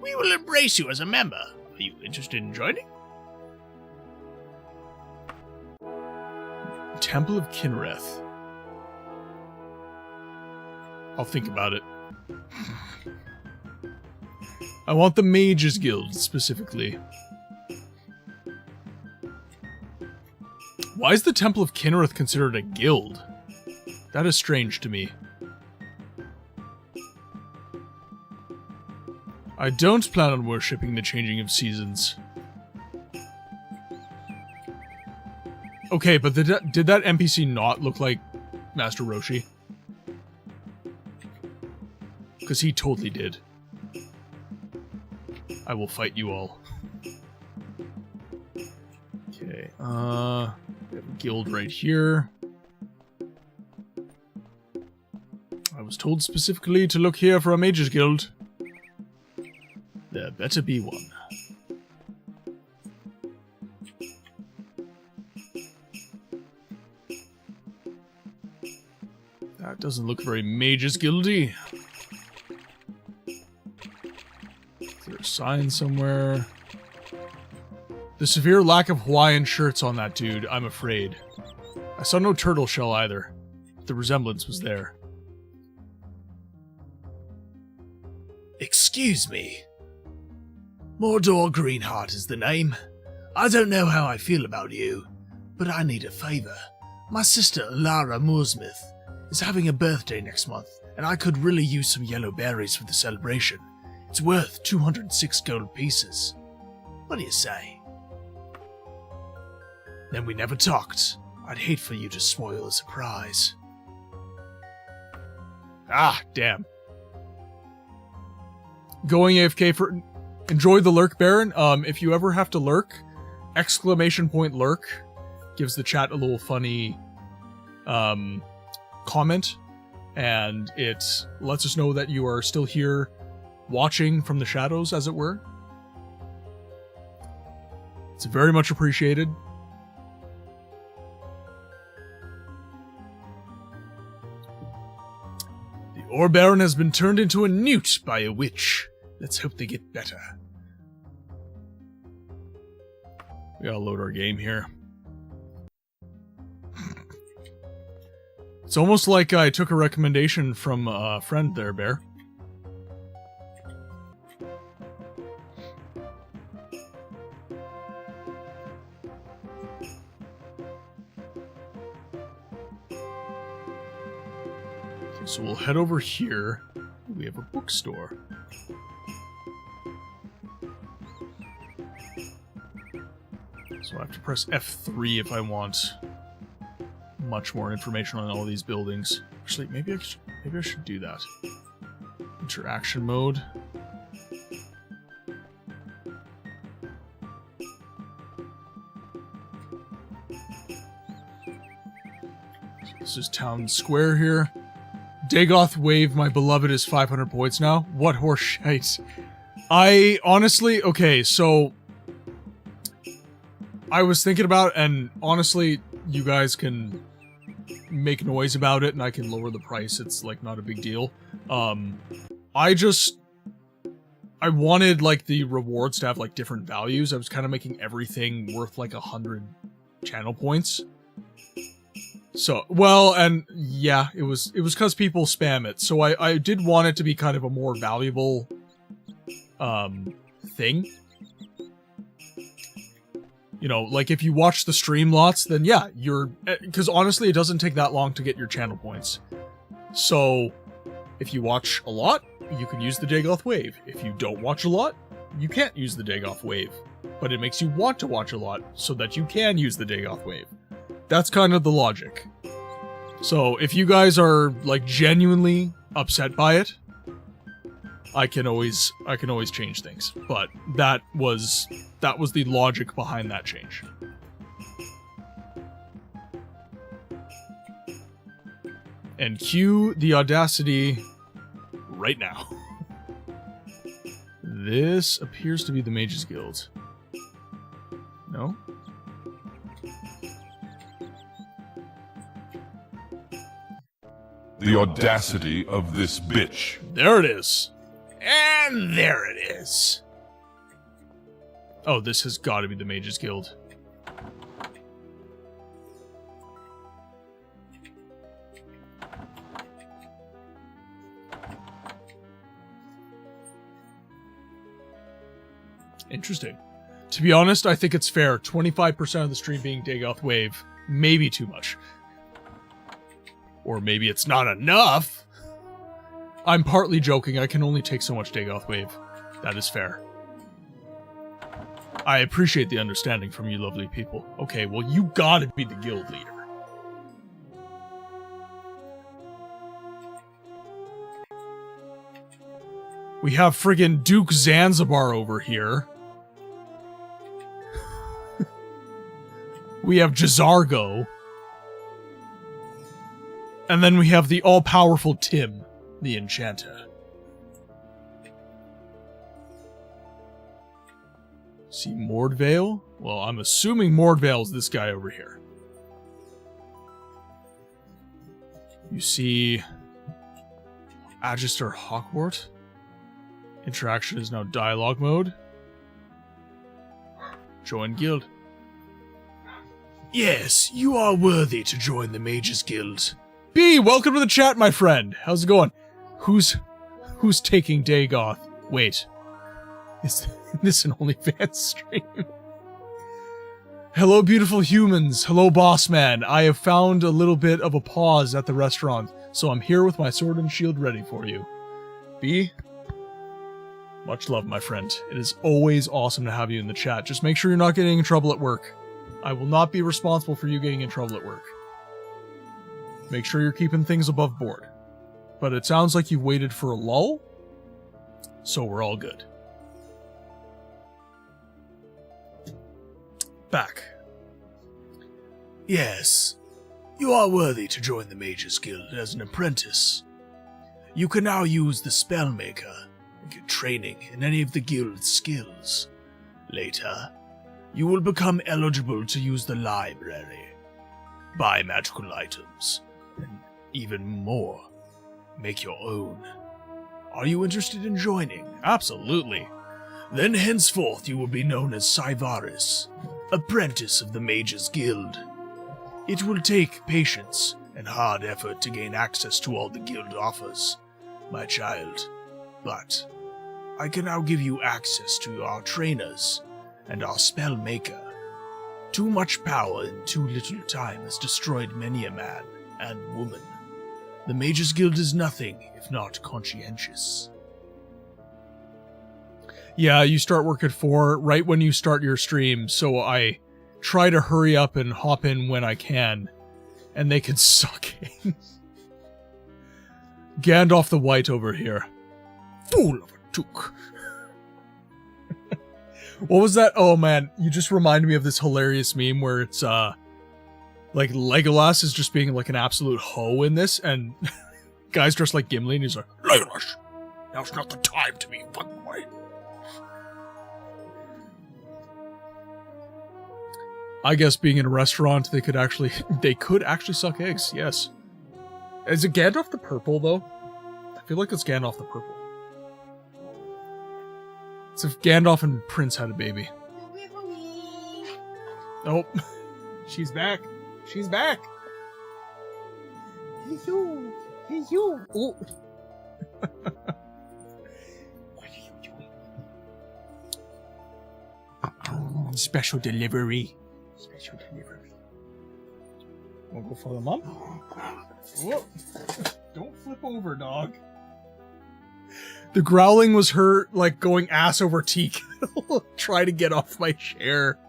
We will embrace you as a member. Are you interested in joining? Temple of Kinnereth. I'll think about it. I want the Mages Guild, specifically. Why is the Temple of Kinnereth considered a guild? That is strange to me. I don't plan on worshipping the changing of seasons. Okay, but did that NPC not look like Master Roshi? Because he totally did. I will fight you all. Okay, we have a guild right here. I was told specifically to look here for a Mages Guild. There better be one. That doesn't look very Mages Guildy. Is there a sign somewhere? The severe lack of Hawaiian shirts on that dude, I'm afraid. I saw no turtle shell either. The resemblance was there. Excuse me. Mordor Greenheart is the name. I don't know how I feel about you, but I need a favor. My sister, Lara Moorsmith, is having a birthday next month, and I could really use some yellow berries for the celebration. It's worth 206 gold pieces. What do you say? Then we never talked. I'd hate for you to spoil the surprise. Ah, damn. Going AFK for... Enjoy the lurk, Baron. If you ever have to lurk, !lurk gives the chat a little funny comment, and it lets us know that you are still here watching from the shadows, as it were. It's very much appreciated. The Ore Baron has been turned into a newt by a witch. Let's hope they get better. We gotta load our game here. It's almost like I took a recommendation from a friend there, Bear. Okay, so we'll head over here. We have a bookstore. So I have to press F3 if I want much more information on all these buildings. Actually, maybe I should do that. Interaction mode. This is Town Square here. Dagoth Wave, my beloved, is 500 points now. What horse shite. I honestly... Okay, so... I was thinking about, and honestly, you guys can make noise about it and I can lower the price. It's, like, not a big deal. I wanted, like, the rewards to have, like, different values. I was kind of making everything worth, like, 100 channel points. So, well, and yeah, it was because people spam it. So I did want it to be kind of a more valuable, thing. You know, like, if you watch the stream lots, then yeah, because honestly, it doesn't take that long to get your channel points. So, if you watch a lot, you can use the Dagoth Wave. If you don't watch a lot, you can't use the Dagoth Wave. But it makes you want to watch a lot, so that you can use the Dagoth Wave. That's kind of the logic. So, if you guys are, like, genuinely upset by it, I can always change things. But that was the logic behind that change. And cue the audacity right now. This appears to be the Mages Guild. No? The audacity of this bitch. There it is. And there it is. Oh, this has got to be the Mages Guild. Interesting. To be honest, I think it's fair. 25% of the stream being Dagoth Wave. Maybe too much. Or maybe it's not enough. I'm partly joking. I can only take so much Dagoth Wave. That is fair. I appreciate the understanding from you lovely people. Okay, well, you gotta be the guild leader. We have friggin' Duke Zanzibar over here. We have Jazargo. And then we have the all-powerful Tim, the Enchanter. See Mordvale? Well, I'm assuming Mordvale's this guy over here. You see Agister Hawkwort. Interaction is now dialogue mode. Join guild. Yes, you are worthy to join the Mages Guild. B, welcome to the chat, my friend. How's it going? Who's taking Dagoth? Wait. Is this an OnlyFans stream? Hello, beautiful humans. Hello, boss man. I have found a little bit of a pause at the restaurant, so I'm here with my sword and shield ready for you. B, much love, my friend. It is always awesome to have you in the chat. Just make sure you're not getting in trouble at work. I will not be responsible for you getting in trouble at work. Make sure you're keeping things above board. But it sounds like you waited for a lull, so we're all good. Back. Yes, you are worthy to join the Mages Guild as an apprentice. You can now use the Spellmaker and get training in any of the guild's skills. Later, you will become eligible to use the library, buy magical items, and even more. Make your own. Are you interested in joining? Absolutely. Then henceforth you will be known as Syvaris, apprentice of the Mages Guild. It will take patience and hard effort to gain access to all the guild offers, my child, but I can now give you access to our trainers and our Spellmaker. Too much power in too little time has destroyed many a man and woman. The Mages Guild is nothing if not conscientious. Yeah, you start work at 4 right when you start your stream, so I try to hurry up and hop in when I can, and they can suck in. Gandalf the White over here. Fool of a Duke. What was that? Oh man, you just reminded me of this hilarious meme where it's like Legolas is just being like an absolute hoe in this, and guys dressed like Gimli, and he's like, Legolas, now's not the time to be fucking white. I guess being in a restaurant, they could actually suck eggs, yes. Is it Gandalf the Purple, though? I feel like it's Gandalf the Purple. It's if Gandalf and Prince had a baby. Oh, she's back. She's back. Hey you. Hey you. Oh. What are you doing? Special delivery. Special delivery. Wanna go follow Mom? Whoa. Don't flip over, dog. The growling was her, like, going ass over tea kettle. Try to get off my chair.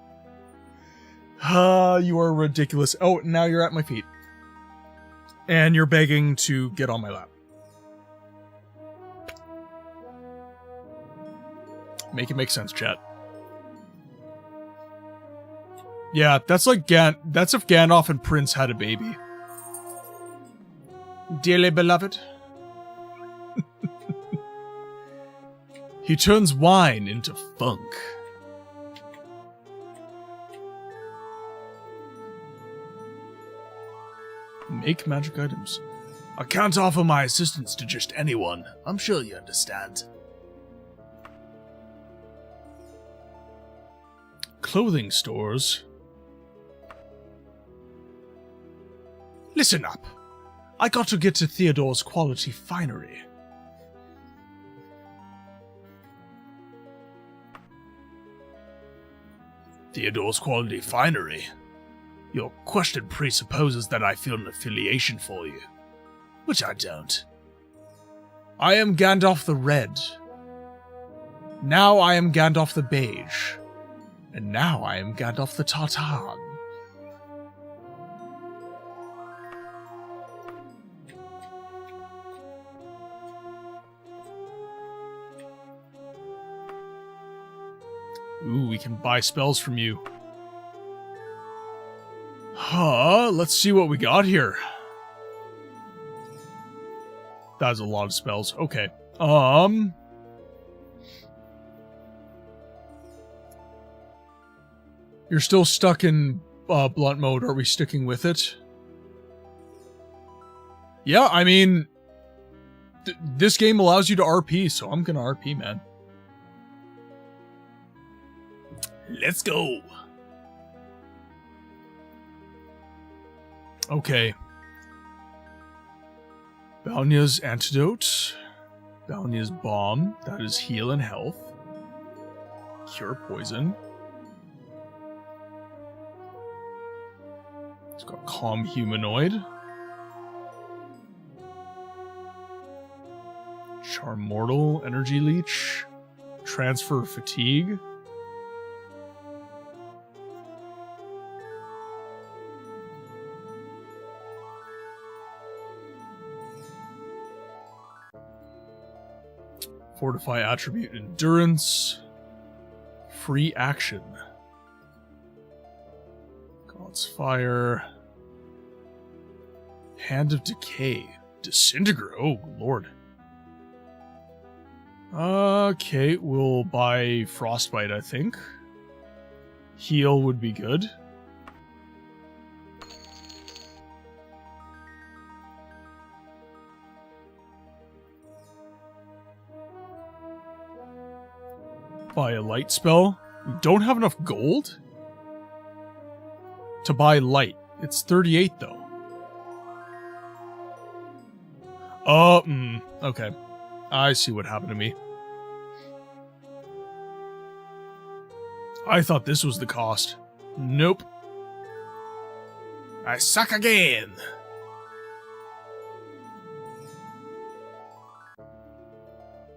You are ridiculous. Oh, now you're at my feet. And you're begging to get on my lap. Make it make sense, chat. Yeah, that's like that's if Gandalf and Prince had a baby. Dearly beloved. He turns wine into funk. Make magic items. I can't offer my assistance to just anyone. I'm sure you understand. Clothing stores. Listen up. I got to get to Theodore's quality finery. Theodore's quality finery? Your question presupposes that I feel an affiliation for you, which I don't. I am Gandalf the Red. Now I am Gandalf the Beige. And now I am Gandalf the Tartan. Ooh, we can buy spells from you. Let's see what we got here. That's a lot of spells. Okay. You're still stuck in blunt mode. Are we sticking with it? Yeah, I mean, this game allows you to RP, so I'm gonna RP, man. Let's go. Okay. Balnia's Antidote. Balnia's Bomb. That is heal and health. Cure poison. It's got Calm Humanoid. Charm Mortal. Energy Leech. Transfer Fatigue. Fortify Attribute Endurance. Free Action. God's Fire. Hand of Decay. Disintegrate. Oh, lord. Okay, we'll buy Frostbite, I think. Heal would be good. Buy a light spell. We don't have enough gold to buy light. It's 38 though. Okay. I see what happened to me. I thought this was the cost. Nope. I suck again.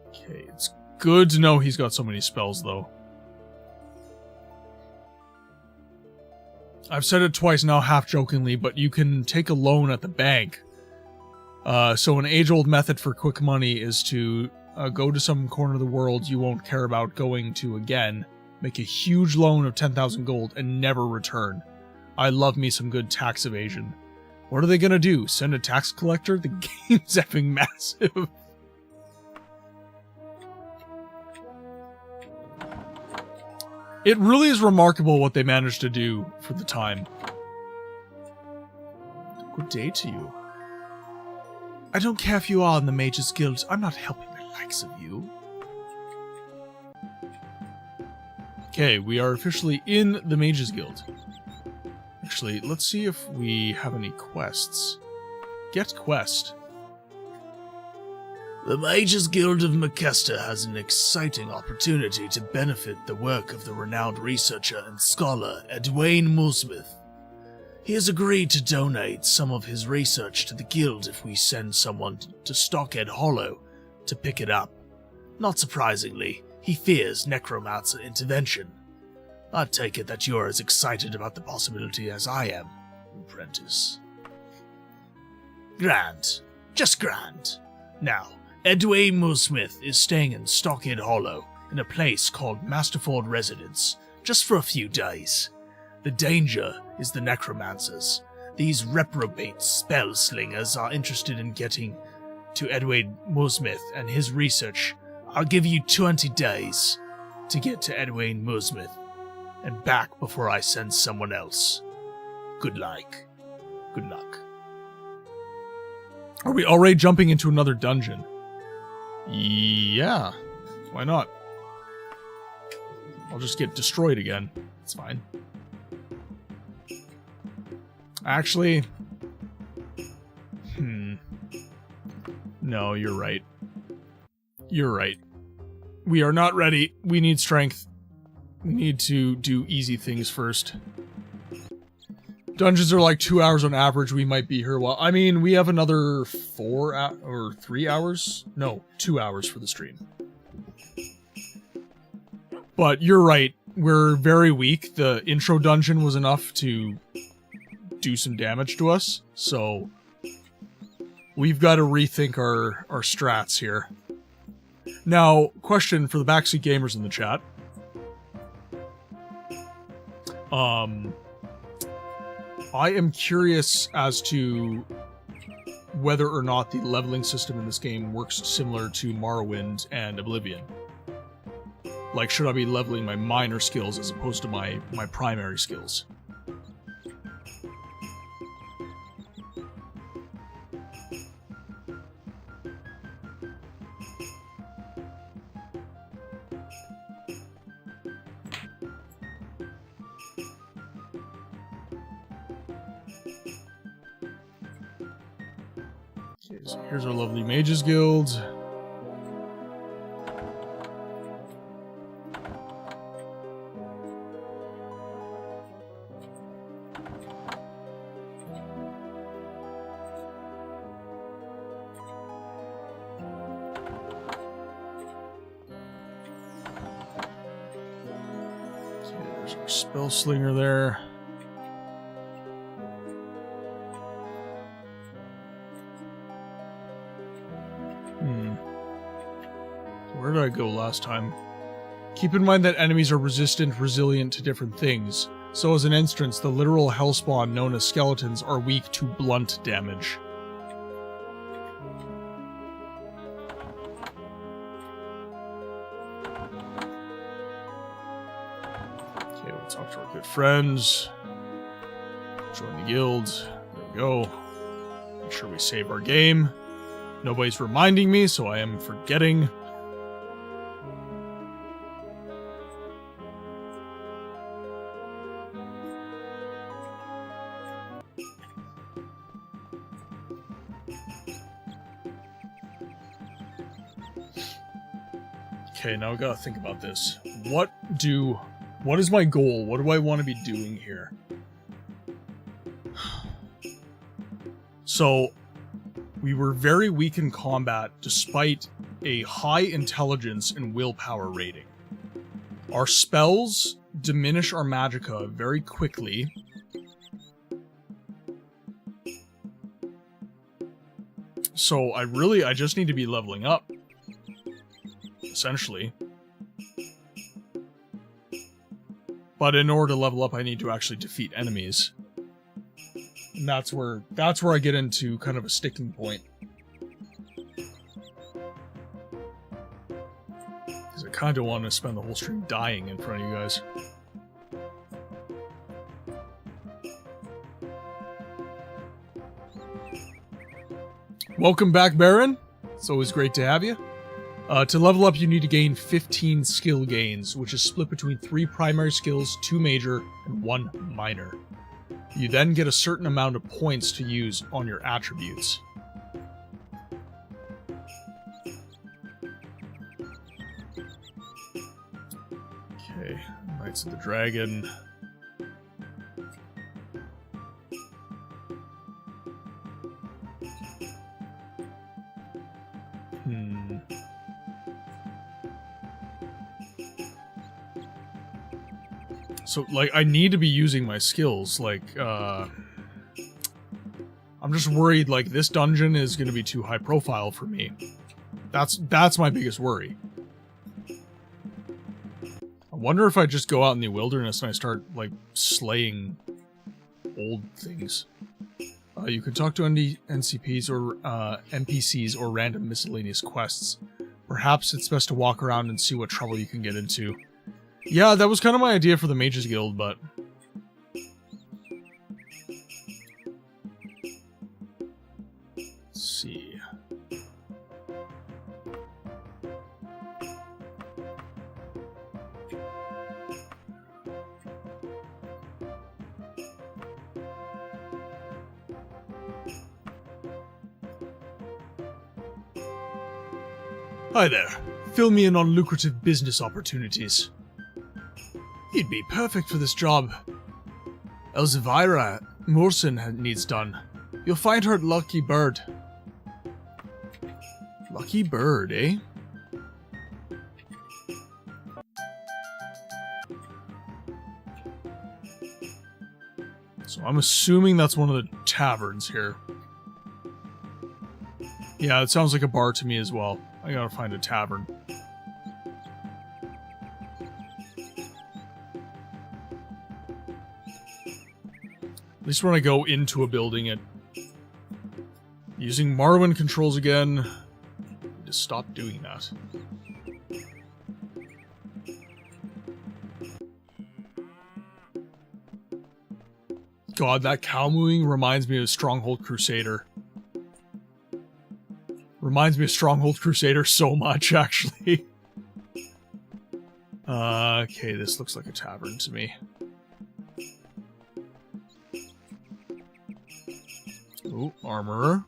Okay, it's good to know he's got so many spells, though. I've said it twice now, half-jokingly, but you can take a loan at the bank. So an age-old method for quick money is to go to some corner of the world you won't care about going to again, make a huge loan of 10,000 gold, and never return. I love me some good tax evasion. What are they gonna do? Send a tax collector? The game's effing massive. It really is remarkable what they managed to do for the time. Good day to you. I don't care if you are in the Mages Guild. I'm not helping the likes of you. Okay, we are officially in the Mages Guild. Actually, let's see if we have any quests. Get quest. The Mages Guild of Makesta has an exciting opportunity to benefit the work of the renowned researcher and scholar Edwayne Moosmith. He has agreed to donate some of his research to the guild if we send someone to Stockhead Hollow to pick it up. Not surprisingly, he fears necromancer intervention. I take it that you're as excited about the possibility as I am, apprentice. Grand. Just grand. Now, Edwayne Moosmith is staying in Stockhead Hollow, in a place called Masterford Residence, just for a few days. The danger is the necromancers. These reprobate spell slingers are interested in getting to Edwayne Moosmith and his research. I'll give you 20 days to get to Edwayne Moosmith and back before I send someone else. Good luck. Good luck. Are we already jumping into another dungeon? Yeah. Why not? I'll just get destroyed again. It's fine. Actually... No, you're right. You're right. We are not ready. We need strength. We need to do easy things first. Dungeons are like 2 hours on average. We might be here a while. I mean, we have another 3 hours? No, 2 hours for the stream. But you're right. We're very weak. The intro dungeon was enough to do some damage to us. So we've got to rethink our strats here. Now, question for the backseat gamers in the chat. I am curious as to whether or not the leveling system in this game works similar to Morrowind and Oblivion. Like, should I be leveling my minor skills as opposed to my primary skills? So here's our lovely Mages Guild. Okay, there's our Spell Slinger there. Where did I go last time? Keep in mind that enemies are resilient to different things. So as an instance, the literal hellspawn known as skeletons are weak to blunt damage. Okay, we'll talk to our good friends. Join the guild. There we go. Make sure we save our game. Nobody's reminding me, so I am forgetting. Okay, now we gotta think about this. What is my goal? What do I want to be doing here? So, we were very weak in combat despite a high intelligence and willpower rating. Our spells diminish our magicka very quickly. So I just need to be leveling up. Essentially. But in order to level up, I need to actually defeat enemies. And that's where I get into kind of a sticking point. Because I kind of want to spend the whole stream dying in front of you guys. Welcome back, Baron. It's always great to have you. To level up, you need to gain 15 skill gains, which is split between 3 primary skills, 2 major, and 1 minor. You then get a certain amount of points to use on your attributes. Okay, Knights of the Dragon. So, like, I need to be using my skills, like, I'm just worried, like, this dungeon is gonna be too high profile for me. That's my biggest worry. I wonder if I just go out in the wilderness and I start, like, slaying old things. You can talk to NCPs or NPCs or random miscellaneous quests. Perhaps it's best to walk around and see what trouble you can get into. Yeah, that was kind of my idea for the Mages Guild, but... Let's see. Hi there. Fill me in on lucrative business opportunities. He'd be perfect for this job. Elzevira Morrison needs done. You'll find her at Lucky Bird. Lucky Bird, eh? So I'm assuming that's one of the taverns here. Yeah, it sounds like a bar to me as well. I gotta find a tavern. At least when I go into a building, using Morrowind controls again. I need to stop doing that. God, that cow mooing reminds me of Stronghold Crusader. Reminds me of Stronghold Crusader so much, actually. Okay, this looks like a tavern to me. Ooh, armorer.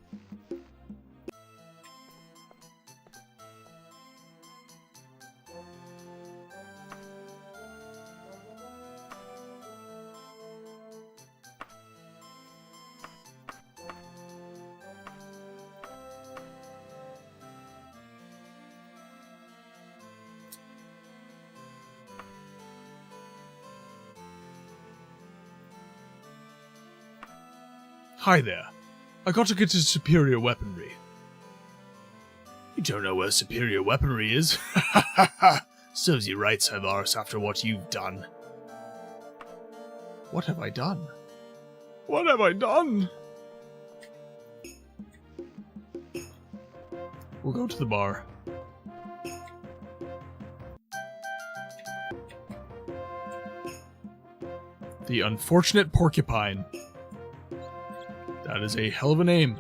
Hi there. I got to get to superior weaponry. You don't know where superior weaponry is? Ha ha ha! Serves you right, Sevaris, after what you've done. What have I done? What have I done? We'll go to the bar. The Unfortunate Porcupine. That is a hell of a name.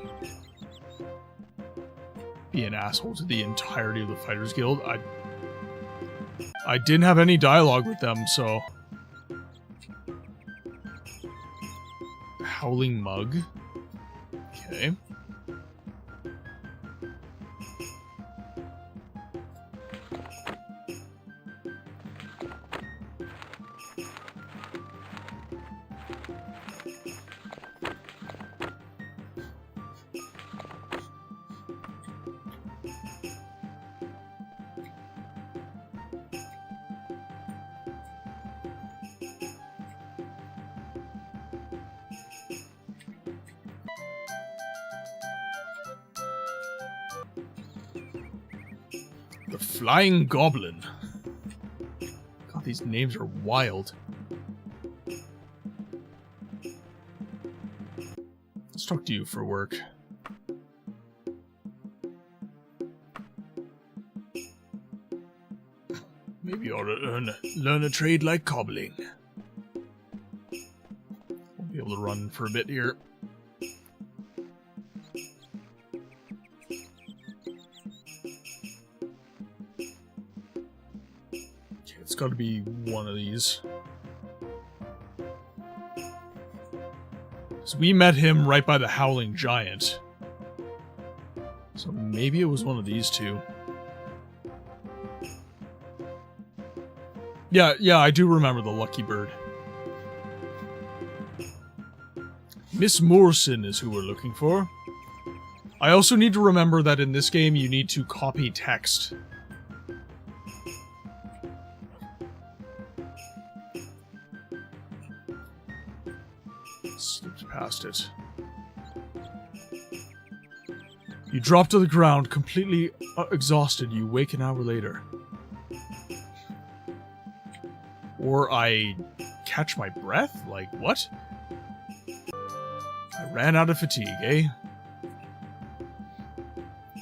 Be an asshole to the entirety of the Fighters Guild. I didn't have any dialogue with them, so... Howling Mug. Okay. The Flying Goblin. God, these names are wild. Let's talk to you for work. Maybe you ought to learn a trade like cobbling. We'll be able to run for a bit here. It's got to be one of these. So we met him right by the Howling Giant. So maybe it was one of these two. Yeah, I do remember the Lucky Bird. Miss Morrison is who we're looking for. I also need to remember that in this game you need to copy text. Slipped past it. You drop to the ground, completely exhausted. You wake an hour later. Or I catch my breath? Like, what? I ran out of fatigue, eh?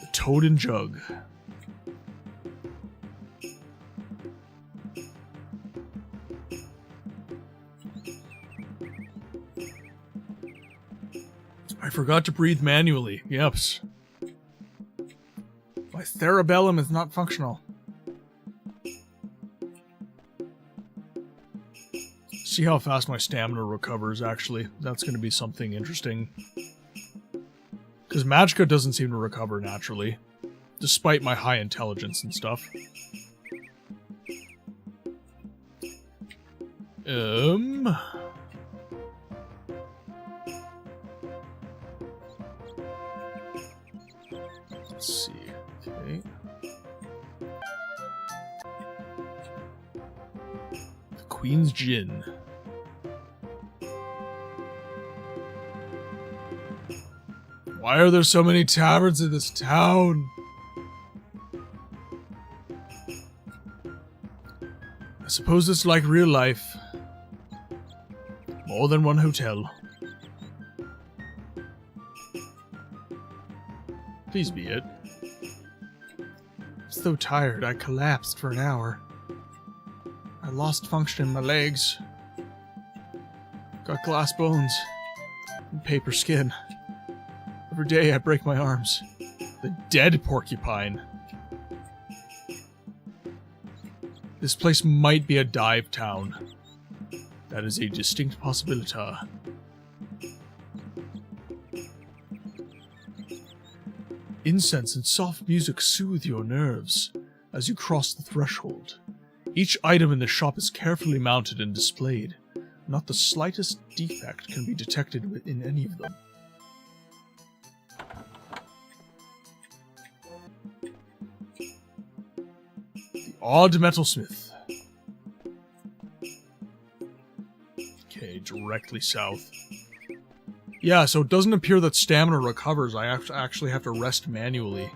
The Toad and Jug. I forgot to breathe manually. Yeps. My Therabellum is not functional. See how fast my stamina recovers, actually. That's going to be something interesting. Because Magicka doesn't seem to recover naturally. despite my high intelligence and stuff. Let's see. Okay. The Queen's Gin. Why are there so many taverns in this town? I suppose it's like real life. More than one hotel. Please be it. I'm so tired, I collapsed for an hour. I lost function in my legs. Got glass bones and paper skin. Every day I break my arms. The dead porcupine. This place might be a dive town. That is a distinct possibility. Incense and soft music soothe your nerves as you cross the threshold. Each item in the shop is carefully mounted and displayed. Not the slightest defect can be detected within any of them. The Odd Metalsmith. Okay, directly south. Yeah, so it doesn't appear that stamina recovers. I actually have to rest manually.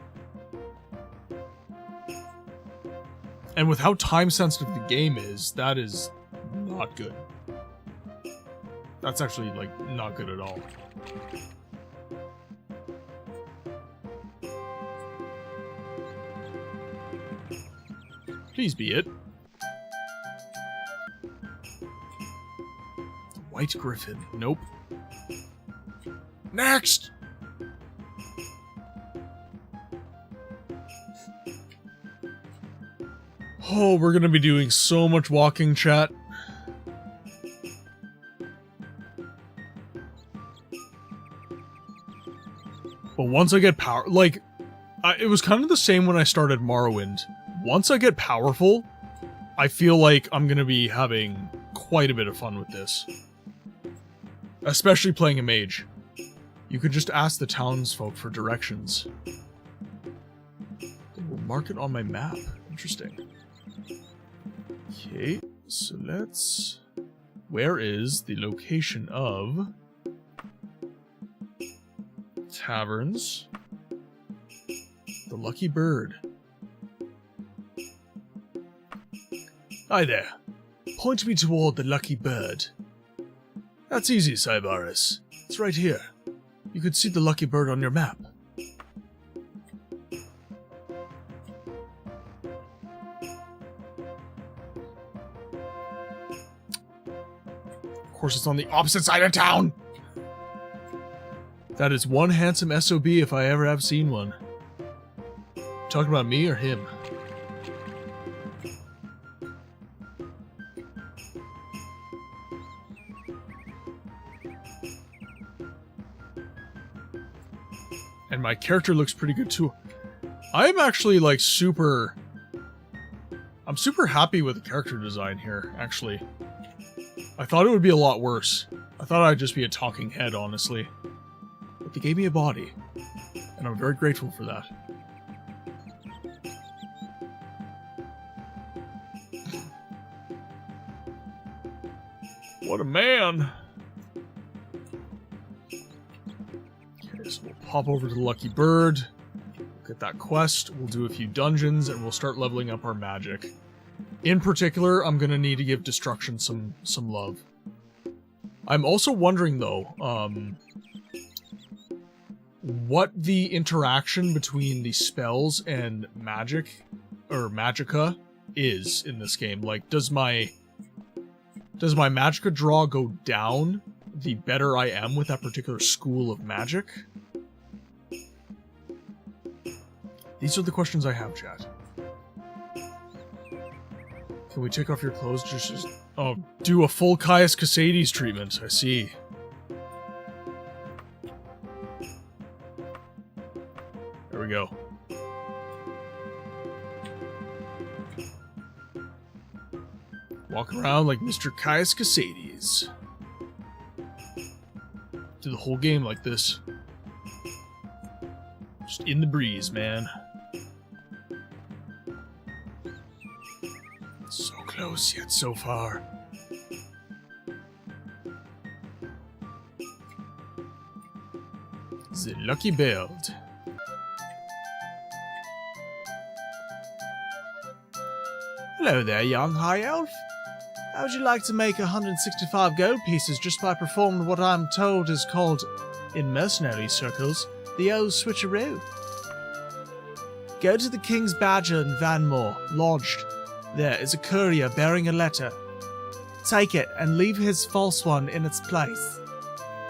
And with how time-sensitive the game is, that is not good. That's actually, like, not good at all. Please be it. White Griffin. Nope. Next! Oh, we're gonna be doing so much walking, chat. But once I get power... Like, it was kind of the same when I started Morrowind. Once I get powerful, I feel like I'm gonna be having quite a bit of fun with this. Especially playing a mage. You could just ask the townsfolk for directions. They will mark it on my map. Interesting. Okay, so let's... Where is the location of... taverns? The Lucky Bird. Hi there. Point me toward the Lucky Bird. That's easy, Cybaris. It's right here. You could see the Lucky Bird on your map. Of course, it's on the opposite side of town! That is one handsome SOB if I ever have seen one. Talking about me or him? And my character looks pretty good too. I'm actually like I'm super happy with the character design here, actually. I thought it would be a lot worse. I thought I'd just be a talking head, honestly. But they gave me a body. And I'm very grateful for that. What a man! Okay, so we'll pop over to the Lucky Bird. We'll get that quest. We'll do a few dungeons, and we'll start leveling up our magic. In particular, I'm gonna need to give Destruction some love. I'm also wondering, though, what the interaction between the spells and magic, or magicka, is in this game. Like, does my magicka draw go down the better I am with that particular school of magic? These are the questions I have, chat. Can we take off your clothes? Just oh, do a full Caius Casades treatment. I see. There we go. Walk around like Mr. Caius Casades. Do the whole game like this. Just in the breeze, man. So close, yet so far. The lucky build. Hello there, young high elf. How would you like to make 165 gold pieces just by performing what I'm told is called, in mercenary circles, the old switcheroo? Go to the King's Badger in Vanmore, lodged. There is a courier bearing a letter. Take it and leave his false one in its place.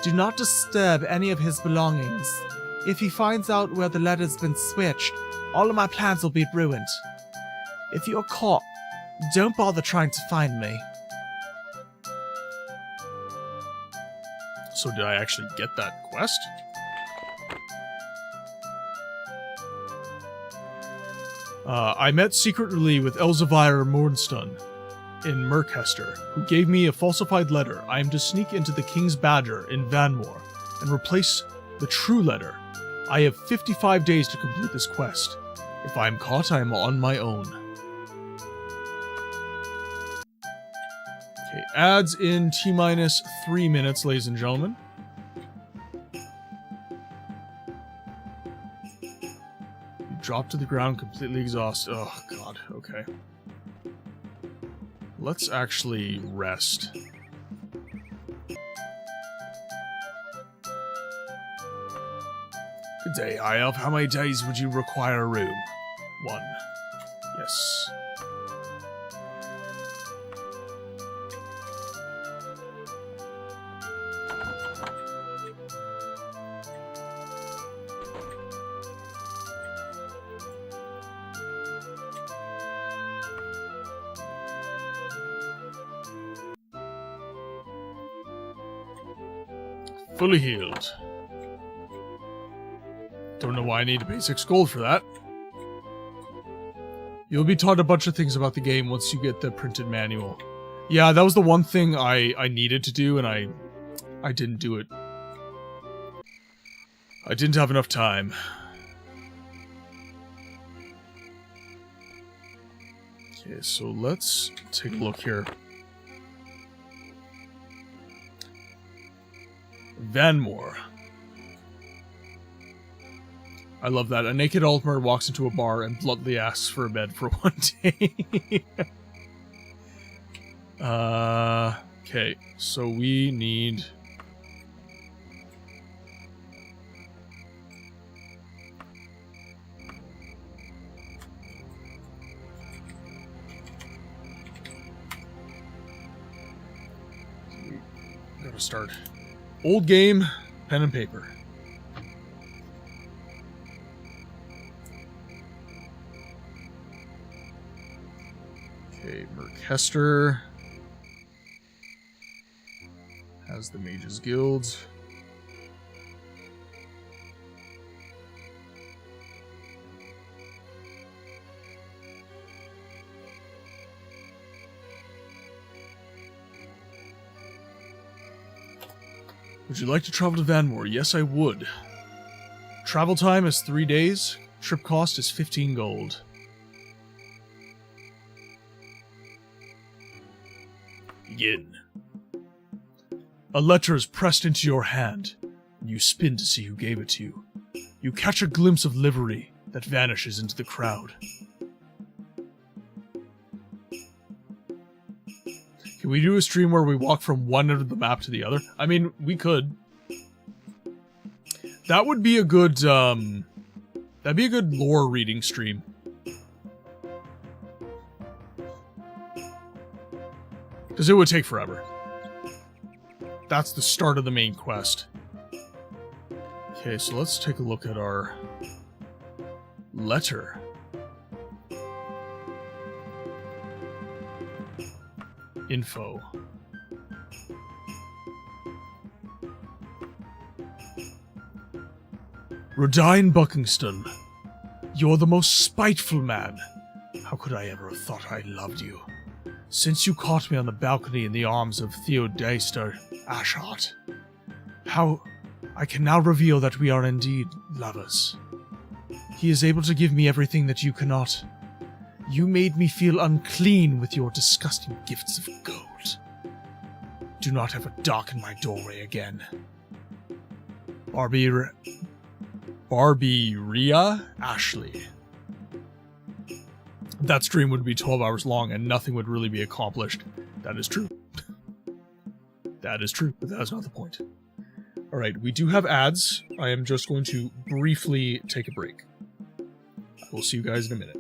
Do not disturb any of his belongings. If he finds out where the letter's been switched, all of my plans will be ruined. If you're caught, don't bother trying to find me. So did I actually get that quest? I met secretly with Elzevir Mornstone in Merchester, who gave me a falsified letter. I am to sneak into the King's Badger in Vanmore and replace the true letter. I have 55 days to complete this quest. If I am caught, I am on my own. Okay, ads in T-minus 3 minutes, ladies and gentlemen. You drop to the ground completely exhausted. Oh, God, okay. Let's actually rest. Good day, High Elf. How many days would you require a room? 1. Yes. Fully healed. Don't know why I need a pay 6 gold for that. You'll be taught a bunch of things about the game once you get the printed manual. Yeah, that was the one thing I needed to do, and I didn't do it. I didn't have enough time. Okay, so let's take a look here. Vanmore. I love that. A naked Altmer walks into a bar and bluntly asks for a bed for 1 day. Okay, so we need... Gotta start. Old game, pen and paper. Okay, Merchester has the Mages Guild. Would you like to travel to Vanmore? Yes, I would. Travel time is 3 days. Trip cost is 15 gold. Begin. A letter is pressed into your hand, and you spin to see who gave it to you. You catch a glimpse of livery that vanishes into the crowd. Can we do a stream where we walk from one end of the map to the other? I mean, we could. That would be a good, that'd be a good lore reading stream. Because it would take forever. That's the start of the main quest. Okay, so let's take a look at our letter. Info. Rodine Buckingston, you're the most spiteful man. How could I ever have thought I loved you? Since you caught me on the balcony in the arms of Theodester Ashot, how I can now reveal that we are indeed lovers. He is able to give me everything that you cannot. You made me feel unclean with your disgusting gifts of gold. Do not ever darken my doorway again. Barberia Ashley. That stream would be 12 hours long and nothing would really be accomplished. That is true. That is true, but that is not the point. Alright, we do have ads. I am just going to briefly take a break. We'll see you guys in a minute.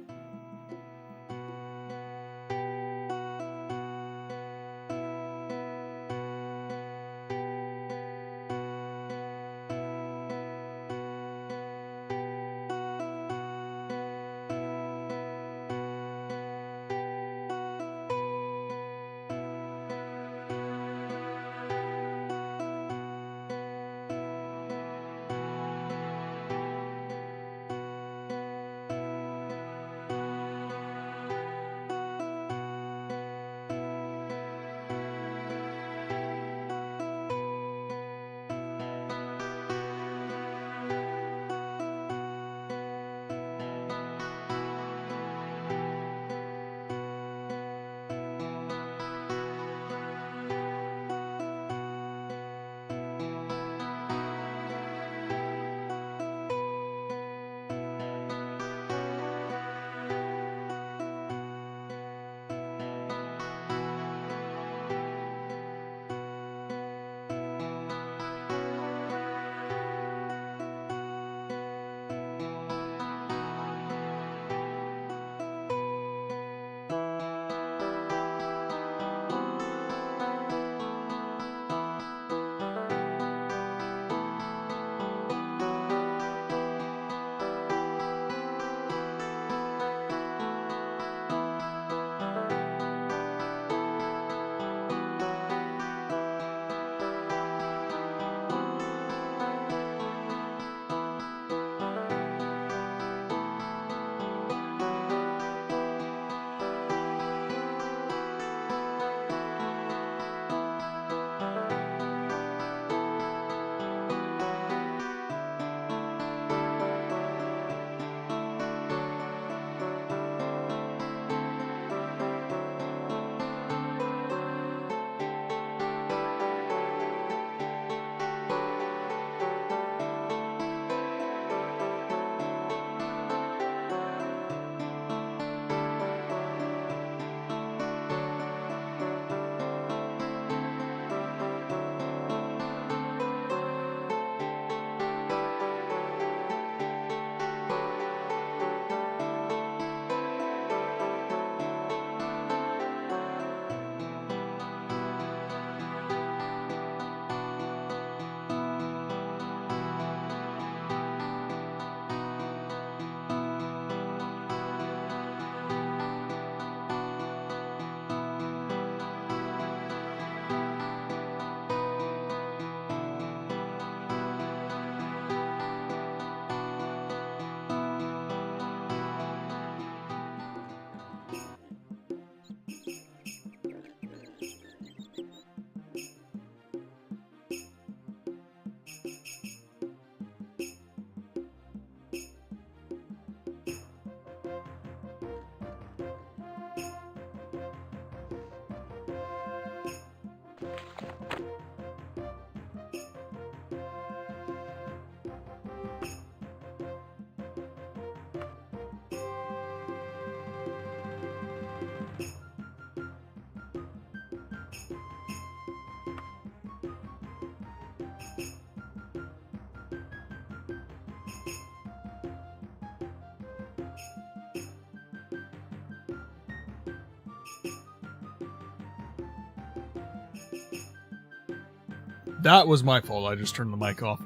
That was my fault, I just turned the mic off.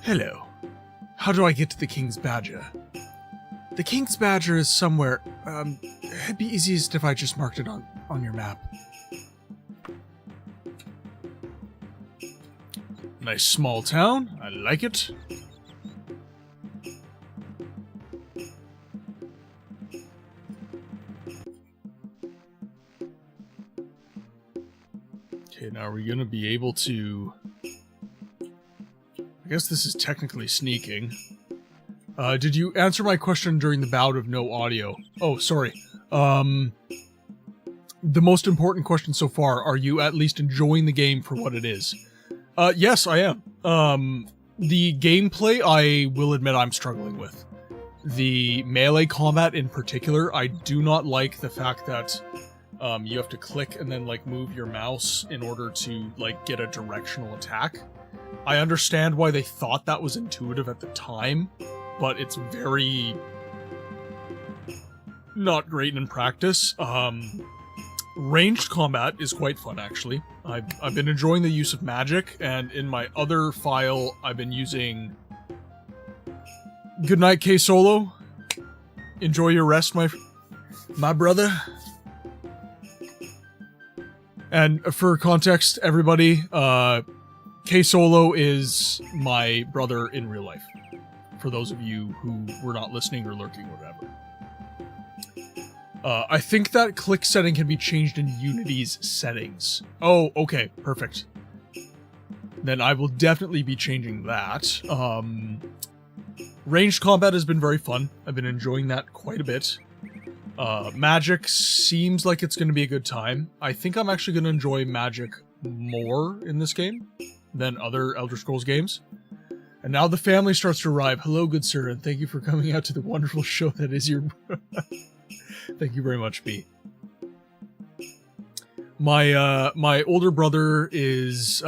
Hello. How do I get to the King's Badger? The King's Badger is somewhere, it'd be easiest if I just marked it on your map. Nice small town, I like it. Okay, now are we gonna be able to... I guess this is technically sneaking. Did you answer my question during the bout of no audio? Oh, sorry. The most important question so far, are you at least enjoying the game for what it is? Yes, I am. The gameplay, I will admit I'm struggling with. The melee combat in particular, I do not like the fact that you have to click and then like move your mouse in order to like get a directional attack. I understand why they thought that was intuitive at the time, but it's very not great in practice. Ranged combat is quite fun, actually. I've been enjoying the use of magic, and in my other file, I've been using... Good night, K-Solo. Enjoy your rest, my brother. And for context, everybody, K-Solo is my brother in real life. For those of you who were not listening or lurking or whatever. I think that click setting can be changed in Unity's settings. Oh, okay, perfect. Then I will definitely be changing that. Ranged combat has been very fun. I've been enjoying that quite a bit. Magic seems like it's going to be a good time. I think I'm actually going to enjoy magic more in this game than other Elder Scrolls games. And now the family starts to arrive. Hello, good sir, and thank you for coming out to the wonderful show that is your... Thank you very much, B. My older brother is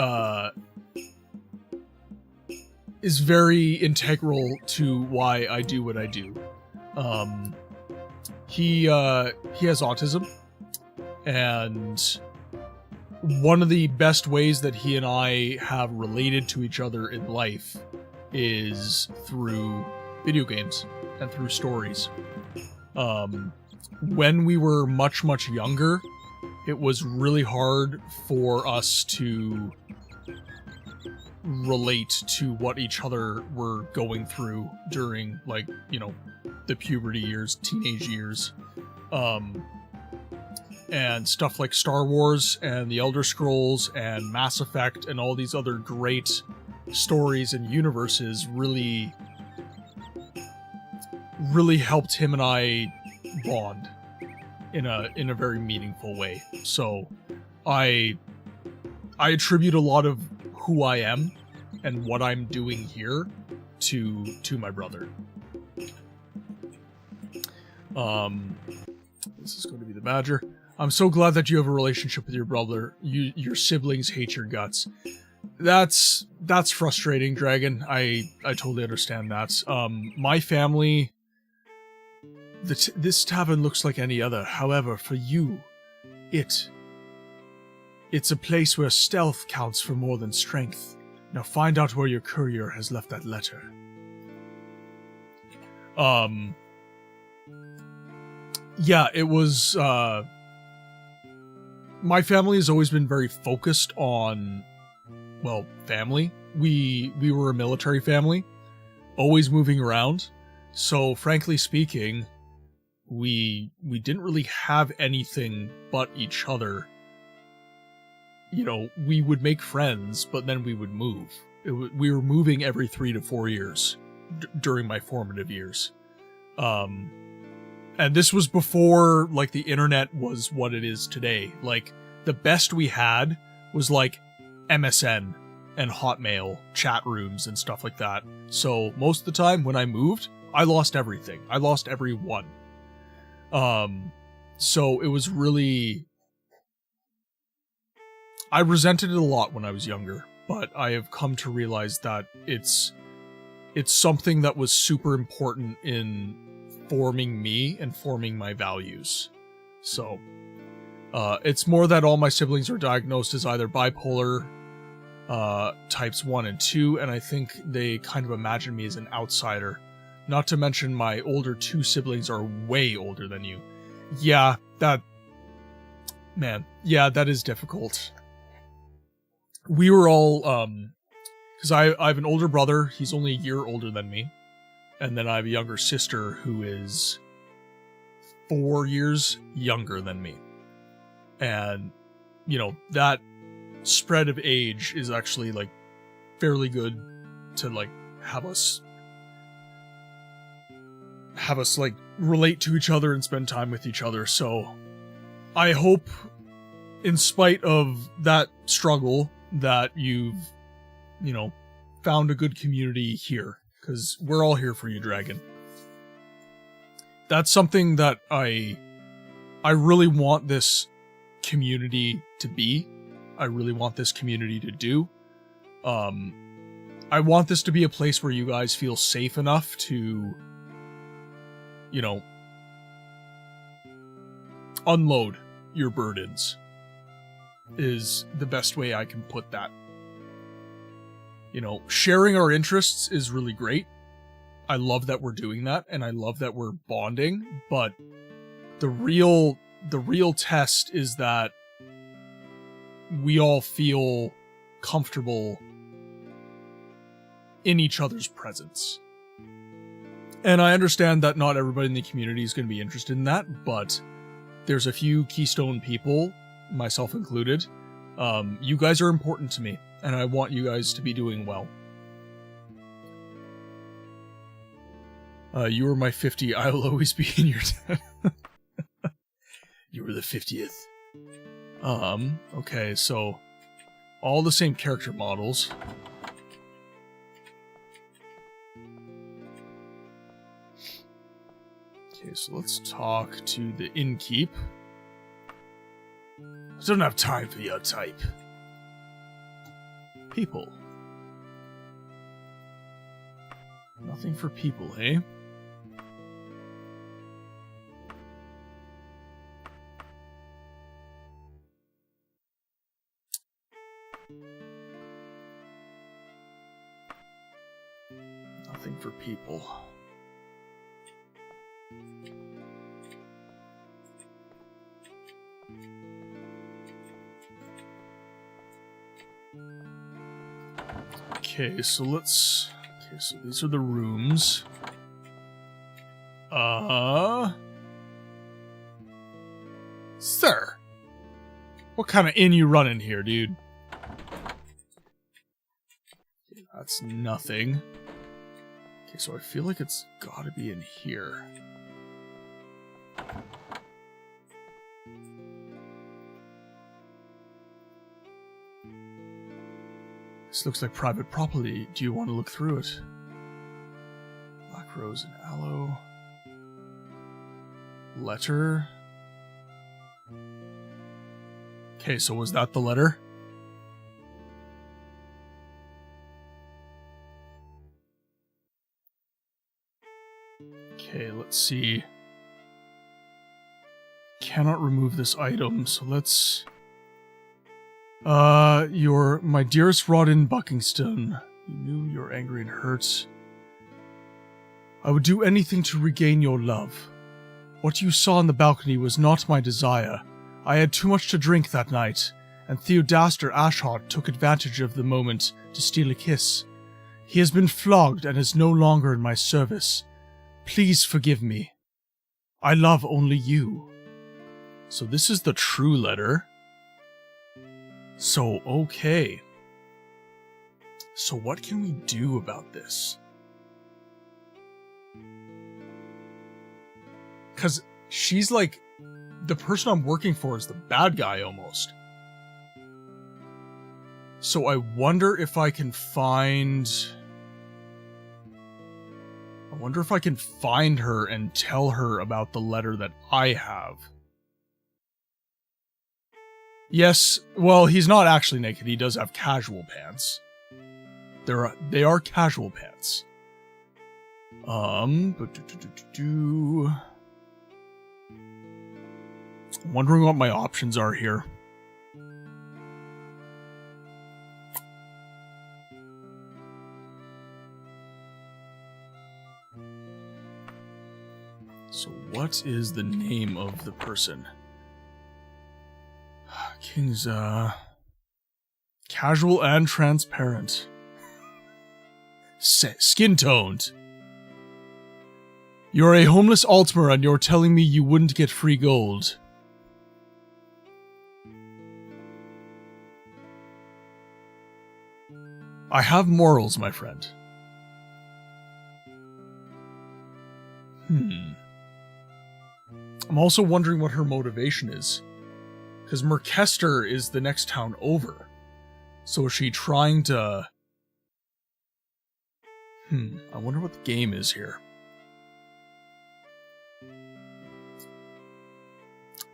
very integral to why I do what I do. He has autism, and one of the best ways that he and I have related to each other in life is through video games and through stories. When we were much younger, it was really hard for us to relate to what each other were going through during, like, you know, the puberty years, teenage years, and stuff like Star Wars and the Elder Scrolls and Mass Effect and all these other great stories and universes really helped him and I bond in a very meaningful way. So I attribute a lot of who I am and what I'm doing here to my brother. This is going to be the Badger. I'm so glad that you have a relationship with your brother. Your siblings hate your guts. That's frustrating, Dragon. I totally understand that. My family... This tavern looks like any other. However, for you, it's a place where stealth counts for more than strength. Now find out where your courier has left that letter. Yeah, it was, my family has always been very focused on, well, family. We were a military family, always moving around. So, frankly speaking, we didn't really have anything but each other. You know, we would make friends, but then we would move. We were moving every 3 to 4 years during my formative years. And this was before, like, the internet was what it is today. Like, the best we had was, like, MSN and Hotmail chat rooms and stuff like that. So, most of the time, when I moved, I lost everything. I lost everyone. So it was really... I resented it a lot when I was younger, but I have come to realize that it's something that was super important in forming me and forming my values. So, it's more that all my siblings are diagnosed as either bipolar, types 1 and 2, and I think they kind of imagine me as an outsider. Not to mention my older 2 siblings are way older than you. Yeah, that is difficult. We were all, because I have an older brother, he's only a year older than me. And then I have a younger sister who is 4 years younger than me. And, you know, that spread of age is actually like fairly good to like have us like relate to each other and spend time with each other. So I hope, in spite of that struggle, that you've, you know, found a good community here, because we're all here for you, Dragon. That's something that I really want this community to be. I really want this community to do. I want this to be a place where you guys feel safe enough to, you know, unload your burdens, is the best way I can put that. You know, sharing our interests is really great. I love that we're doing that, and I love that we're bonding, but the real test is that we all feel comfortable in each other's presence. And I understand that not everybody in the community is going to be interested in that, but there's a few keystone people, myself included. You guys are important to me, and I want you guys to be doing well. You were my 50, I will always be in your 10. You were the 50th. Okay, so all the same character models. Okay, so let's talk to the innkeep. I don't have time for your type. People. Nothing for people, eh? Nothing for people. Okay, so let's... Okay, so these are the rooms. Sir! What kind of inn you running here, dude? Okay, that's nothing. Okay, so I feel like it's gotta be in here. This looks like private property. Do you want to look through it? Black rose and aloe. Letter. Okay, so was that the letter? Okay, let's see. Cannot remove this item, so let's... my dearest Rodin Buckingstone. You knew you're angry and hurt. I would do anything to regain your love. What you saw on the balcony was not my desire. I had too much to drink that night, and Theodaster Ashhart took advantage of the moment to steal a kiss. He has been flogged and is no longer in my service. Please forgive me. I love only you. So this is the true letter. So, okay. So what can we do about this? Because she's like, the person I'm working for is the bad guy almost. So I wonder if I can find... I wonder if I can find her and tell her about the letter that I have. Yes, well, he's not actually naked. He does have casual pants. They are casual pants. I'm wondering what my options are here. So what is the name of the person? King's, casual and transparent. Skin-toned. You're a homeless Altmer and you're telling me you wouldn't get free gold. I have morals, my friend. I'm also wondering what her motivation is. Because Merkester is the next town over. So is she trying to... I wonder what the game is here.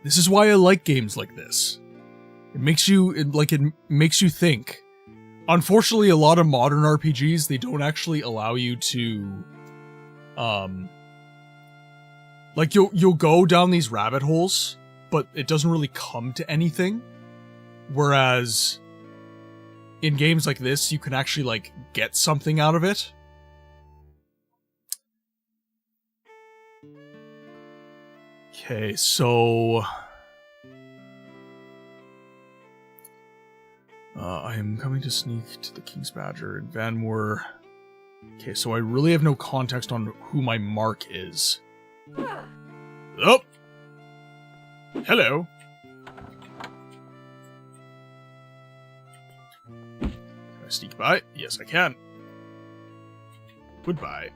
This is why I like games like this. It makes you think. Unfortunately, a lot of modern RPGs, they don't actually allow you to like you'll go down these rabbit holes, but it doesn't really come to anything. Whereas in games like this, you can actually like get something out of it. Okay, so I am coming to sneak to the King's Badger in Van Moor. Okay, so I really have no context on who my mark is. Oh! Hello! Can I sneak by? Yes, I can. Goodbye.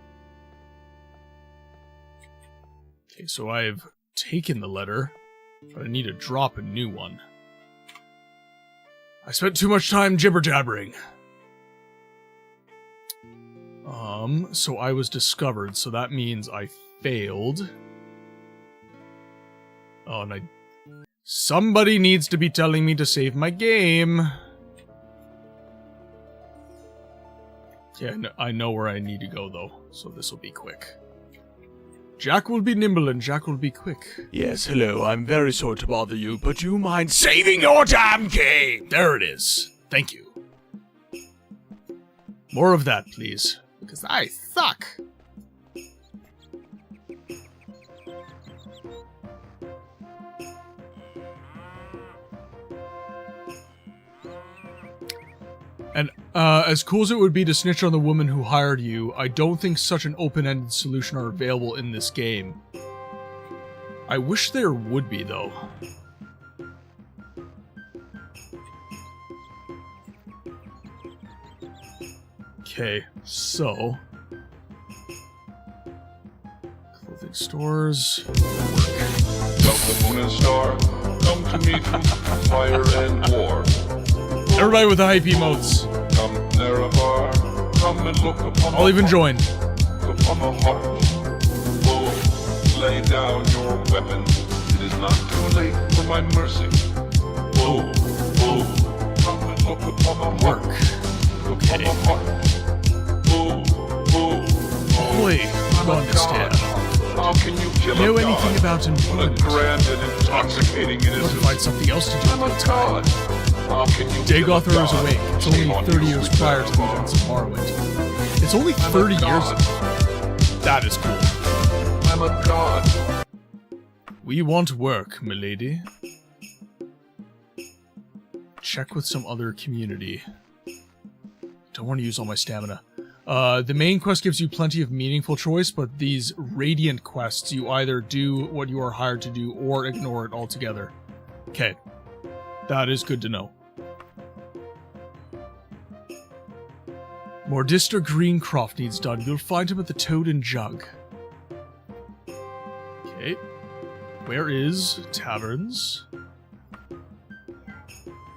Okay, so I've taken the letter, but I need to drop a new one. I spent too much time jibber-jabbering. So I was discovered, so that means I failed. Oh, and somebody needs to be telling me to save my game. Yeah, I know where I need to go, though, so this will be quick. Jack will be nimble and Jack will be quick. Yes, hello, I'm very sorry to bother you, but do you mind saving your damn game? There it is. Thank you. More of that, please. Because I suck. And as cool as it would be to snitch on the woman who hired you, I don't think such an open-ended solution are available in this game. I wish there would be, though. Okay, so... clothing stores... Come the moon and star, come to me through fire and war. Everybody with the hype emotes. Come Nerevar, come and look upon I'll even join. Upon the heart. Oh, lay down your weapon. It is not too late for my mercy. Oh, come and look upon the heart. Okay. Upon the heart. Boy, you understand. How can you kill know a god? anything about employment? What a grand and intoxicating Let's innocence. find something else to do. I'm a god. How can you kill a Dagothar is god? awake. It's only Shame on 30 you, years sweet prior to the Daggerfall. events of Morrowind. It's only 30 years ago. That is cool. I'm a god. We want work, milady. Check with some other community. Don't want to use all my stamina. The main quest gives you plenty of meaningful choice, but these radiant quests, you either do what you are hired to do or ignore it altogether. Okay. That is good to know. Mordister Greencroft needs done. You'll find him at the Toad and Jug. Okay. Where is Taverns?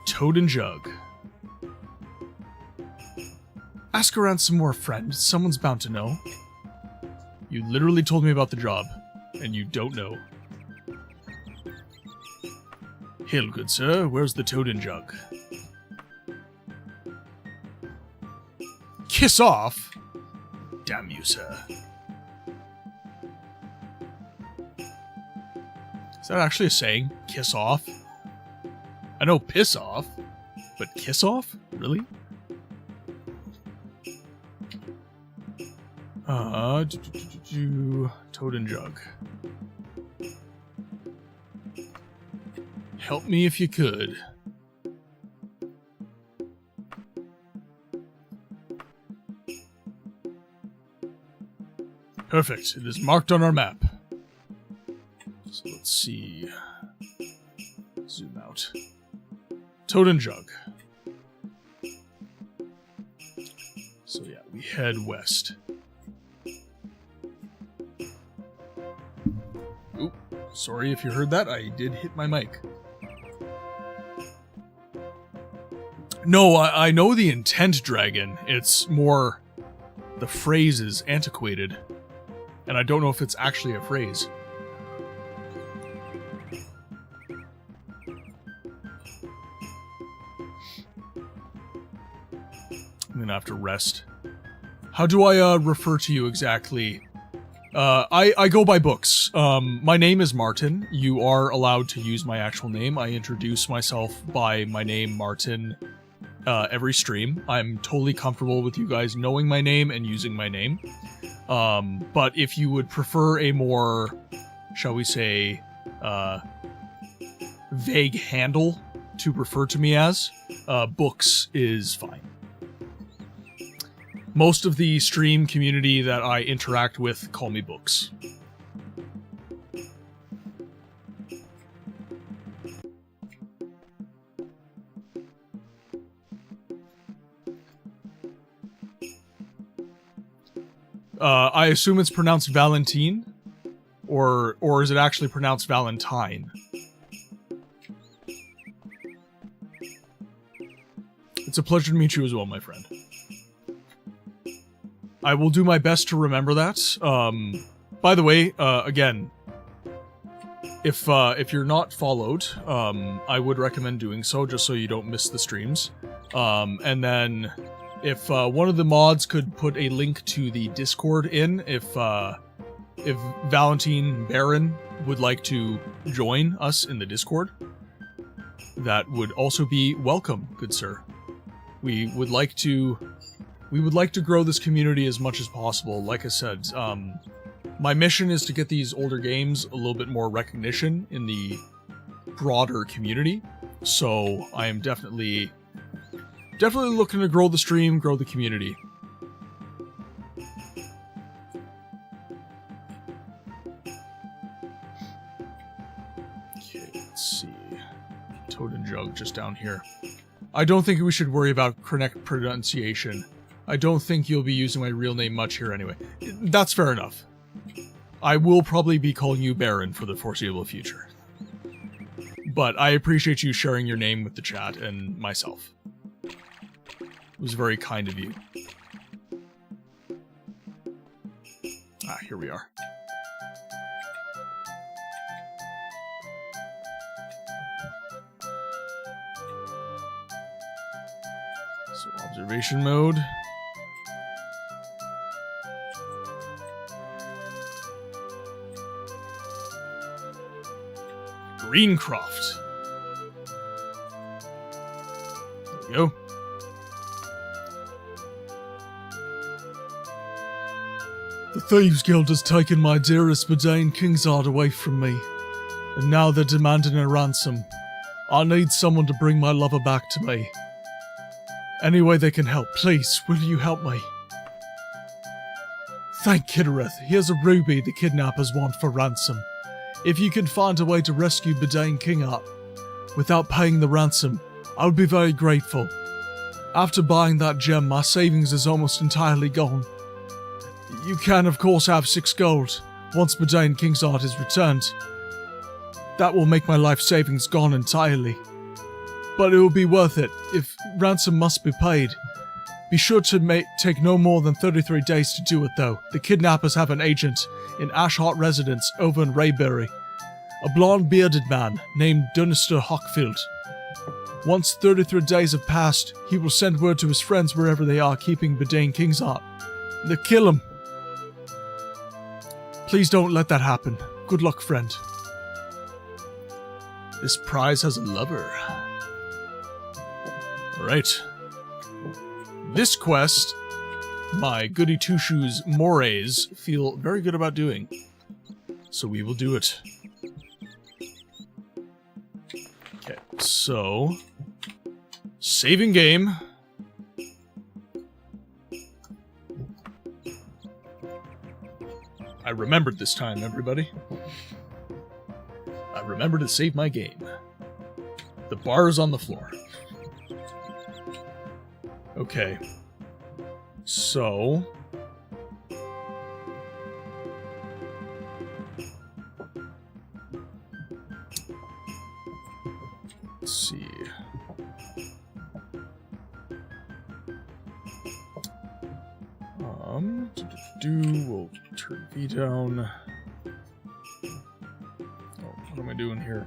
Toad and Jug. Ask around some more, friend. Someone's bound to know. You literally told me about the job, and you don't know. Hail, good sir. Where's the Toad and Jug? Kiss off? Damn you, sir. Is that actually a saying? Kiss off? I know piss off, but kiss off? Really? Toad and Jug. Help me if you could. Perfect. It is marked on our map. So let's see. Zoom out. Toad and Jug. So yeah, we head west. Oop, sorry if you heard that. I did hit my mic. No, I know the intent, Dragon. It's more... the phrase is antiquated. And I don't know if it's actually a phrase. I'm gonna have to rest. How do I refer to you exactly? I go by books. My name is Martin. You are allowed to use my actual name. I introduce myself by my name, Martin, every stream. I'm totally comfortable with you guys knowing my name and using my name. But if you would prefer a more, shall we say, vague handle to refer to me as, books is fine. Most of the stream community that I interact with call me Books. I assume it's pronounced Valentine, or is it actually pronounced Valentine? It's a pleasure to meet you as well, my friend. I will do my best to remember that. By the way, again, if you're not followed, I would recommend doing so, just so you don't miss the streams. And then, if one of the mods could put a link to the Discord in, if Valentine Baron would like to join us in the Discord, that would also be welcome, good sir. We would like to grow this community as much as possible. Like I said, my mission is to get these older games a little bit more recognition in the broader community. So I am definitely looking to grow the stream, grow the community. Okay, let's see. Toad and Jug just down here. I don't think we should worry about correct pronunciation. I don't think you'll be using my real name much here anyway. That's fair enough. I will probably be calling you Baron for the foreseeable future. But I appreciate you sharing your name with the chat and myself. It was very kind of you. Ah, here we are. So, observation mode. Greencroft. There we go. The Thieves Guild has taken my dearest Badain Kingsart away from me, and now they're demanding a ransom. I need someone to bring my lover back to me. Any way they can help, please, will you help me? Thank Kittereth. Here's a ruby the kidnappers want for ransom. If you can find a way to rescue Badain Kingart without paying the ransom, I would be very grateful. After buying that gem, my savings is almost entirely gone. You can, of course, have 6 gold once Badain Kingsart is returned. That will make my life savings gone entirely. But it will be worth it. If ransom must be paid, be sure to take no more than 33 days to do it, though. The kidnappers have an agent in Ashheart Residence over in Rayberry, a blonde bearded man named Dunster Hockfield. Once 33 days have passed, he will send word to his friends wherever they are keeping Badain Kingsart. They'll kill him. Please don't let that happen. Good luck, friend. This prize has a lover. Alright. This quest, my goody two-shoes mores feel very good about doing. So we will do it. Okay, so... saving game. I remembered this time, everybody. I remembered to save my game. The bar is on the floor. Okay. So... let's see. We'll turn V down. Oh, what am I doing here?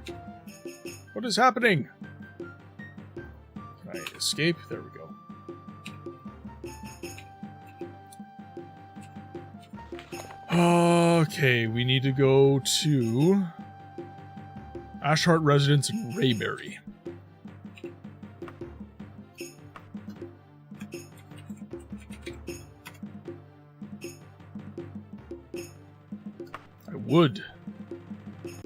What is happening? Can I escape? There we go. Okay, we need to go to Ashhart Residence in Rayberry. I would.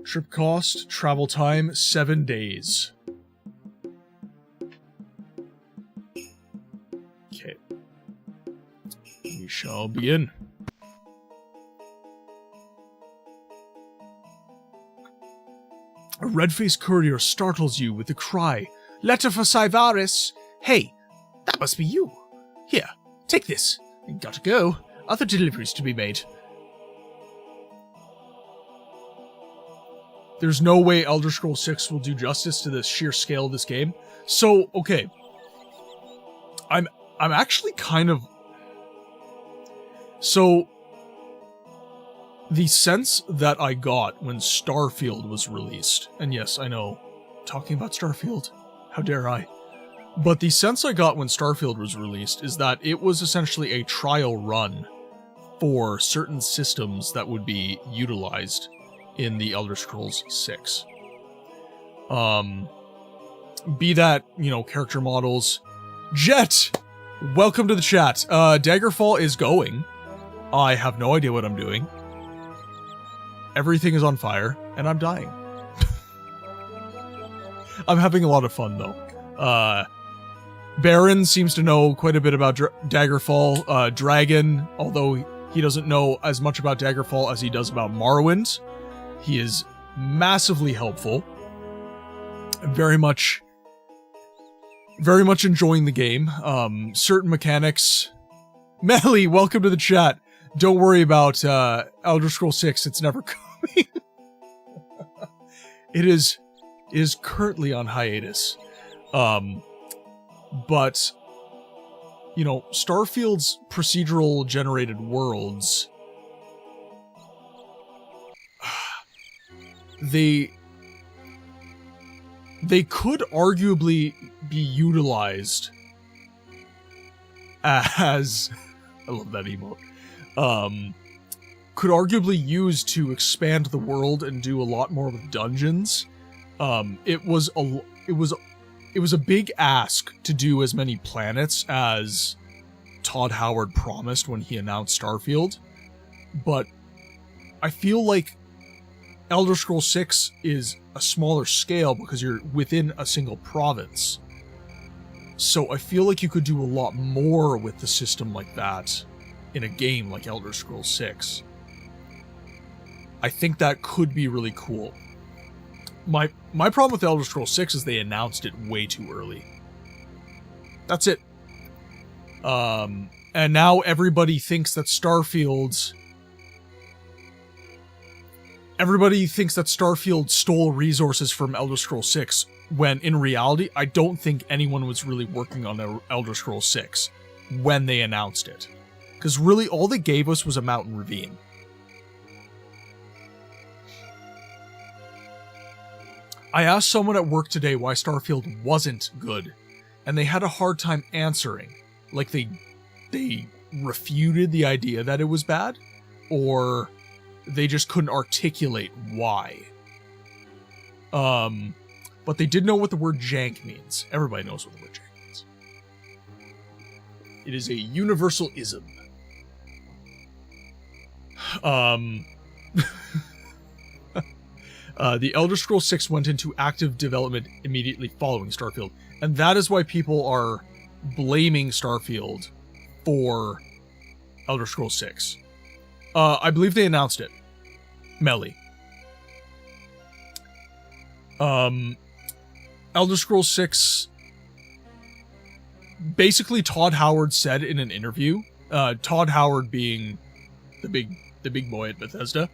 Trip cost, travel time, 7 days. Okay. We shall begin. A red-faced courier startles you with the cry, "Letter for Syvaris!" Hey, that must be you. Here, take this. Gotta go. Other deliveries to be made. There's no way Elder Scrolls 6 will do justice to the sheer scale of this game. So, okay. I'm actually kind of... So, the sense that I got when Starfield was released, and yes, I know, talking about Starfield, how dare I? But the sense I got when Starfield was released is that it was essentially a trial run for certain systems that would be utilized in the Elder Scrolls 6. Be that, you know, character models. Jet! Welcome to the chat. Daggerfall is going. I have no idea what I'm doing. Everything is on fire, and I'm dying. I'm having a lot of fun, though. Baron seems to know quite a bit about Daggerfall. Dragon, although he doesn't know as much about Daggerfall as he does about Morrowind, he is massively helpful. Very much enjoying the game. Certain mechanics. Melly, welcome to the chat. Don't worry about Elder Scrolls 6. It's never coming. It is currently on hiatus. But, you know, Starfield's procedural generated worlds, they could arguably be utilized as... I love that emote. Could arguably use to expand the world and do a lot more with dungeons. It was a big ask to do as many planets as Todd Howard promised when he announced Starfield, but I feel like Elder Scrolls 6 is a smaller scale because you're within a single province. So I feel like you could do a lot more with the system like that in a game like Elder Scrolls 6. I think that could be really cool. My problem with Elder Scrolls 6 is they announced it way too early. That's it. And now everybody thinks that Starfield stole resources from Elder Scrolls 6, when in reality, I don't think anyone was really working on Elder Scrolls 6 when they announced it. Because really, all they gave us was a mountain ravine. I asked someone at work today why Starfield wasn't good, and they had a hard time answering. Like, they refuted the idea that it was bad, or they just couldn't articulate why. But they did know what the word jank means. Everybody knows what the word jank means. It is a universal ism. The Elder Scrolls 6 went into active development immediately following Starfield, and that is why people are blaming Starfield for Elder Scrolls 6. I believe they announced it. Melly. Elder Scrolls 6... Basically, Todd Howard said in an interview Todd Howard being the big boy at Bethesda,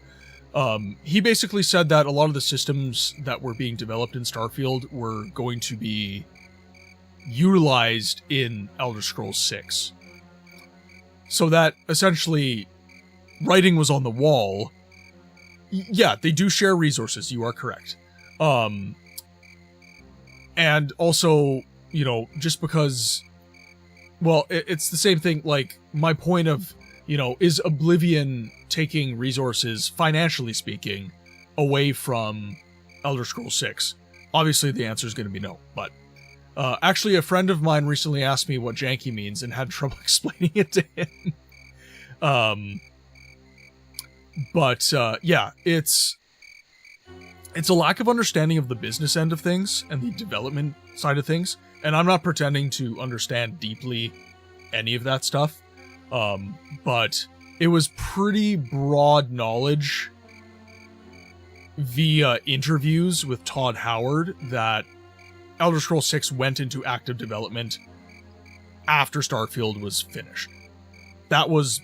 he basically said that a lot of the systems that were being developed in Starfield were going to be utilized in Elder Scrolls 6. So that essentially writing was on the wall. Yeah, they do share resources, you are correct. And also, you know, just because, well, it's the same thing, like, my point of, you know, is Oblivion taking resources, financially speaking, away from Elder Scrolls 6? Obviously, the answer is going to be no, but actually, a friend of mine recently asked me what janky means and had trouble explaining it to him. Yeah, it's a lack of understanding of the business end of things and the development side of things, and I'm not pretending to understand deeply any of that stuff, but it was pretty broad knowledge via interviews with Todd Howard that Elder Scrolls 6 went into active development after Starfield was finished. That was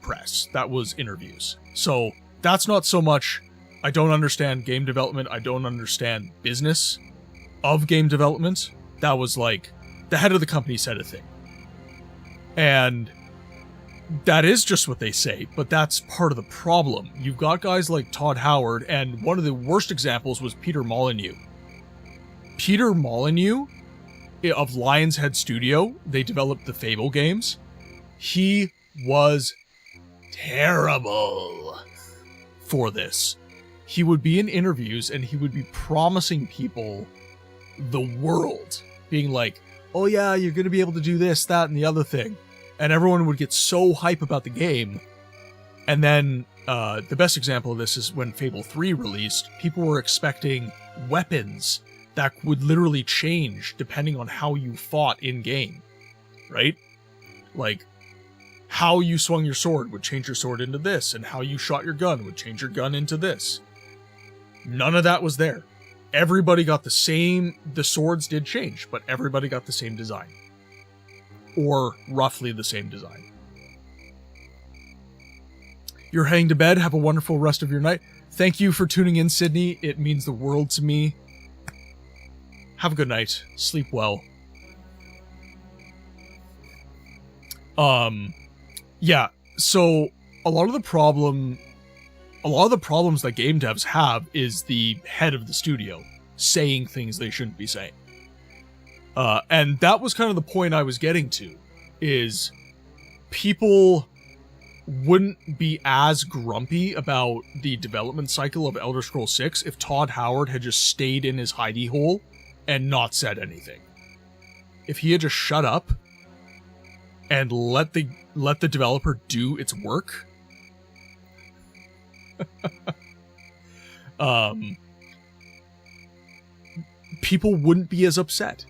press. That was interviews. So that's not so much, I don't understand game development, I don't understand business of game development. That was like, the head of the company said a thing. And that is just what they say, but that's part of the problem. You've got guys like Todd Howard, and one of the worst examples was Peter Molyneux. Peter Molyneux of Lion's Head Studio, they developed the Fable games. He was terrible for this. He would be in interviews and he would be promising people the world, being like, oh yeah, you're going to be able to do this, that, and the other thing. And everyone would get so hype about the game. And then the best example of this is when Fable 3 released, people were expecting weapons that would literally change depending on how you fought in-game, right? Like, how you swung your sword would change your sword into this, and how you shot your gun would change your gun into this. None of that was there. Everybody got the same, the swords did change, but everybody got the same design. Or roughly the same design. You're heading to bed, have a wonderful rest of your night. Thank you for tuning in, Sydney, it means the world to me. Have a good night. Sleep well. Yeah, so a lot of the problems that game devs have is the head of the studio saying things they shouldn't be saying. And that was kind of the point I was getting to, is people wouldn't be as grumpy about the development cycle of Elder Scrolls 6 if Todd Howard had just stayed in his hidey hole and not said anything. If he had just shut up and let the developer do its work, people wouldn't be as upset.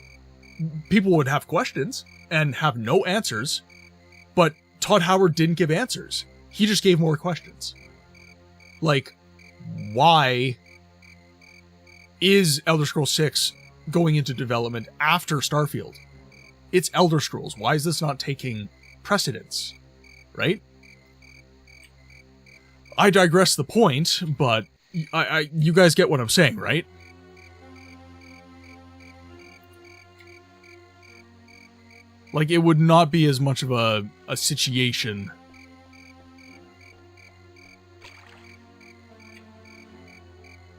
People would have questions and have no answers, but Todd Howard didn't give answers. He just gave more questions. Like, why is Elder Scrolls 6 going into development after Starfield? It's Elder Scrolls. Why is this not taking precedence? Right? I digress the point, but you guys get what I'm saying, right? Like, it would not be as much of a situation.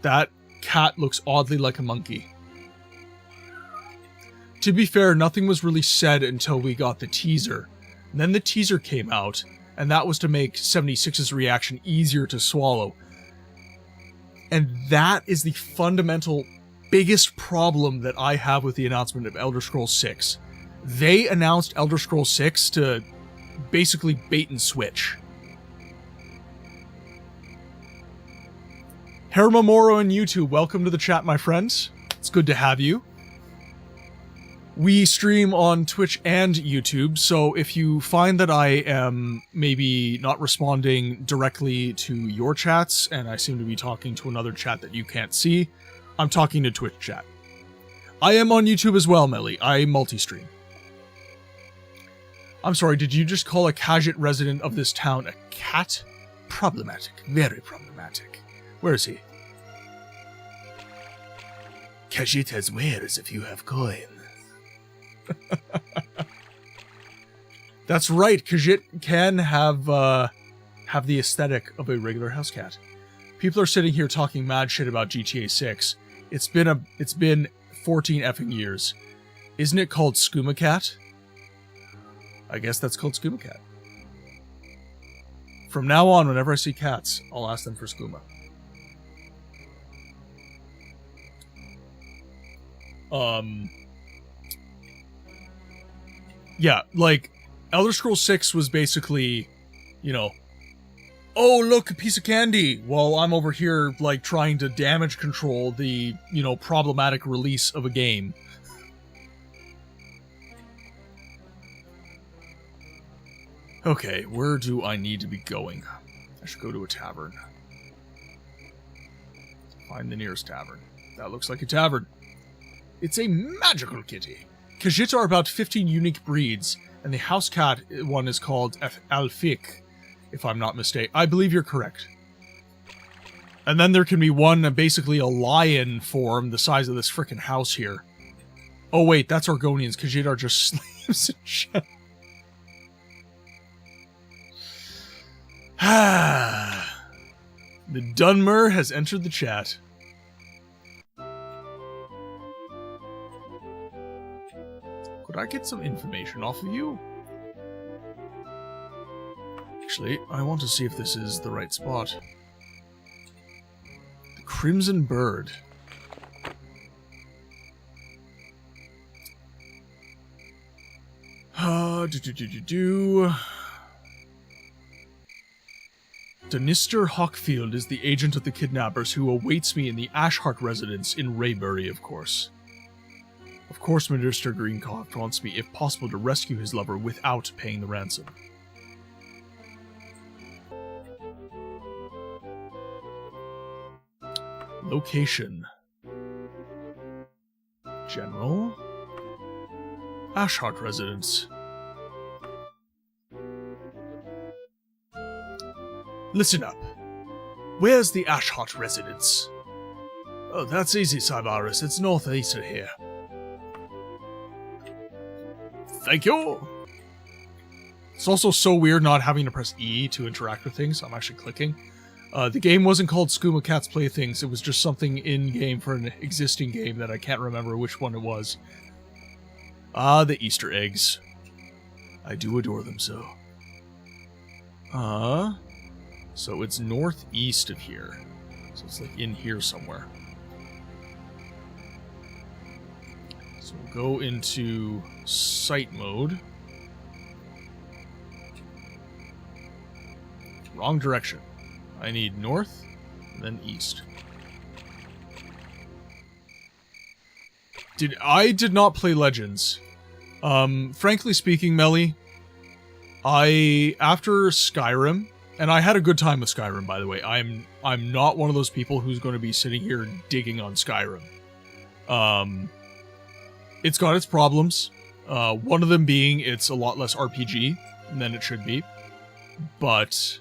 That cat looks oddly like a monkey. To be fair, nothing was really said until we got the teaser. And then the teaser came out, and that was to make 76's reaction easier to swallow. And that is the fundamental biggest problem that I have with the announcement of Elder Scrolls 6. They announced Elder Scrolls 6 to basically bait and switch. Harima Morrow and YouTube, welcome to the chat, my friends. It's good to have you. We stream on Twitch and YouTube, so if you find that I am maybe not responding directly to your chats, and I seem to be talking to another chat that you can't see, I'm talking to Twitch chat. I am on YouTube as well, Melly. I multi-stream. I'm sorry, did you just call a Khajiit resident of this town a cat? Problematic. Very problematic. Where is he? Khajiit has wares if you have coin. That's right, Khajiit can have the aesthetic of a regular house cat. People are sitting here talking mad shit about GTA 6. It's been 14 effing years. Isn't it called Skooma Cat? I guess that's called Skooma Cat. From now on, whenever I see cats, I'll ask them for skooma. Yeah, like, Elder Scrolls 6 was basically, you know, oh, look, a piece of candy, while I'm over here, like, trying to damage control the, you know, problematic release of a game. Okay, where do I need to be going? I should go to a tavern. Find the nearest tavern. That looks like a tavern. It's a magical kitty. Khajiit are about 15 unique breeds, and the house cat one is called Alfik, if I'm not mistaken. I believe you're correct. And then there can be one, basically a lion form, the size of this frickin' house here. Oh wait, that's Argonians. Khajiit are just slaves and shit. The Dunmer has entered the chat. Could I get some information off of you? Actually, I want to see if this is the right spot. The Crimson Bird. Danister Hawkfield is the agent of the kidnappers who awaits me in the Ashheart residence in Raybury, of course. Of course, Minister Greencoft wants me, if possible, to rescue his lover without paying the ransom. Location. General. Ashheart residence. Listen up. Where's the Ashheart residence? Oh, that's easy, Cybarus. It's northeast of here. Thank you! It's also so weird not having to press E to interact with things. I'm actually clicking. The game wasn't called Skooma Cat's Playthings. It was just something in-game for an existing game that I can't remember which one it was. Ah, the Easter eggs. I do adore them so. So it's northeast of here. So it's like in here somewhere. So we'll go into sight mode. Wrong direction. I need north, and then east. I did not play Legends. Frankly speaking, Melly, after Skyrim, and I had a good time with Skyrim, by the way. I'm not one of those people who's going to be sitting here digging on Skyrim. It's got its problems. One of them being it's a lot less RPG than it should be. But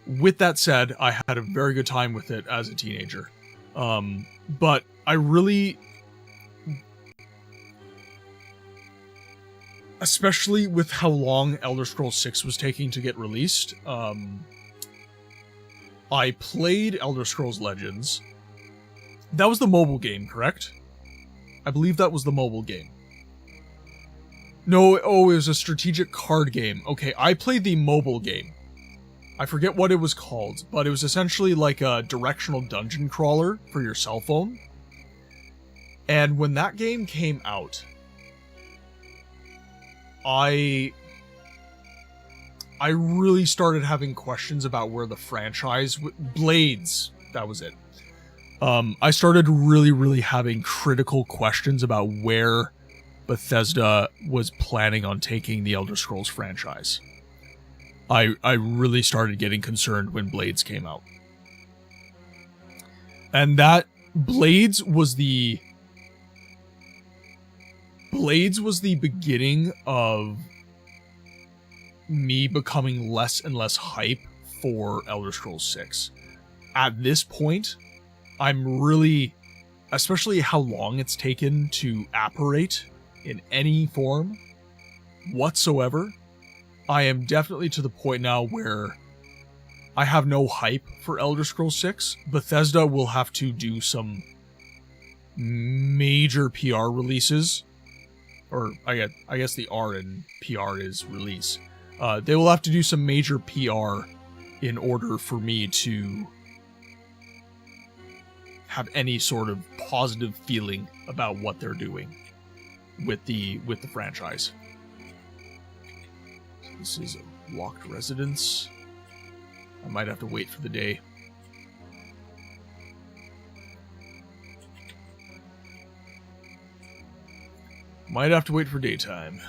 with that said, I had a very good time with it as a teenager. But I really... Especially with how long Elder Scrolls 6 was taking to get released, I played Elder Scrolls Legends. That was the mobile game, correct? I believe that was the mobile game. No, oh, it was a strategic card game. Okay, I played the mobile game. I forget what it was called, but it was essentially like a directional dungeon crawler for your cell phone. And when that game came out, I really started having questions about where the franchise... Blades, that was it. I started really having critical questions about where Bethesda was planning on taking the Elder Scrolls franchise. I really started getting concerned when Blades came out. And that... Blades was the beginning of me becoming less and less hype for Elder Scrolls 6. At this point, I'm really, especially how long it's taken to apparate in any form whatsoever, I am definitely to the point now where I have no hype for Elder Scrolls 6. Bethesda will have to do some major PR releases, or I guess the R in PR is release. They will have to do some major PR in order for me to have any sort of positive feeling about what they're doing with the franchise. So this is a locked residence. I might have to wait for the day. Might have to wait for daytime.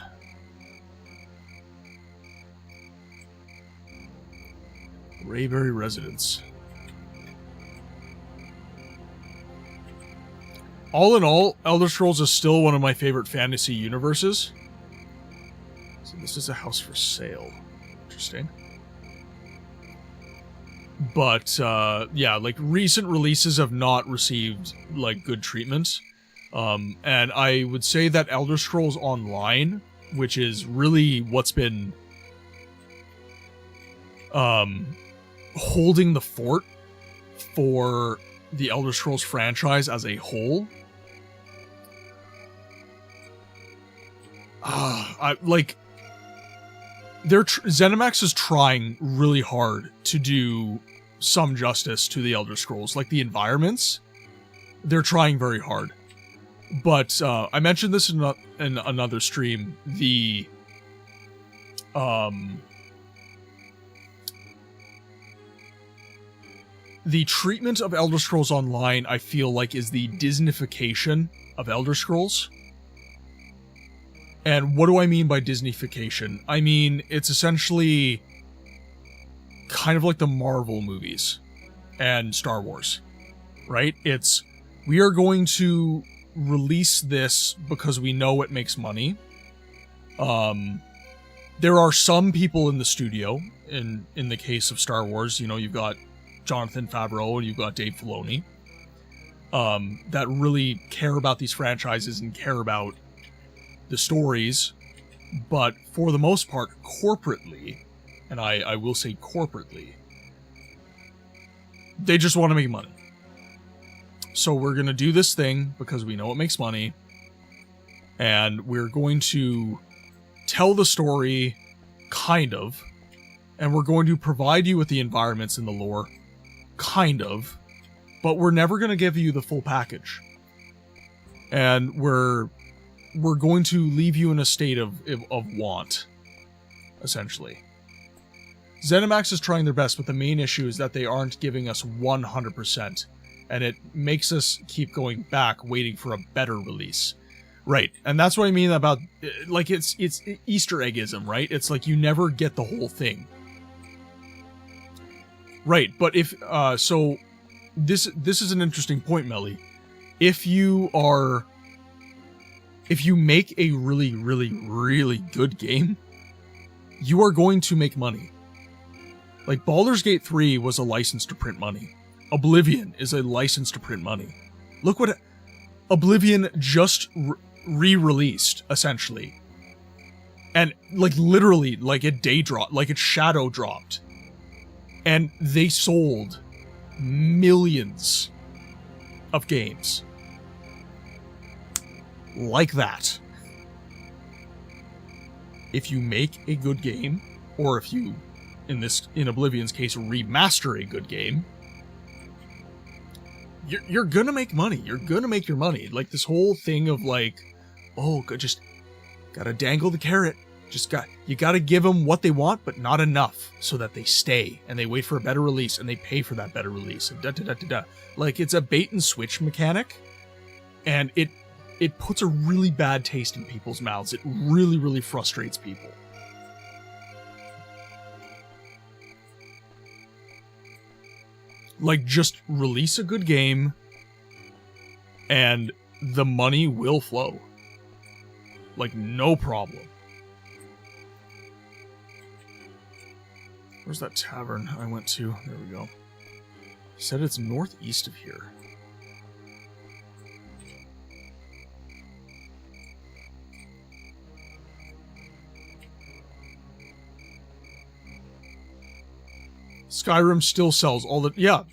Rayberry Residence. All in all, Elder Scrolls is still one of my favorite fantasy universes. So this is a house for sale. Interesting. But, yeah, like, recent releases have not received, like, good treatment. And I would say that Elder Scrolls Online, which is really what's been, holding the fort for the Elder Scrolls franchise as a whole. ZeniMax is trying really hard to do some justice to the Elder Scrolls. Like, the environments, they're trying very hard. But, I mentioned this in another stream, the treatment of Elder Scrolls Online, I feel like, is the Disneyfication of Elder Scrolls. And what do I mean by Disneyfication? I mean, it's essentially kind of like the Marvel movies and Star Wars, right? It's, we are going to release this because we know it makes money. There are some people in the studio, in the case of Star Wars, you know, you've got Jonathan Favreau and you've got Dave Filoni, that really care about these franchises and care about the stories, but for the most part, corporately, and I will say corporately, they just want to make money. So we're going to do this thing because we know it makes money, and we're going to tell the story, kind of, and we're going to provide you with the environments and the lore, kind of, but we're never going to give you the full package. And we're going to leave you in a state of want, essentially. ZeniMax is trying their best, but the main issue is that they aren't giving us 100%, and it makes us keep going back, waiting for a better release. Right, and that's what I mean about, like, it's Easter eggism, right? It's like you never get the whole thing. Right, but if, so, this is an interesting point, Melly. If you make a really, really, really good game, you are going to make money. Like, Baldur's Gate 3 was a license to print money. Oblivion is a license to print money. Look what Oblivion just re-released, essentially. And, like, literally, like, it shadow dropped. And they sold millions of games. Like that. If you make a good game, or if you, in Oblivion's case, remaster a good game, you're gonna make money. You're gonna make your money. Like, this whole thing of, like, oh, just gotta dangle the carrot. You gotta give them what they want, but not enough, so that they stay, and they wait for a better release, and they pay for that better release, and da-da-da-da-da. Like, it's a bait and switch mechanic, and it puts a really bad taste in people's mouths. It really, really frustrates people. Like, just release a good game, and the money will flow. Like, no problem. Where's that tavern I went to? There we go. He said it's northeast of here. Skyrim still sells all the... Yeah.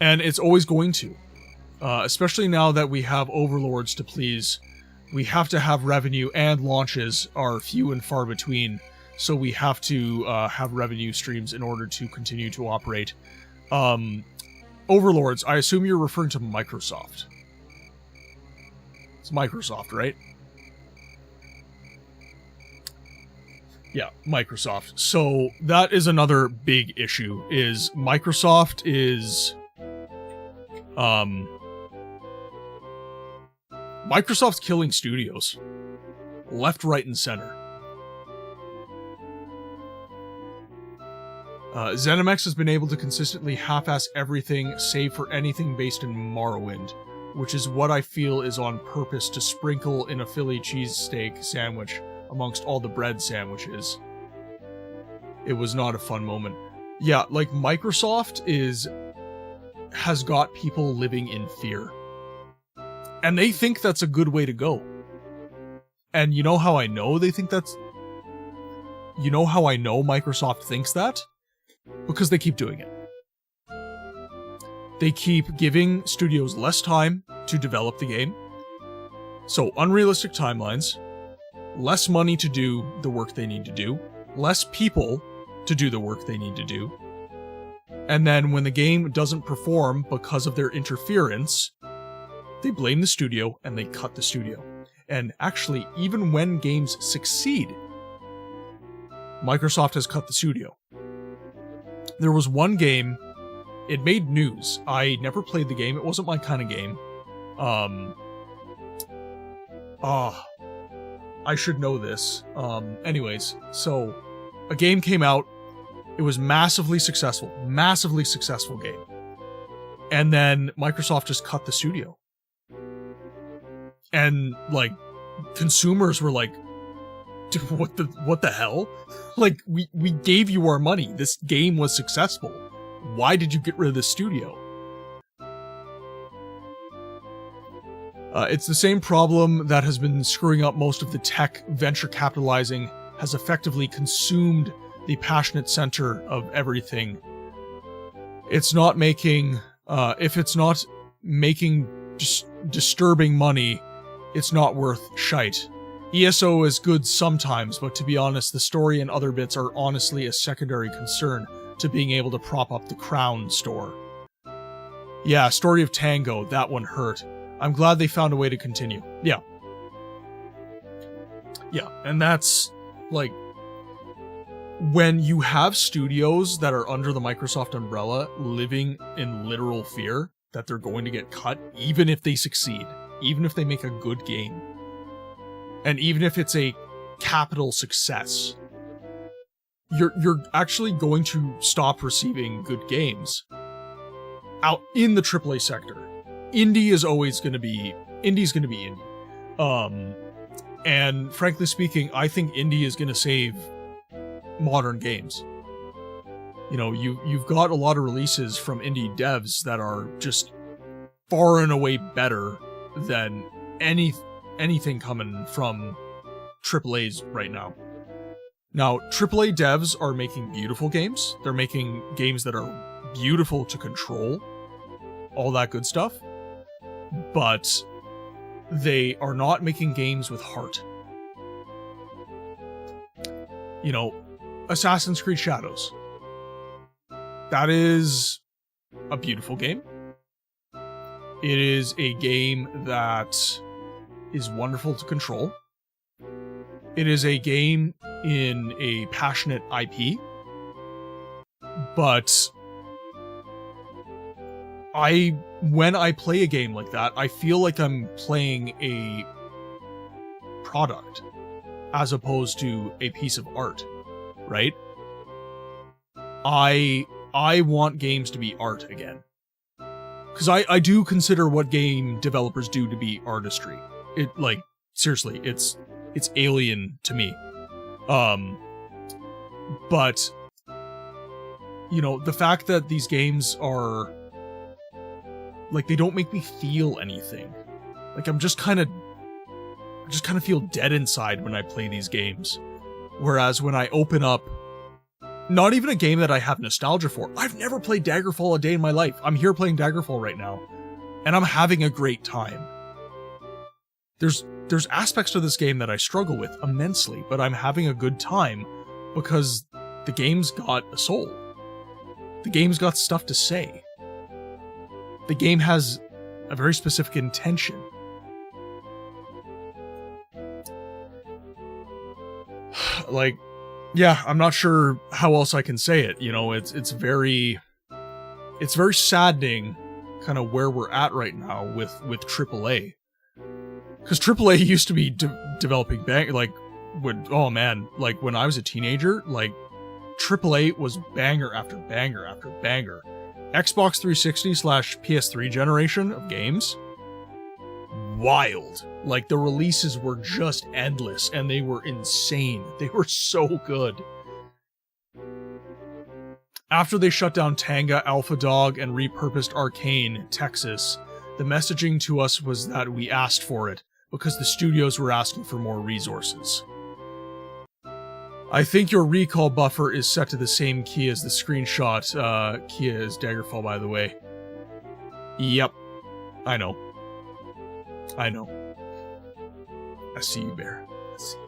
And it's always going to. Especially now that we have overlords to please. We have to have revenue, and launches are few and far between. So we have to have revenue streams in order to continue to operate. Overlords, I assume you're referring to Microsoft. It's Microsoft, right? Yeah, Microsoft. So that is another big issue, is Microsoft is... Microsoft's killing studios. Left, right, and center. ZeniMax has been able to consistently half-ass everything save for anything based in Morrowind, which is what I feel is on purpose to sprinkle in a Philly cheesesteak sandwich amongst all the bread sandwiches. It was not a fun moment. Yeah, like, Microsoft has got people living in fear. And they think that's a good way to go. And you know how I know they think that's... You know how I know Microsoft thinks that? Because they keep doing it. They keep giving studios less time to develop the game. So, unrealistic timelines, less money to do the work they need to do, less people to do the work they need to do. And then when the game doesn't perform because of their interference, they blame the studio and they cut the studio. And actually, even when games succeed, Microsoft has cut the studio. There was one game, it made news. I never played the game, it wasn't my kind of game. I should know this. Anyways, so a game came out, it was massively successful game. And then Microsoft just cut the studio. And, like, consumers were like, dude, what the hell? Like, we gave you our money. This game was successful. Why did you get rid of the studio? It's the same problem that has been screwing up most of the tech venture capitalizing, has effectively consumed the passionate center of everything. It's not making, if it's not making disturbing money, it's not worth shite. ESO is good sometimes, but to be honest, the story and other bits are honestly a secondary concern to being able to prop up the Crown store. Yeah, Story of Tango, that one hurt. I'm glad they found a way to continue. Yeah. Yeah, and that's, like, when you have studios that are under the Microsoft umbrella living in literal fear that they're going to get cut, even if they succeed, even if they make a good game, and even if it's a capital success, you're actually going to stop receiving good games out in the AAA sector. Indie is always going to be indie. And frankly speaking, I think indie is going to save modern games. You know, you've got a lot of releases from indie devs that are just far and away better than anything coming from AAAs right now. Now, AAA devs are making beautiful games. They're making games that are beautiful to control, all that good stuff. But they are not making games with heart. You know, Assassin's Creed Shadows. That is a beautiful game. It is a game that is wonderful to control. It is a game in a passionate IP. But when I play a game like that, I feel like I'm playing a product as opposed to a piece of art, right? I want games to be art again. Because I do consider what game developers do to be artistry. It, like, seriously, it's alien to me. But you know, the fact that these games are, like, they don't make me feel anything. Like, I just kind of feel dead inside when I play these games. Whereas when I open up, not even a game that I have nostalgia for. I've never played Daggerfall a day in my life. I'm here playing Daggerfall right now, and I'm having a great time. There's aspects to this game that I struggle with immensely, but I'm having a good time because the game's got a soul. The game's got stuff to say. The game has a very specific intention. Like, yeah, I'm not sure how else I can say it. You know, it's very saddening kind of where we're at right now with AAA. Because AAA used to be developing oh man, like when I was a teenager, like AAA was banger after banger after banger. Xbox 360/PS3 generation of games, wild. Like the releases were just endless and they were insane. They were so good. After they shut down Tanga, Alpha Dog, and repurposed Arcane, Texas, the messaging to us was that we asked for it because the studios were asking for more resources. I think your recall buffer is set to the same key as the screenshot. Kia is Daggerfall, by the way. Yep. I know. I see you, Bear. I see you.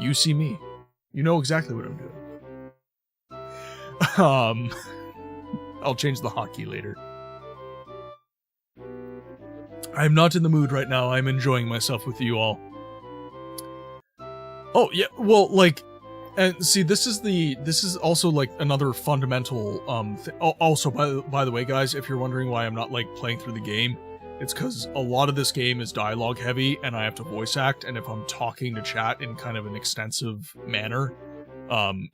You see me. You know exactly what I'm doing. I'll change the hotkey later. I'm not in the mood right now. I'm enjoying myself with you all. Oh, yeah, well, like, and see, this is also, like, another fundamental, also, by the way, guys, if you're wondering why I'm not, like, playing through the game, it's because a lot of this game is dialogue heavy, and I have to voice act, and if I'm talking to chat in kind of an extensive manner,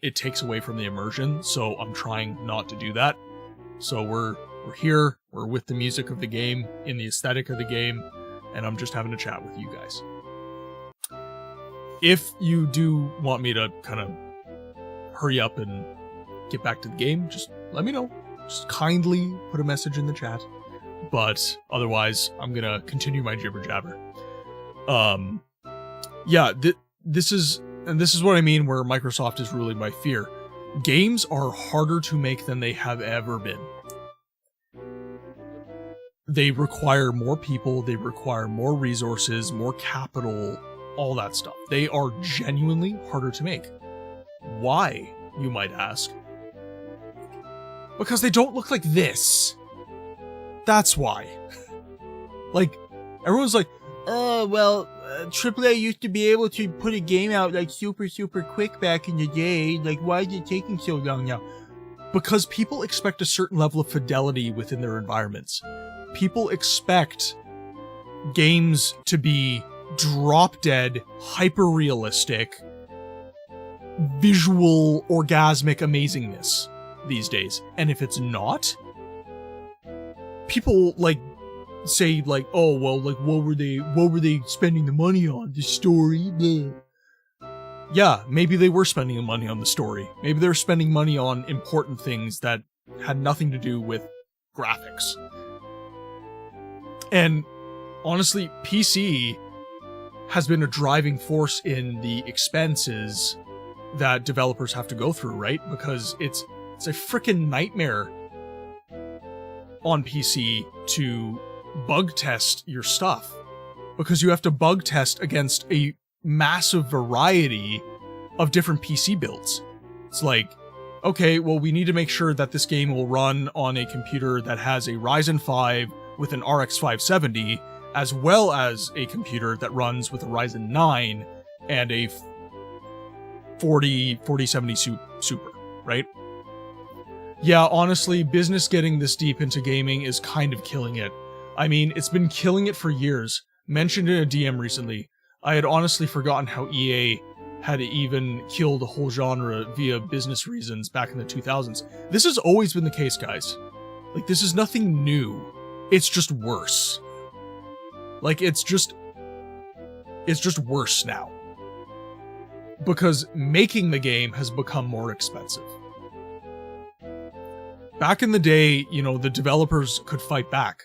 it takes away from the immersion, so I'm trying not to do that. So we're here, we're with the music of the game, in the aesthetic of the game, and I'm just having a chat with you guys. If you do want me to kind of hurry up and get back to the game, just let me know. Just kindly put a message in the chat. But otherwise, I'm gonna continue my jibber jabber. Yeah, this is what I mean where Microsoft is ruling by fear. Games are harder to make than they have ever been. They require more people, they require more resources, more capital, all that stuff. They are genuinely harder to make. Why, you might ask? Because they don't look like this. That's why. Like, everyone's like, oh, well, AAA used to be able to put a game out, like, super quick back in the day. Like, why is it taking so long now? Because people expect a certain level of fidelity within their environments. People expect games to be drop-dead, hyper-realistic, visual, orgasmic amazingness these days. And if it's not, people, like, say, like, oh, well, like, what were they spending the money on? The story? Bleh. Yeah, maybe they were spending the money on the story. Maybe they were spending money on important things that had nothing to do with graphics. And honestly, PC has been a driving force in the expenses that developers have to go through, right? Because it's a freaking nightmare on PC to bug test your stuff, because you have to bug test against a massive variety of different PC builds. It's like, okay, well, we need to make sure that this game will run on a computer that has a Ryzen 5 with an RX 570, as well as a computer that runs with a Ryzen 9 and a 4070 Super, right? Yeah, honestly, business getting this deep into gaming is kind of killing it. I mean, it's been killing it for years. Mentioned in a DM recently, I had honestly forgotten how EA had even killed a whole genre via business reasons back in the 2000s. This has always been the case, guys. Like, this is nothing new. It's just worse. Like, it's just worse now. Because making the game has become more expensive. back in the day, you know, the developers could fight back.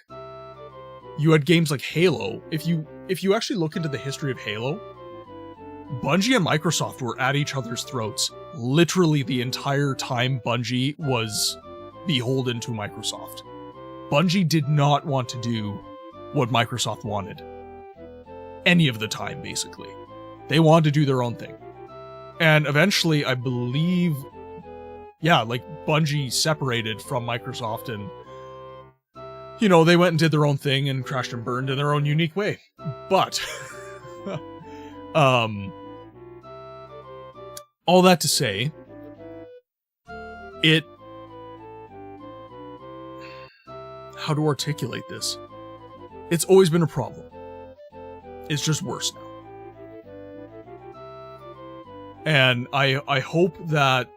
You had games like Halo. If you actually look into the history of Halo, Bungie and Microsoft were at each other's throats literally the entire time Bungie was beholden to Microsoft. Bungie did not want to do what Microsoft wanted. Any of the time, basically. They wanted to do their own thing. And eventually, I believe, yeah, like Bungie separated from Microsoft and, you know, they went and did their own thing and crashed and burned in their own unique way. But, all that to say, how to articulate this? It's always been a problem. It's just worse now. And I hope that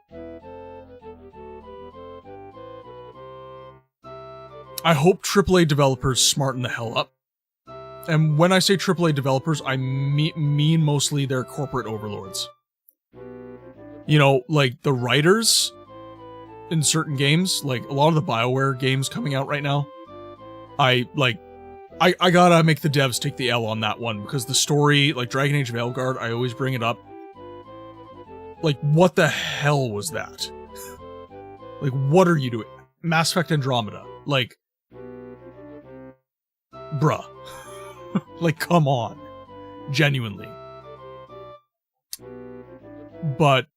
AAA developers smarten the hell up. And when I say AAA developers, I mean mostly their corporate overlords. You know, like the writers in certain games, like a lot of the BioWare games coming out right now, I gotta make the devs take the L on that one, because the story, like Dragon Age Veilguard, I always bring it up. Like, what the hell was that? Like, what are you doing? Mass Effect Andromeda. Like, bruh. Like, come on. Genuinely. But,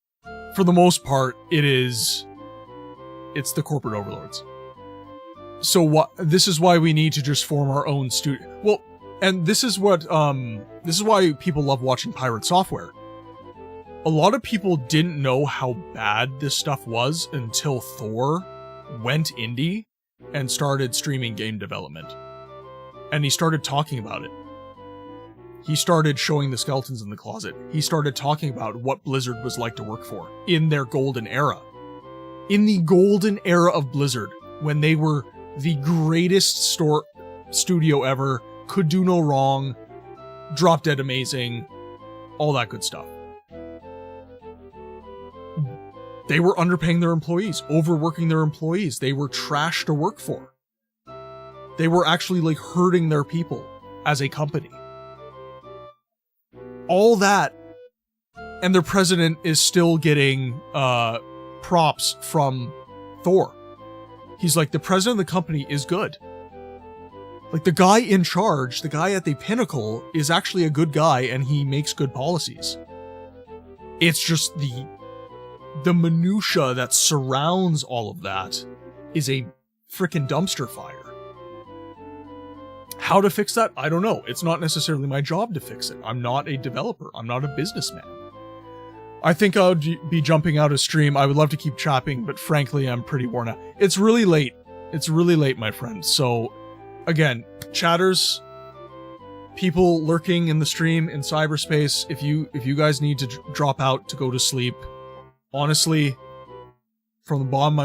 for the most part, it's the corporate overlords. So this is why we need to just form our own studio. Well, and this is why people love watching Pirate Software. A lot of people didn't know how bad this stuff was until Thor went indie and started streaming game development. And he started talking about it. He started showing the skeletons in the closet. He started talking about what Blizzard was like to work for in their golden era. In the golden era of Blizzard, when they were the greatest studio ever, could do no wrong, drop dead amazing, all that good stuff. They were underpaying their employees, overworking their employees. They were trash to work for. They were actually like hurting their people as a company. All that, and their president is still getting props from Thor. He's like, the president of the company is good. Like, the guy in charge, the guy at the pinnacle, is actually a good guy and he makes good policies. It's just the minutia that surrounds all of that is a freaking dumpster fire. How to fix that? I don't know. It's not necessarily my job to fix it. I'm not a developer. I'm not a businessman. I think I'll be jumping out of stream. I would love to keep chopping, but frankly, I'm pretty worn out. It's really late. It's really late, my friend. So, again, chatters, people lurking in the stream in cyberspace, if you guys need to drop out to go to sleep, honestly, from the bottom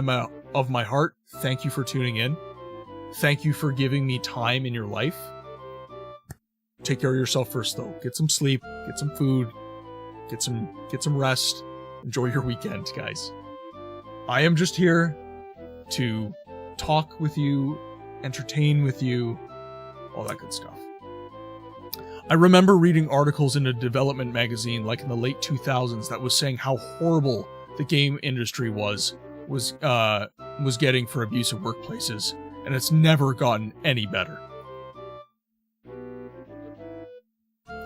of my heart, thank you for tuning in. Thank you for giving me time in your life. Take care of yourself first, though. Get some sleep, get some food, get some rest. Enjoy your weekend, guys. I am just here to talk with you, entertain with you, all that good stuff. I remember reading articles in a development magazine, like in the late 2000s, that was saying how horrible the game industry was getting for abusive workplaces, and it's never gotten any better.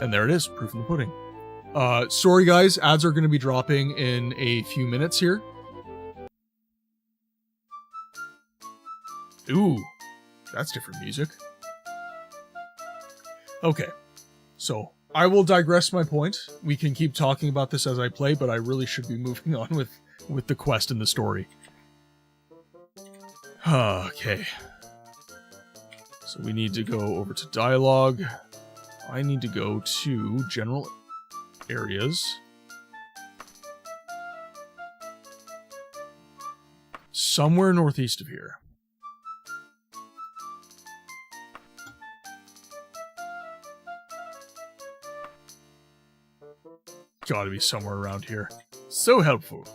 And there it is, proof in the pudding. Sorry guys, ads are going to be dropping in a few minutes here. Ooh, that's different music. Okay, so I will digress my point. We can keep talking about this as I play, but I really should be moving on with the quest and the story. Okay. So we need to go over to dialogue. I need to go to general areas. Somewhere northeast of here. Gotta be somewhere around here. So helpful.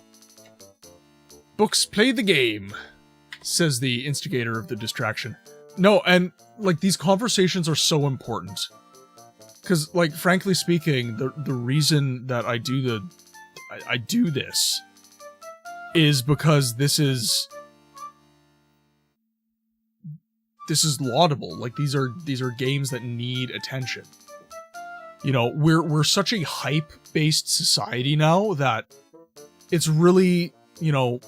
Books play the game. says the instigator of the distraction. No, and, like, these conversations are so important. Because, like, frankly speaking, the reason that I do I do this is because this is laudable. Like, these are games that need attention. You know, we're such a hype-based society now that it's really, you know,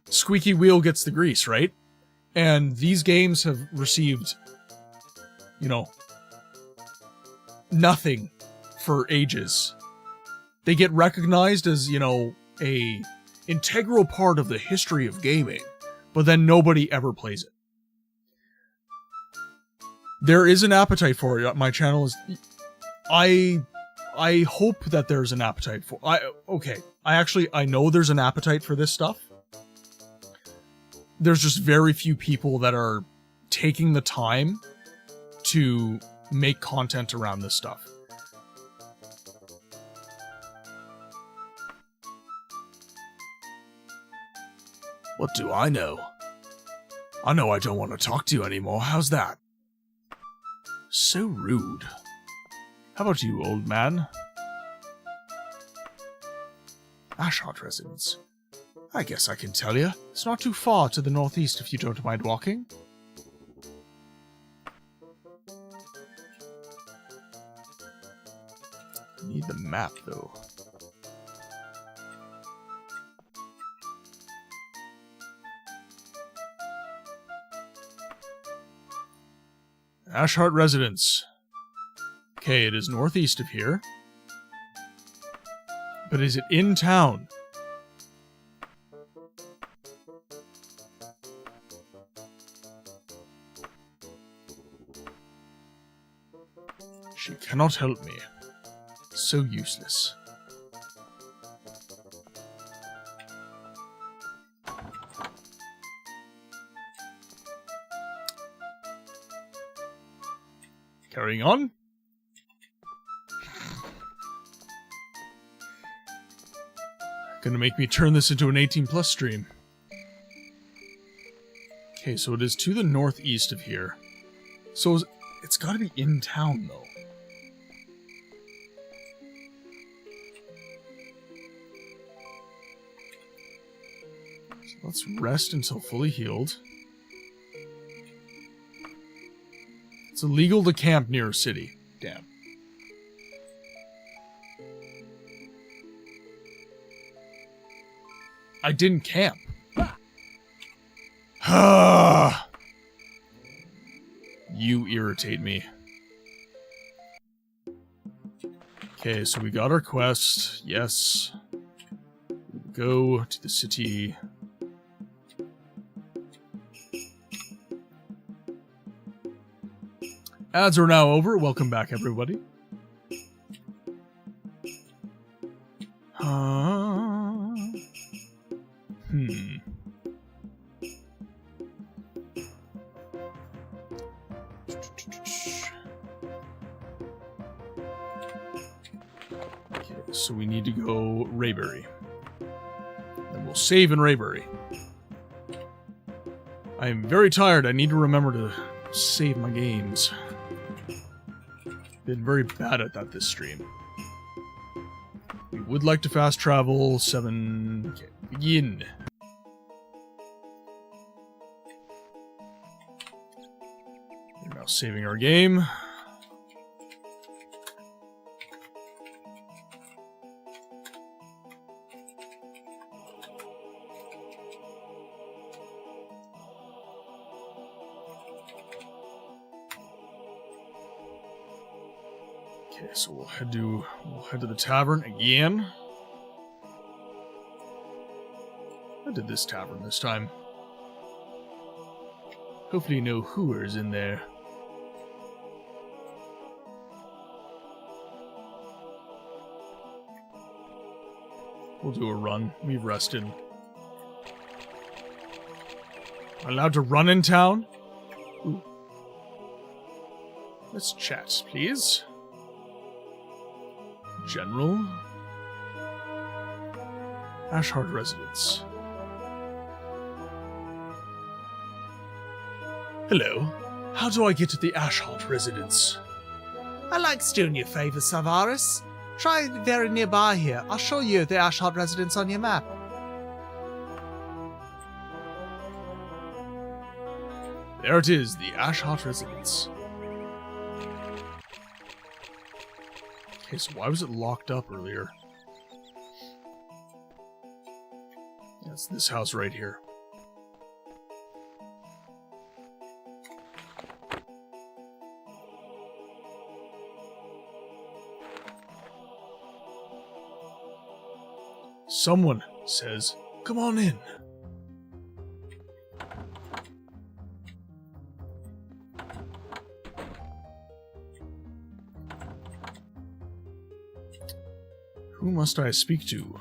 squeaky wheel gets the grease, right? And these games have received, you know, nothing for ages. They get recognized as, you know, a integral part of the history of gaming, but then nobody ever plays it. There is an appetite for it. My channel is... I hope that there's an appetite for... I know there's an appetite for this stuff. There's just very few people that are taking the time to make content around this stuff. What do I know? I know I don't want to talk to you anymore. How's that? So rude. How about you, old man? Ashart residence. I guess I can tell you. It's not too far to the northeast if you don't mind walking. I need the map, though. Ashart residence. Okay, it is northeast of here. But is it in town? She cannot help me. So useless. Carrying on. Gonna make me turn this into an 18+ stream. Okay, so it is to the northeast of here. So it's gotta be in town, though. So let's rest until fully healed. It's illegal to camp near a city. Damn. I didn't camp. You irritate me. Okay, so we got our quest. Yes. Go to the city. Ads are now over. Welcome back, everybody. Okay, so we need to go Raybury. Then we'll save in Raybury. I am very tired. I need to remember to save my games. Been very bad at that this stream. We would like to fast travel. 7. Okay, begin. We're now saving our game. Okay, so we'll head to the tavern again. I did this tavern this time. Hopefully no hooers in there. We'll do a run. We've rested. Am I allowed to run in town? Ooh. Let's chat, please. General. Ashart residence. Hello. How do I get to the Ashhart residence? I like doing you a favour, Savaris. Try very nearby here. I'll show you the Ashhart residence on your map. There it is, the Ashhart residence. Okay, so why was it locked up earlier? That's this house right here. Someone says, "Come on in." Who must I speak to?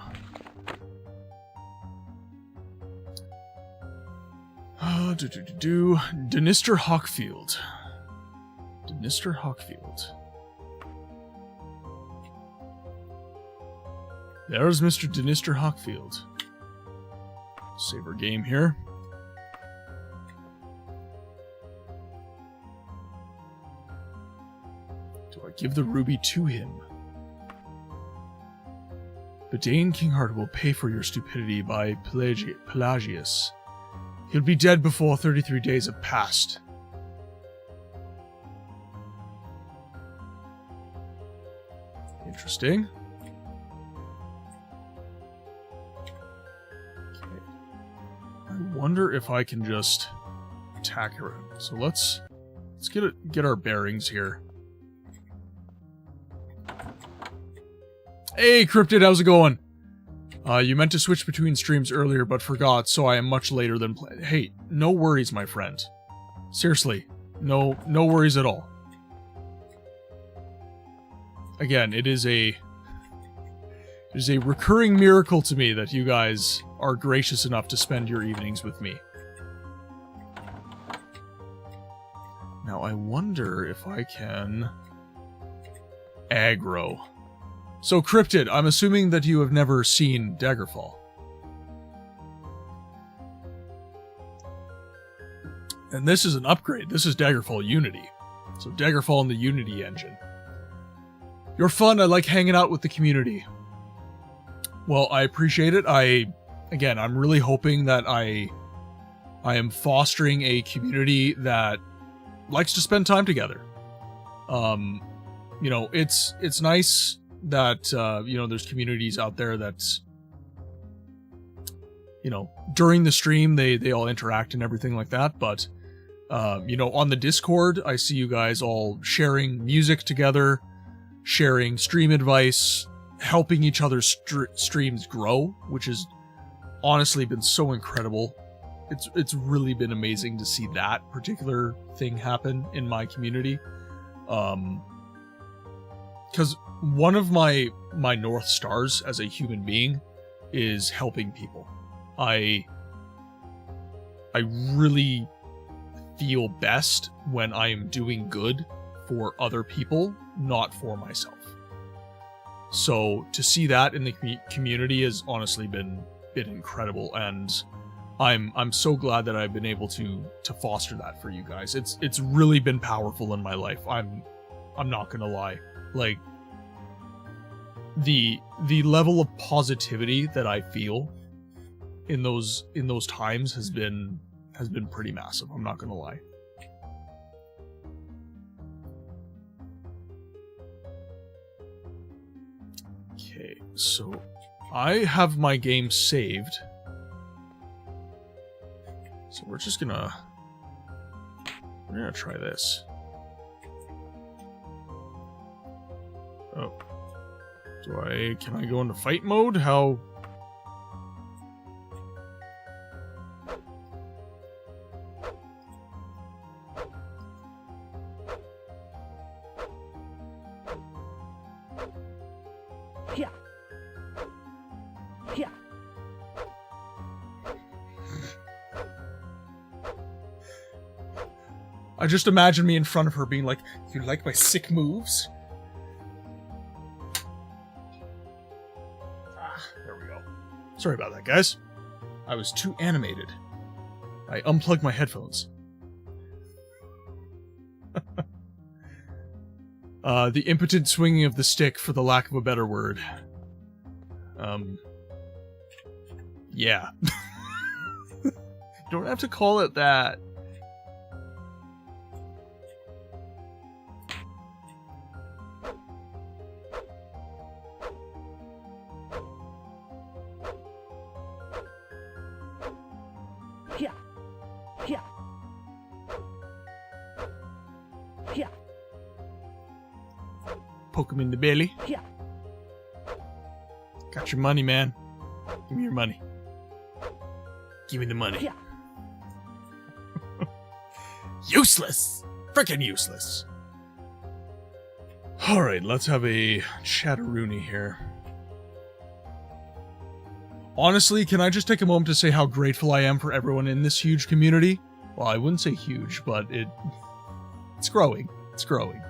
Denister Hawkfield. Denister Hawkfield. There's Mr. Denister Hawkfield. Save our game here. Do I give the ruby to him? Bedane Kingheart will pay for your stupidity by Pelagius. He'll be dead before 33 days have passed. Interesting. Okay. I wonder if I can just attack her. So let's get our bearings here. Hey, Cryptid, how's it going? You meant to switch between streams earlier, but forgot, so I am much later than planned. Hey, no worries, my friend. Seriously, no worries at all. Again, it is a recurring miracle to me that you guys are gracious enough to spend your evenings with me. Now, I wonder if I can aggro. So, Cryptid, I'm assuming that you have never seen Daggerfall. And this is an upgrade. This is Daggerfall Unity. So, Daggerfall in the Unity engine. You're fun. I like hanging out with the community. Well, I appreciate it. Again, I'm really hoping that I am fostering a community that likes to spend time together. You know, it's nice that, you know, there's communities out there that's, you know, during the stream, they all interact and everything like that, but, you know, on the Discord, I see you guys all sharing music together, sharing stream advice, helping each other's streams grow, which has honestly been so incredible. It's really been amazing to see that particular thing happen in my community. Because one of my North Stars as a human being is helping people. I really feel best when I am doing good for other people, not for myself. So to see that in the community has honestly been incredible, and I'm so glad that I've been able to foster that for you guys. It's really been powerful in my life. I'm not gonna lie. Like, the level of positivity that I feel in those times has been pretty massive. I'm not gonna lie. Okay, so I have my game saved. So we're gonna try this. Oh. Can I go into fight mode? How? Yeah. Yeah. I just imagine me in front of her being like, "You like my sick moves?" Sorry about that, guys. I was too animated. I unplugged my headphones. The impotent swinging of the stick, for the lack of a better word. Yeah. Don't have to call it that. Yeah. Yeah. Yeah. Poke him in the belly. Yeah. Got your money, man. Give me your money. Give me the money. Yeah. Useless! Frickin' useless. Alright, let's have a chatteroony here. Honestly, can I just take a moment to say how grateful I am for everyone in this huge community? Well, I wouldn't say huge, but it's growing. It's growing.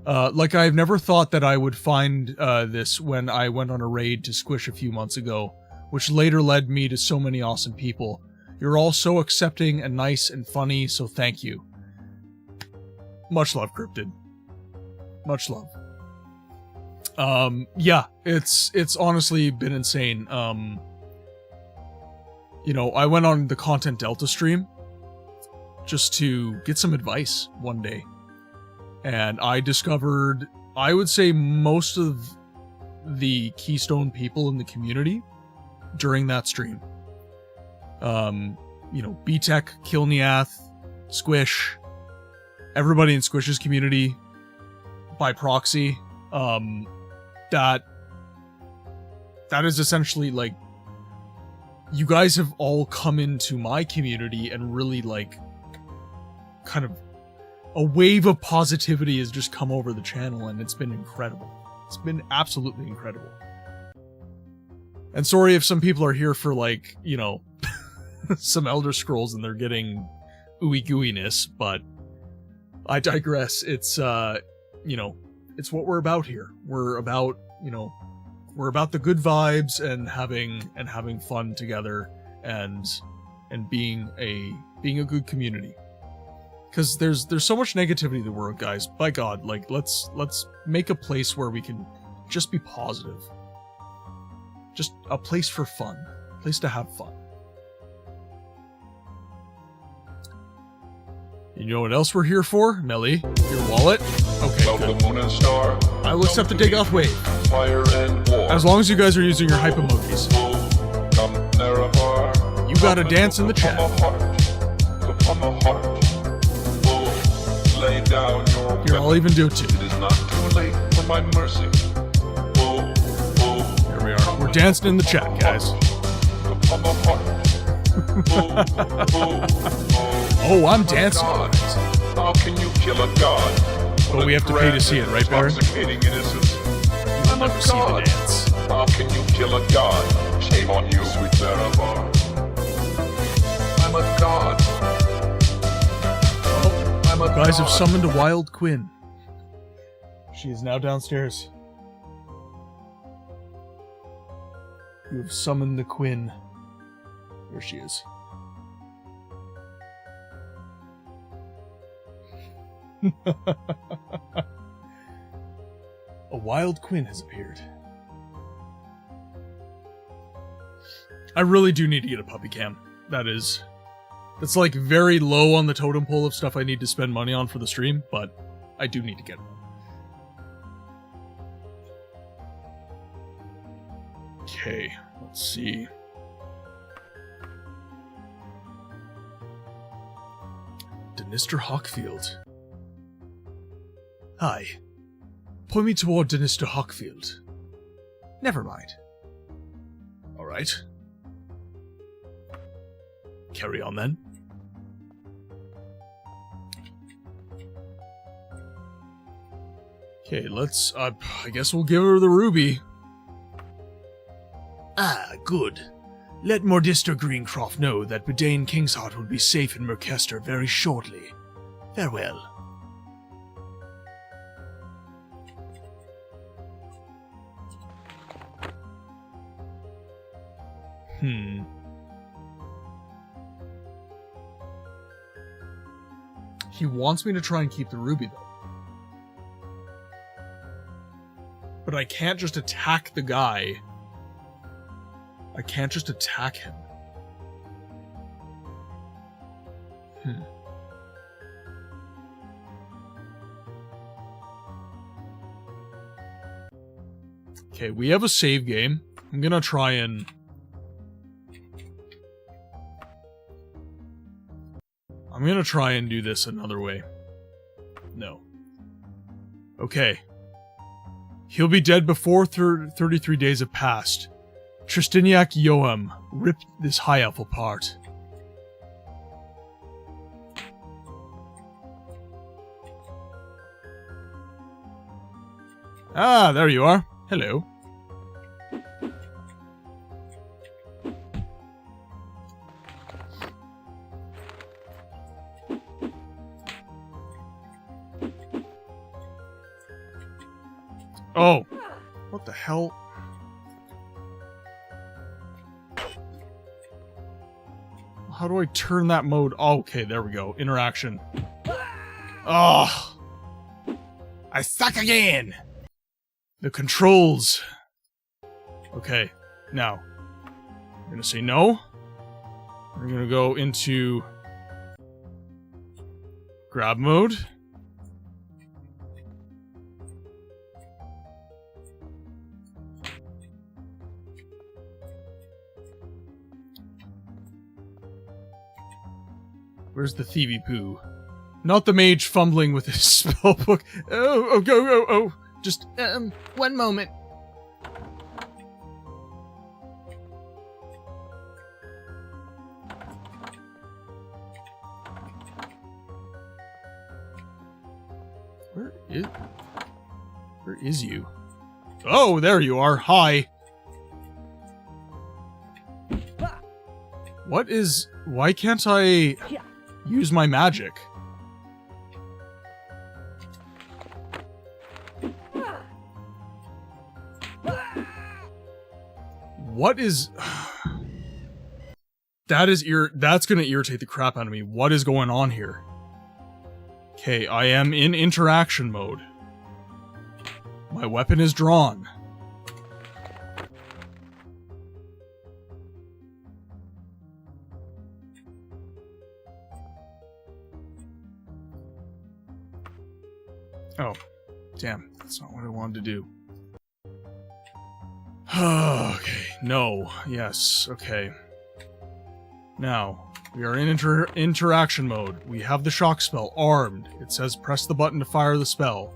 Like, I've never thought that I would find this when I went on a raid to Squish a few months ago, which later led me to so many awesome people. You're all so accepting and nice and funny, so thank you. Much love, Cryptid. Much love. Yeah, it's honestly been insane. You know, I went on the Content Delta stream just to get some advice one day. And I discovered, I would say, most of the keystone people in the community during that stream. You know, B-Tech, Kilniath, Squish, everybody in Squish's community, by proxy, that is essentially, like, you guys have all come into my community and really, like, kind of a wave of positivity has just come over the channel, and it's been incredible. It's been absolutely incredible. And sorry if some people are here for, like, you know, some Elder Scrolls and they're getting ooey gooiness, but I digress. It's, you know, it's what we're about here. We're about, you know, we're about the good vibes and having fun together and being a good community. Because there's so much negativity in the world, guys. By God, like, let's make a place where we can just be positive. Just a place for fun. A place to have fun. You know what else we're here for, Melly? Your wallet? Okay, good. I will accept the dig-off wave. As long as you guys are using your hype emojis. You gotta dance in the chat. Here, I'll even do it too. It is not too late for my mercy. Here we are. We're dancing in the chat, guys. Oh, I'm dancing. How can you kill a god? But we have to pay to see it, right, Baron? You'll never see the dance. How can you kill a god? Shame on you, sweet Daggerfall. I'm a god. You guys have summoned a wild Quinn. She is now downstairs. You have summoned the Quinn. There she is. A wild Quinn has appeared. I really do need to get a puppy cam. That's like very low on the totem pole of stuff I need to spend money on for the stream, but I do need to get one. Okay, let's see. Denister Hawkfield. Hi. Point me toward Denister Hawkfield. Never mind. Alright. Carry on then. Okay, let's, I guess we'll give her the ruby. Ah, good. Let Mordister Greencroft know that Bedane Kingsheart will be safe in Merkester very shortly. Farewell. He wants me to try and keep the ruby, though. But I can't just attack the guy. I can't just attack him. Okay, we have a save game. I'm gonna try and... do this another way. No. Okay. He'll be dead before 33 days have passed. Tristiniak Yoam ripped this high elf apart. Ah, there you are. Hello. Oh. What the hell? How do I turn that mode? Oh, okay, there we go. Interaction. Oh. I suck again! The controls. Okay, now. I'm gonna say no. We're gonna go into grab mode. Where's the thievy poo? Not the mage fumbling with his spellbook. Oh, go, oh. Just, one moment. Where is you? Oh, there you are. Hi. What is... Why can't I use my magic? What is... That's gonna irritate the crap out of me. What is going on here? Okay, I am in interaction mode. My weapon is drawn. Oh, damn. That's not what I wanted to do. Okay, no. Yes, okay. Now, we are in interaction mode. We have the shock spell, armed. It says press the button to fire the spell.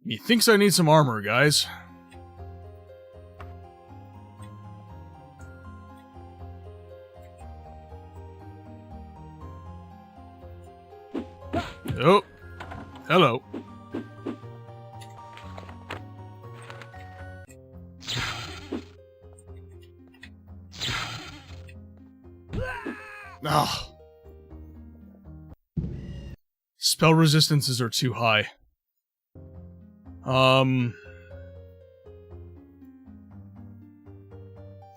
He thinks I need some armor, guys. Oh. Hello. Ah. Spell resistances are too high.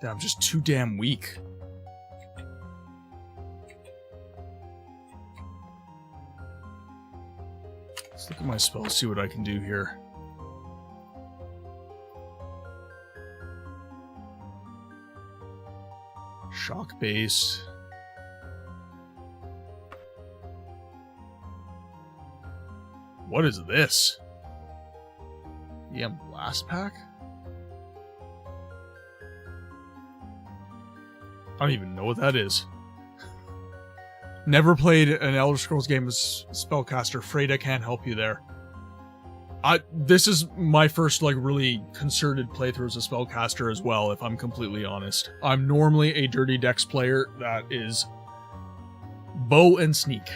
I'm just too damn weak. Let's look at my spells, see what I can do here. Shock base. What is this? Yeah, blast pack? I don't even know what that is. Never played an Elder Scrolls game as spellcaster. Afraid I can't help you there. This is my first, like, really concerted playthrough as a spellcaster as well, if I'm completely honest. I'm normally a dirty dex player that is bow and sneak.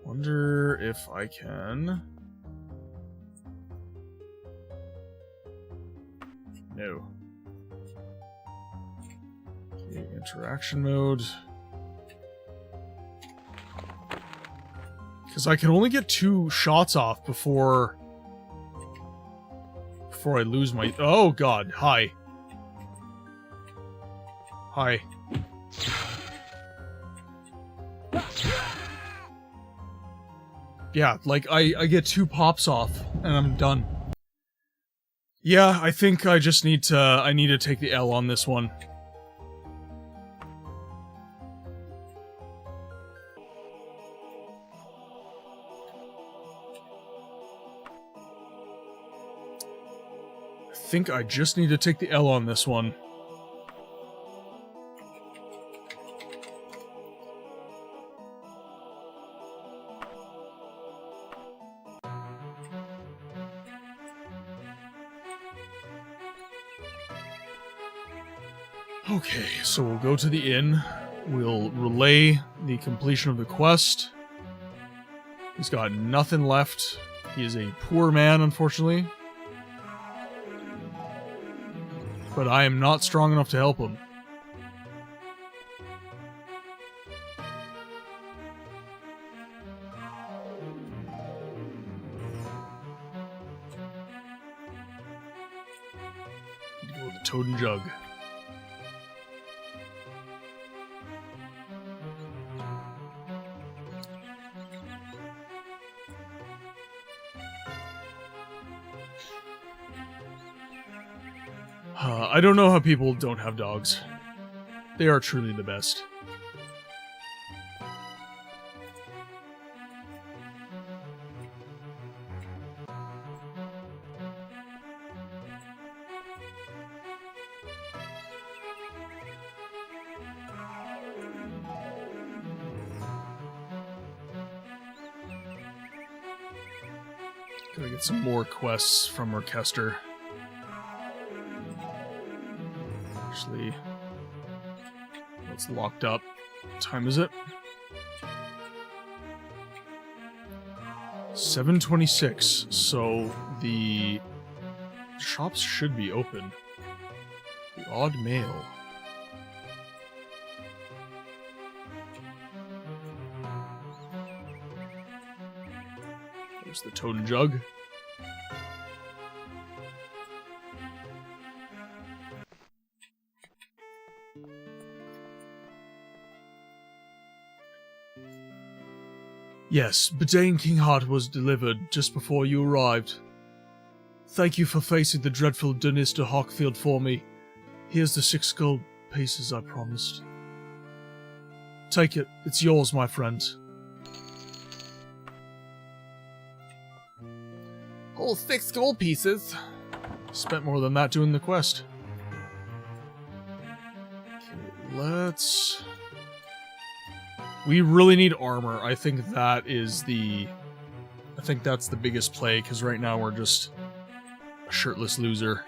Wonder if I can... No. Okay, interaction mode. Because I can only get 2 shots off before I lose my... Oh, God. Hi. Hi. Yeah, like, I get 2 pops off, and I'm done. Yeah, I think I just need to... I need to take the L on this one. I think I just need to take the L on this one. Okay, so we'll go to the inn. We'll relay the completion of the quest. He's got nothing left. He is a poor man, unfortunately. But I am not strong enough to help him. Go with the Toad and Jug. I don't know how people don't have dogs. They are truly the best. Gotta get some more quests from Orchester. Actually, it's locked up. What time is it? 7:26. So the shops should be open. The odd mail. There's the Toad and Jug. Yes, Bedane Kingheart was delivered just before you arrived. Thank you for facing the dreadful Dennis de Hawkfield for me. Here's the 6 gold pieces I promised. Take it. It's yours, my friend. Whole 6 gold pieces. Spent more than that doing the quest. Okay, let's... We really need armor. I think that is the... I think that's the biggest play, because right now we're just a shirtless loser.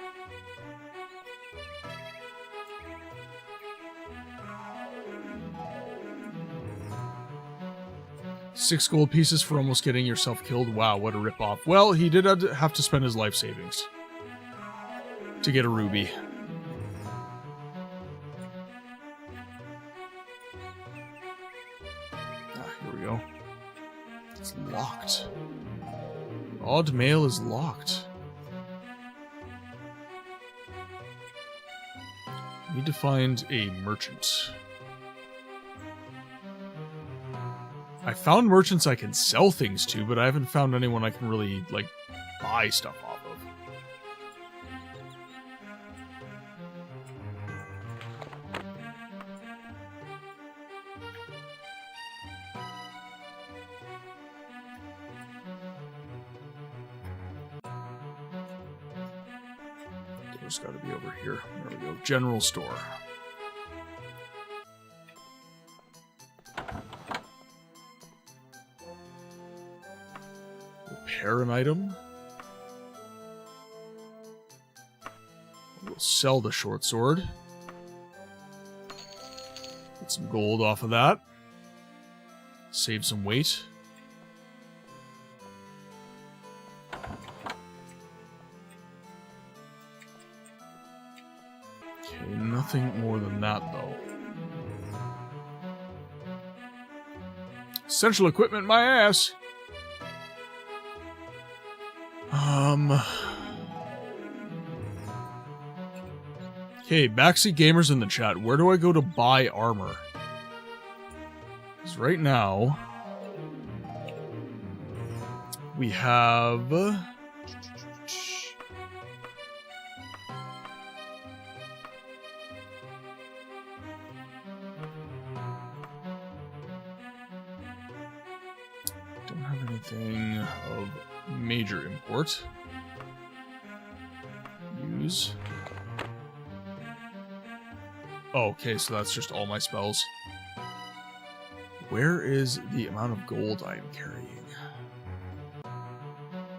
$6 gold pieces for almost getting yourself killed. Wow, what a ripoff. Well, he did have to spend his life savings to get a ruby. Go. It's locked. Odd mail is locked. Need to find a merchant. I found merchants I can sell things to, but I haven't found anyone I can really, like, buy stuff off of. It's got to be over here. There we go. General store. Repair an item. We'll sell the short sword. Get some gold off of that. Save some weight. Nothing more than that, though. Essential equipment, my ass! Okay, backseat gamers in the chat. Where do I go to buy armor? Because right now... we have... don't have anything of major import. Use. Oh, okay, so that's just all my spells. Where is the amount of gold I am carrying?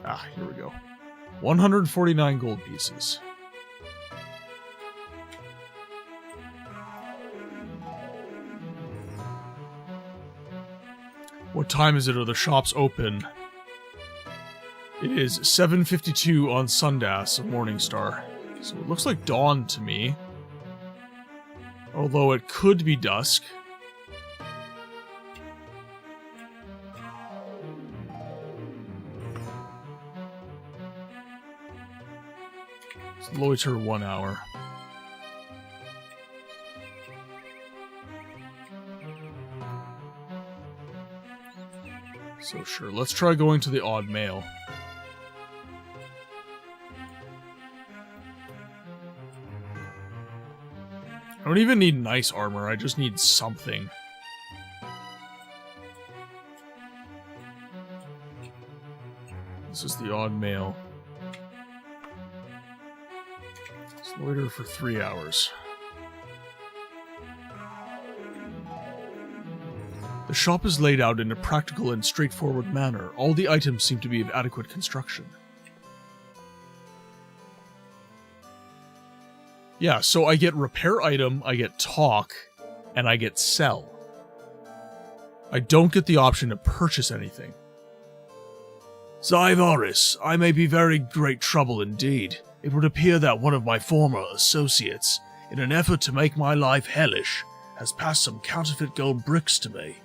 Ah, here we go. 149 gold pieces. What time is it? Are the shops open? It is 7:52 on Sundas of Morningstar. So it looks like dawn to me. Although it could be dusk. Let's loiter 1 hour. So sure, let's try going to the odd mail. I don't even need nice armor, I just need something. This is the odd mail. Let's loiter for 3 hours. The shop is laid out in a practical and straightforward manner. All the items seem to be of adequate construction. Yeah, so I get repair item, I get talk, and I get sell. I don't get the option to purchase anything. Zyvaris, I may be very great trouble indeed. It would appear that one of my former associates, in an effort to make my life hellish, has passed some counterfeit gold bricks to me.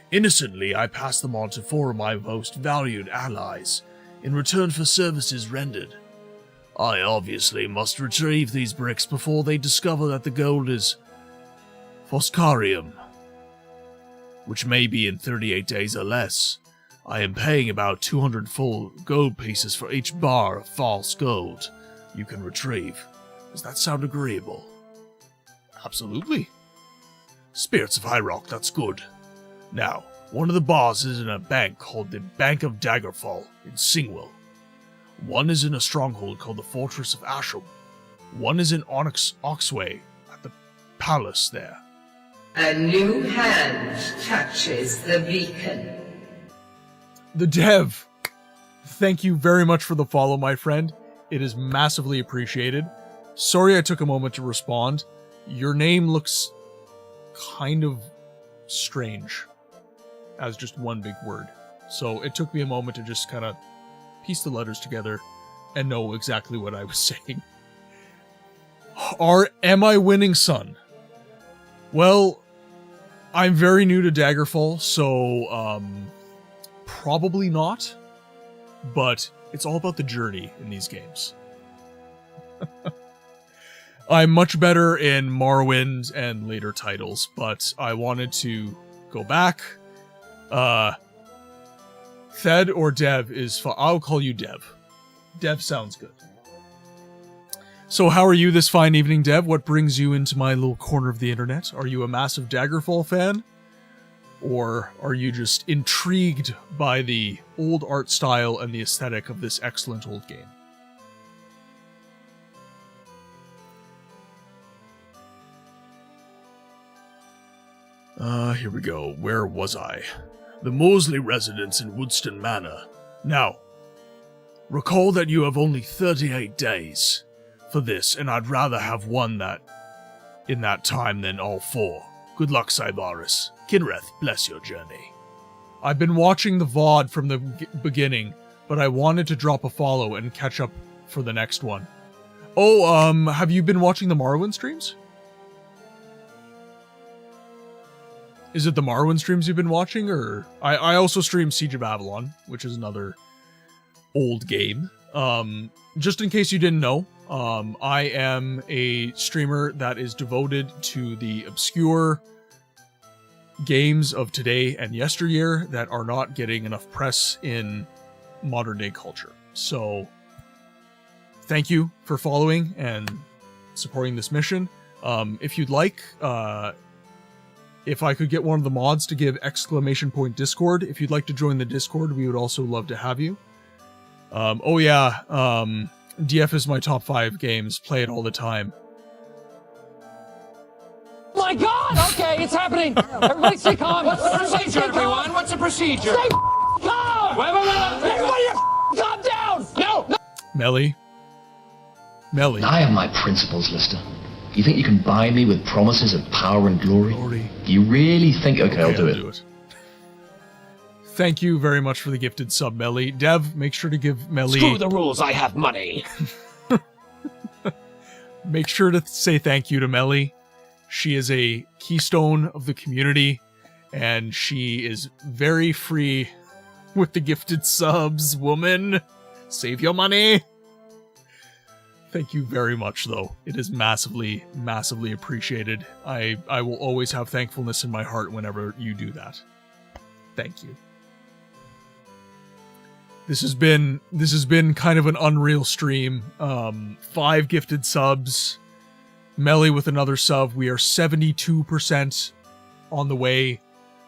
Innocently, I passed them on to 4 of my most valued allies, in return for services rendered. I obviously must retrieve these bricks before they discover that the gold is Foscarium, which may be in 38 days or less. I am paying about 200 full gold pieces for each bar of false gold you can retrieve. Does that sound agreeable? Absolutely. Spirits of High Rock, that's good. Now, one of the bars is in a bank called the Bank of Daggerfall in Singwell. One is in a stronghold called the Fortress of Asham. One is in Oxway at the palace there. A new hand touches the beacon. The Dev! Thank you very much for the follow, my friend. It is massively appreciated. Sorry I took a moment to respond. Your name looks kind of strange as just one big word. So it took me a moment to just kind of piece the letters together and know exactly what I was saying. Am I winning, son? Well, I'm very new to Daggerfall, so probably not. But it's all about the journey in these games. I'm much better in Morrowind and later titles, but I wanted to go back. Thed or Dev is fine. I'll call you Dev. Dev sounds good. So how are you this fine evening, Dev? What brings you into my little corner of the internet? Are you a massive Daggerfall fan? Or are you just intrigued by the old art style and the aesthetic of this excellent old game? Here we go. Where was I? The Mosley residence in Woodston Manor. Now, recall that you have only 38 days for this, and I'd rather have one that in that time than all 4. Good luck, Cybaris. Kinreth, bless your journey. I've been watching the VOD from the beginning, but I wanted to drop a follow and catch up for the next one. Oh, have you been watching the Morrowind streams? Is it the Morrowind streams you've been watching, or I also stream Siege of Avalon, which is another old game. Just in case you didn't know, I am a streamer that is devoted to the obscure games of today and yesteryear that are not getting enough press in modern day culture. So thank you for following and supporting this mission. If you'd like, if I could get one of the mods to give !Discord, if you'd like to join the Discord, we would also love to have you. Oh yeah, DF is my top 5 games, play it all the time. My God! Okay, it's happening! Everybody stay calm! What's the procedure, everyone? What's the procedure? Stay calm! Wait. Everybody calm down! No! Melly. I have my principles, Lister. You think you can buy me with promises of power and glory? Do you really think... Okay, I'll do it. Thank you very much for the gifted sub, Melly. Dev, make sure to give Melly... Screw the rules, I have money. Make sure to say thank you to Melly. She is a keystone of the community, and she is very free with the gifted subs, woman. Save your money. Thank you very much, though. It is massively, massively appreciated. I will always have thankfulness in my heart whenever you do that. Thank you. This has been kind of an unreal stream. 5 gifted subs. Melly with another sub. We are 72% on the way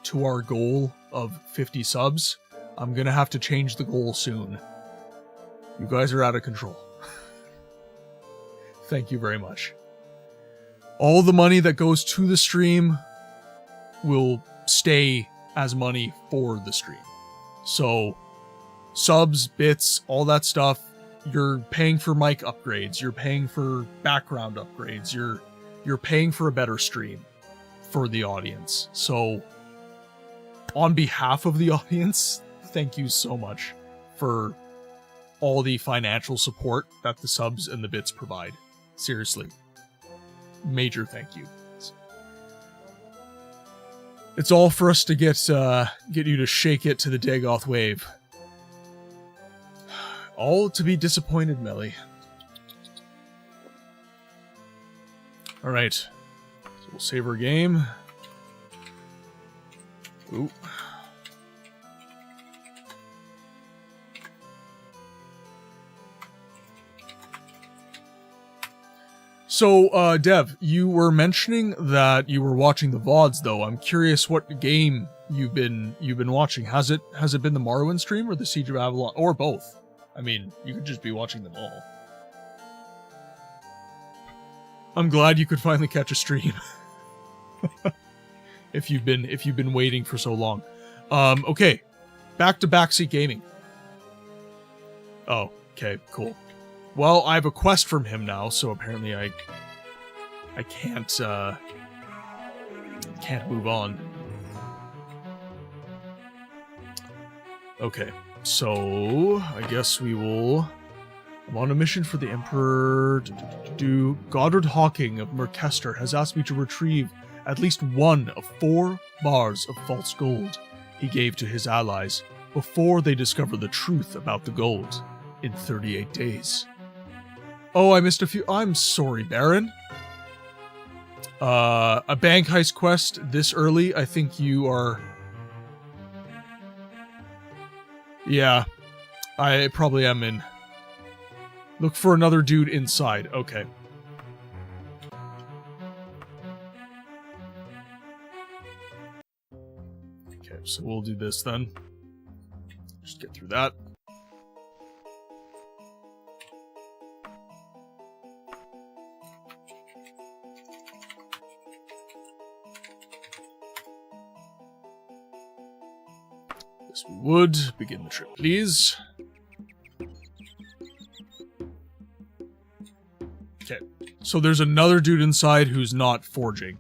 to our goal of 50 subs. I'm gonna have to change the goal soon. You guys are out of control. Thank you very much. All the money that goes to the stream will stay as money for the stream. So, subs, bits, all that stuff, you're paying for mic upgrades, you're paying for background upgrades, you're paying for a better stream for the audience. So, on behalf of the audience, thank you so much for all the financial support that the subs and the bits provide. Seriously. Major thank you. It's all for us to get you to shake it to the Dagoth wave. All to be disappointed, Melly. Alright. So we'll save our game. Ooh. So, Dev, you were mentioning that you were watching the VODs, though. I'm curious what game you've been watching. Has it been the Morrowind stream or the Siege of Avalon, or both? I mean, you could just be watching them all. I'm glad you could finally catch a stream. if you've been waiting for so long. Okay. Back to Backseat Gaming. Oh, okay, cool. Well, I have a quest from him now, so apparently I can't move on. Okay, so I guess we will. I'm on a mission for the Emperor. Goddard Hawking of Merkester has asked me to retrieve at least one of 4 bars of false gold he gave to his allies before they discover the truth about the gold in 38 days. Oh, I missed a few. I'm sorry, Baron. A bank heist quest this early. I think you are... Yeah, I probably am in. Look for another dude inside. Okay. Okay, so we'll do this then. Just get through that. Yes, we would. Begin the trip, please. Okay, so there's another dude inside who's not forging,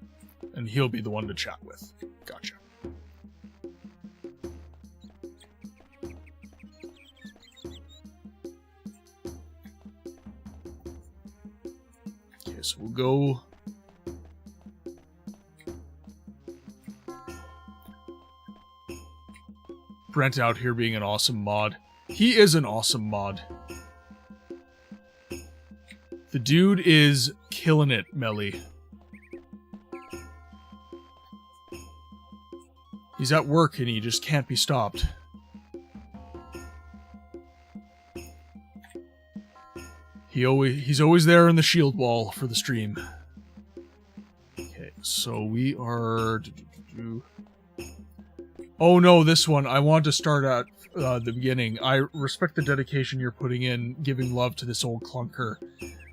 and he'll be the one to chat with. Gotcha. Okay, so we'll go... Brent out here being an awesome mod. He is an awesome mod. The dude is killing it, Melly. He's at work and he just can't be stopped. He's always there in the shield wall for the stream. Okay, so we are... Oh no, this one. I want to start at the beginning. I respect the dedication you're putting in, giving love to this old clunker.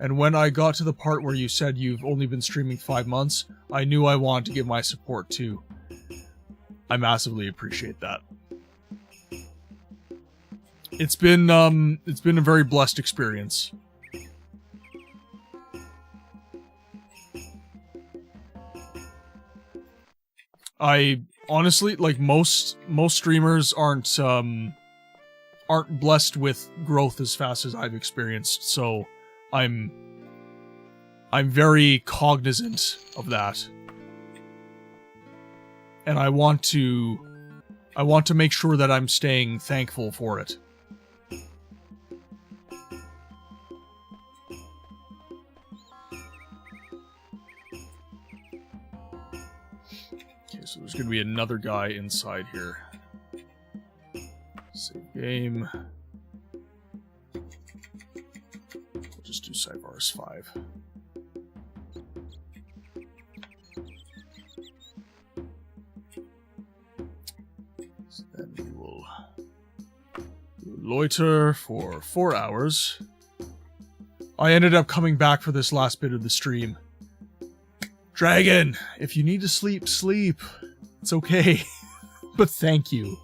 And when I got to the part where you said you've only been streaming 5 months, I knew I wanted to give my support too. I massively appreciate that. It's been a very blessed experience. I honestly, like, most streamers aren't blessed with growth as fast as I've experienced, so I'm very cognizant of that. And I want to make sure that I'm staying thankful for it. So there's going to be another guy inside here. Save game. We'll just do Cyvarus 5. So then we will loiter for 4 hours. I ended up coming back for this last bit of the stream. Dragon, if you need to sleep, sleep. It's okay. But thank you.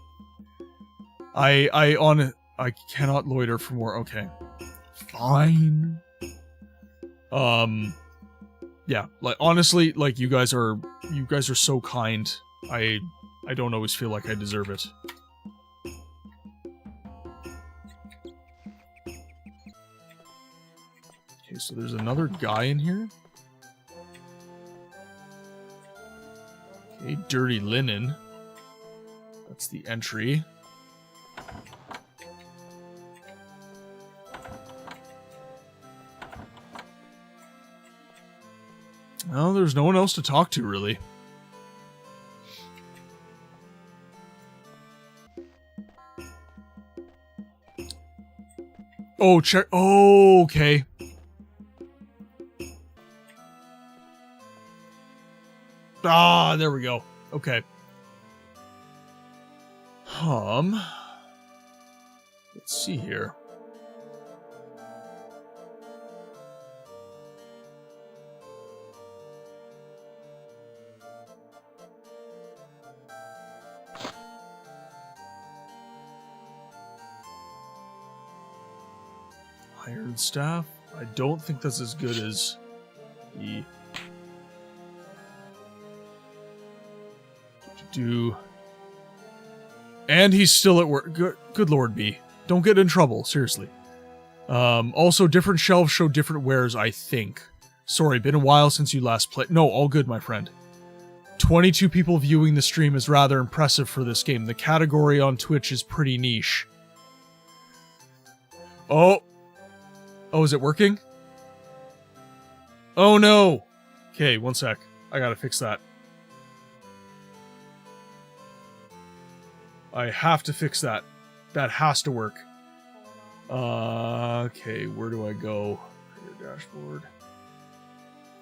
I cannot loiter for more. Okay. Fine. Yeah, like honestly, like you guys are so kind. I don't always feel like I deserve it. Okay, so there's another guy in here. Okay, dirty linen. That's the entry. Oh, there's no one else to talk to, really. Oh, check. Oh, okay. Ah, there we go. Okay. Let's see here. Iron staff. I don't think that's as good as the... And he's still at work. Good Lord, B. Don't get in trouble, seriously. Also, different shelves show different wares, I think. Sorry, been a while since you last played. No, all good, my friend. 22 people viewing the stream is rather impressive for this game. The category on Twitch is pretty niche. Oh. Oh, is it working? Oh, no. Okay, one sec. I gotta fix that. I have to fix that. That has to work. Okay, where do I go? Your dashboard.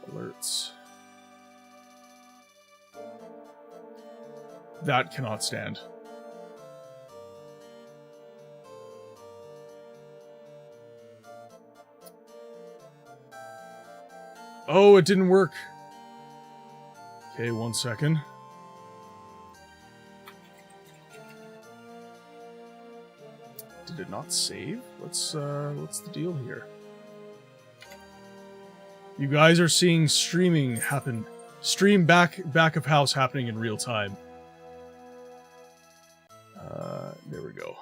Alerts. That cannot stand. Oh, it didn't work. Okay, one second. Did it not save? What's the deal here? You guys are seeing streaming happen. Stream back of house happening in real time. There we go.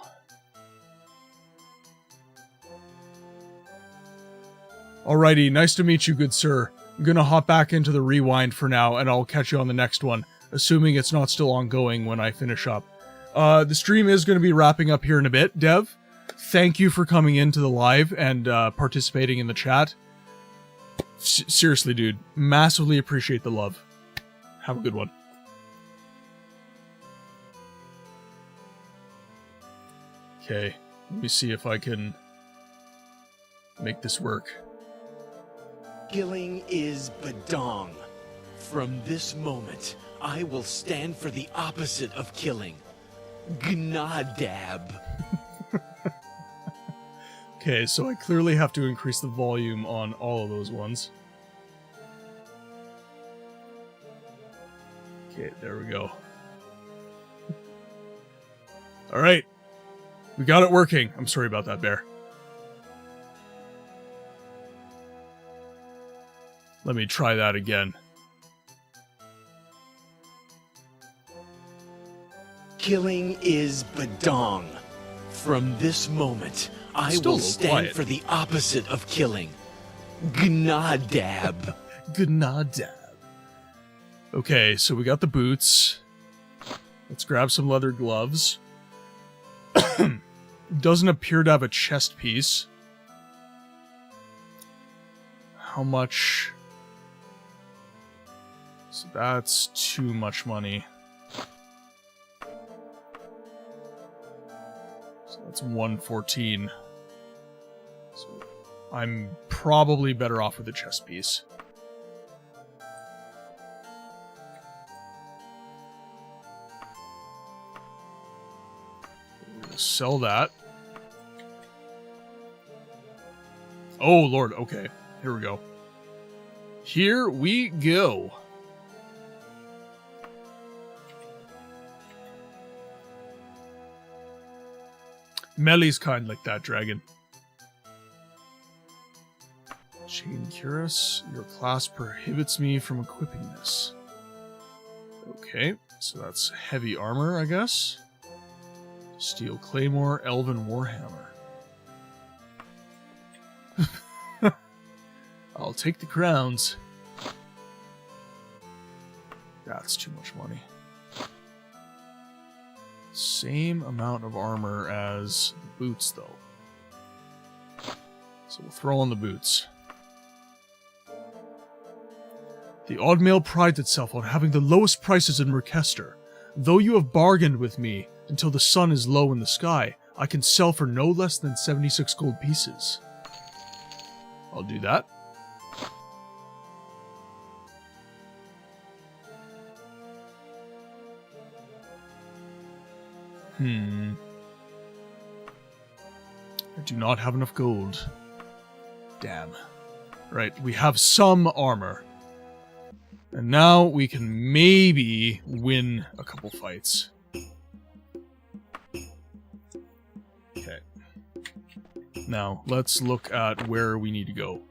Alrighty, nice to meet you, good sir. I'm gonna hop back into the rewind for now, and I'll catch you on the next one, assuming it's not still ongoing when I finish up. The stream is going to be wrapping up here in a bit. Dev, thank you for coming into the live and participating in the chat. Seriously, dude, massively appreciate the love. Have a good one. Okay, let me see if I can make this work. Killing is badong. From this moment, I will stand for the opposite of killing. Gnadab. Okay, so I clearly have to increase the volume on all of those ones. Okay, there we go. Alright. We got it working. I'm sorry about that, Bear. Let me try that again. Killing is badong. From this moment, I will stand for the opposite of killing. Gnadab. Gnadab. Okay, so we got the boots. Let's grab some leather gloves. Doesn't appear to have a chest piece. How much? So that's too much money. So that's 114. So I'm probably better off with a chest piece. Sell that. Oh, Lord. Okay. Here we go. Here we go. Melee's kind like that, dragon. Chain Cuirass. Your class prohibits me from equipping this. Okay. So that's heavy armor, I guess. Steel Claymore, Elven Warhammer. I'll take the crowns. That's too much money. Same amount of armor as the boots, though. So we'll throw on the boots. The Odd Mail prides itself on having the lowest prices in Merkester. Though you have bargained with me until the sun is low in the sky, I can sell for no less than 76 gold pieces. I'll do that. I do not have enough gold. Damn. Right, we have some armor. And now we can maybe win a couple fights. Okay. Now, let's look at where we need to go.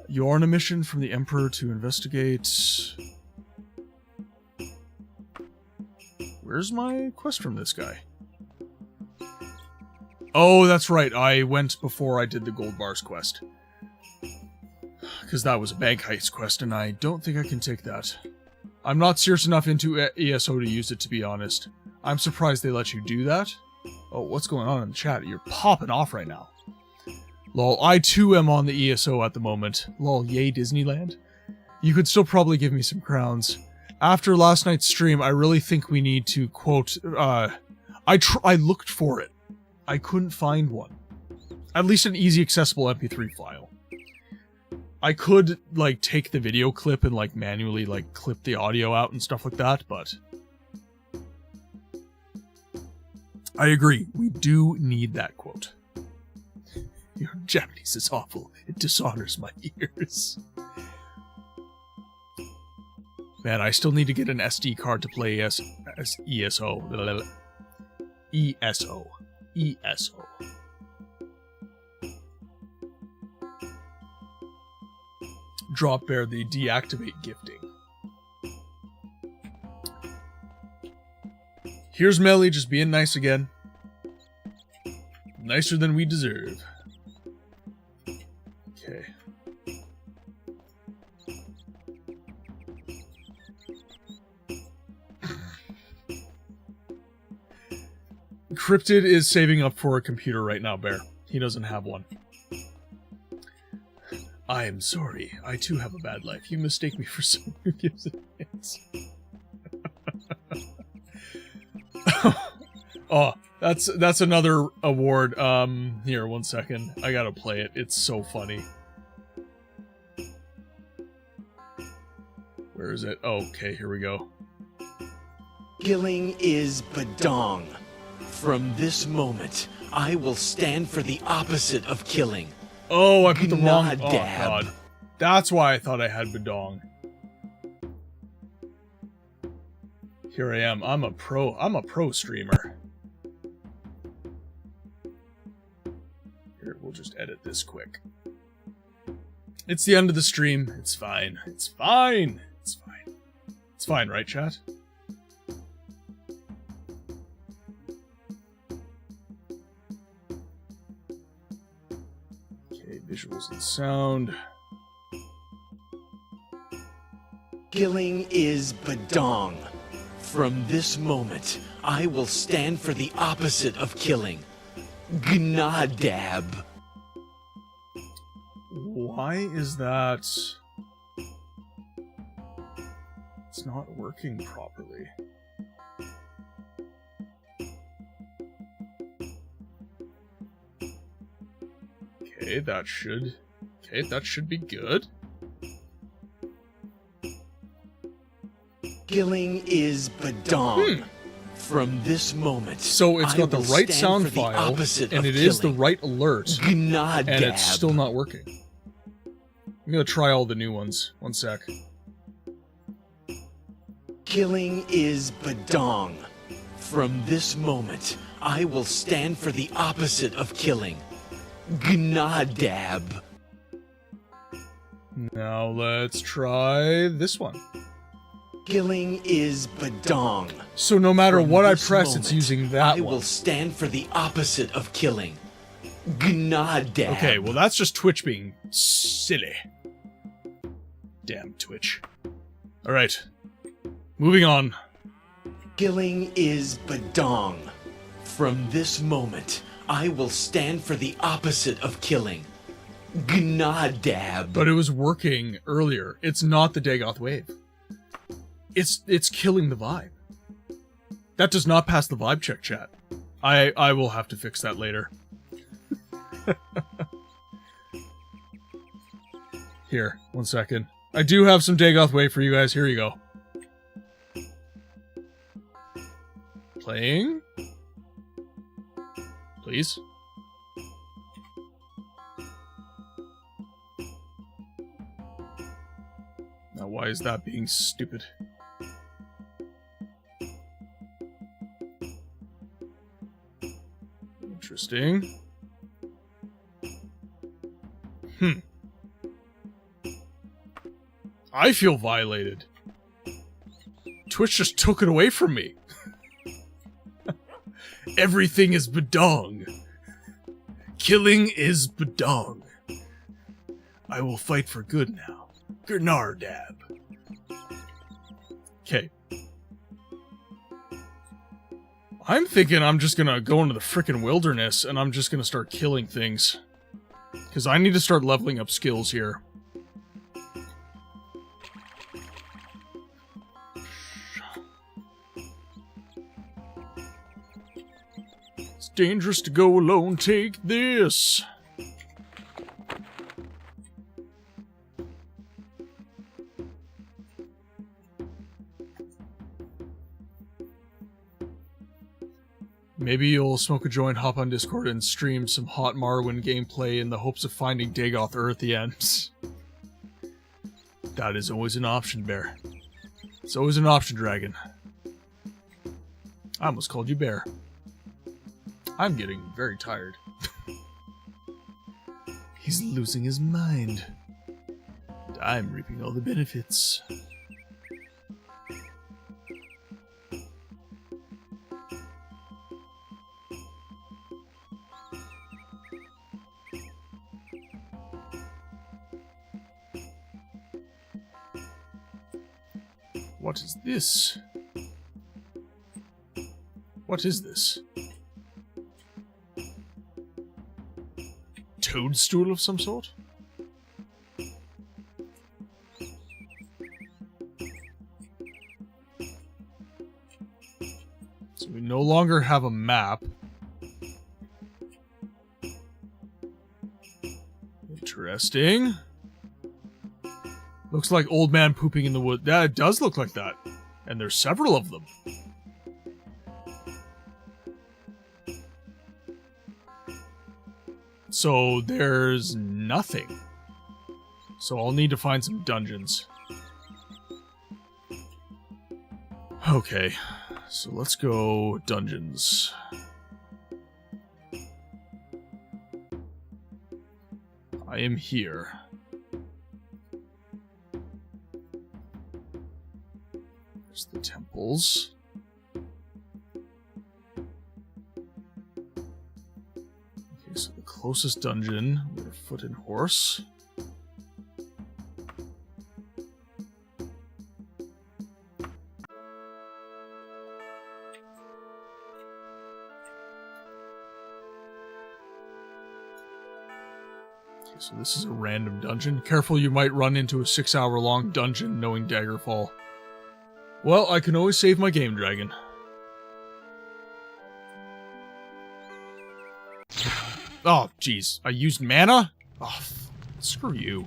You're on a mission from the Emperor to investigate... Where's my quest from this guy? Oh, that's right. I went before I did the Gold Bars quest. Because that was a bank heist quest, and I don't think I can take that. I'm not serious enough into ESO to use it, to be honest. I'm surprised they let you do that. Oh, what's going on in the chat? You're popping off right now. Lol, I too am on the ESO at the moment. Lol, yay Disneyland. You could still probably give me some crowns. After last night's stream, I really think we need to, quote, I looked for it. I couldn't find one. At least an easy accessible MP3 file. I could, like, take the video clip and, like, manually, like, clip the audio out and stuff like that, but... I agree. We do need that quote. Your Japanese is awful. It dishonors my ears. Man, I still need to get an SD card to play ESO. ESO. ESO. Drop Bear the deactivate gifting. Here's Melee just being nice again. Nicer than we deserve. Okay. Cryptid is saving up for a computer right now, Bear. He doesn't have one. I am sorry. I too have a bad life. You mistake me for someone who gives advice. Oh, that's another award. Here, 1 second. I gotta play it. It's so funny. Where is it? Oh, okay, here we go. Killing is badong. From this moment, I will stand for the opposite of killing. Oh, I put the wrong... Oh, Gnadab. God. That's why I thought I had badong. Here I am. I'm a pro streamer. Here, we'll just edit this quick. It's the end of the stream. It's fine. It's fine. It's fine. It's fine, right, chat? Okay, visuals and sound. Killing is badong. From this moment, I will stand for the opposite of killing. Gnadab. Why is that... It's not working properly. Okay, that should be good. Killing is badong. From this moment, so it's got the right sound for the file, opposite and of it is the killing. right alert, Gnadab. and it's still not working. I'm gonna try all the new ones. 1 sec. Killing is badong. From this moment, I will stand for the opposite of killing. Gnadab. Now let's try this one. Killing is badong. So no matter From what I this press, moment, it's using that I one. will stand for the opposite of killing. Gnadab. Okay, well that's just Twitch being silly. Damn Twitch. Alright. Moving on. Killing is badong. From this moment, I will stand for the opposite of killing. Gnadab. But it was working earlier. It's not the Dagoth wave. It's killing the vibe. That does not pass the vibe check, chat. I will have to fix that later. Here, 1 second. I do have some Dagoth wave for you guys. Here you go. Playing? Please? Now why is that being stupid? Interesting. I feel violated. Twitch just took it away from me. Everything is badong. Killing is badong. I will fight for good now. Gnardab. Okay. I'm thinking I'm just gonna go into the frickin' wilderness and I'm just gonna start killing things. Because I need to start leveling up skills here. It's dangerous to go alone. Take this. Maybe you'll smoke a joint, hop on Discord, and stream some hot Morrowind gameplay in the hopes of finding Dagoth Ur at the end. That is always an option, Bear. It's always an option, Dragon. I almost called you Bear. I'm getting very tired. He's losing his mind. And I'm reaping all the benefits. What is this? What is this? toadstool of some sort? So we no longer have a map. Interesting. Looks like old man pooping in the wood. Yeah, it does look like that. And there's several of them. So there's nothing. So I'll need to find some dungeons. Okay, so let's go dungeons. I am here. There's the temples. Okay, so the closest dungeon with a foot and horse. So this is a random dungeon. Careful, you might run into a 6-hour-long dungeon knowing Daggerfall. Well, I can always save my game dragon. Oh, jeez. I used mana? Oh, screw you.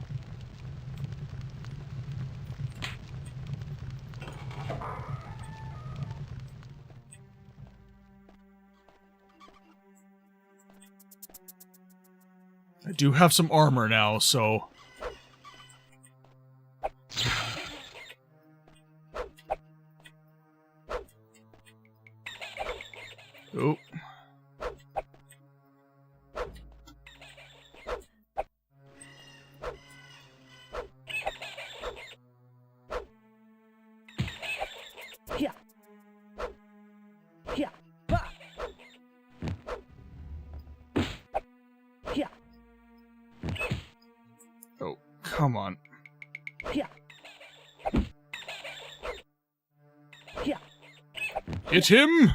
I do have some armor now, so... Oh. Yeah. Yeah. Bah. Yeah. Oh, come on. Yeah. Yeah. Hit him!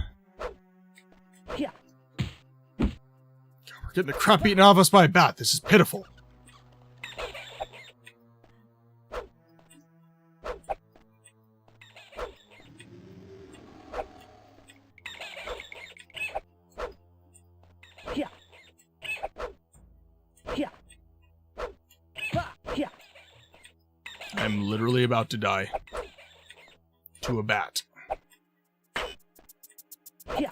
Yeah. God, we're getting the crap eaten out of us by a bat. This is pitiful. Yeah. Yeah. Bah. Yeah. I'm literally about to die. To a bat. Yeah.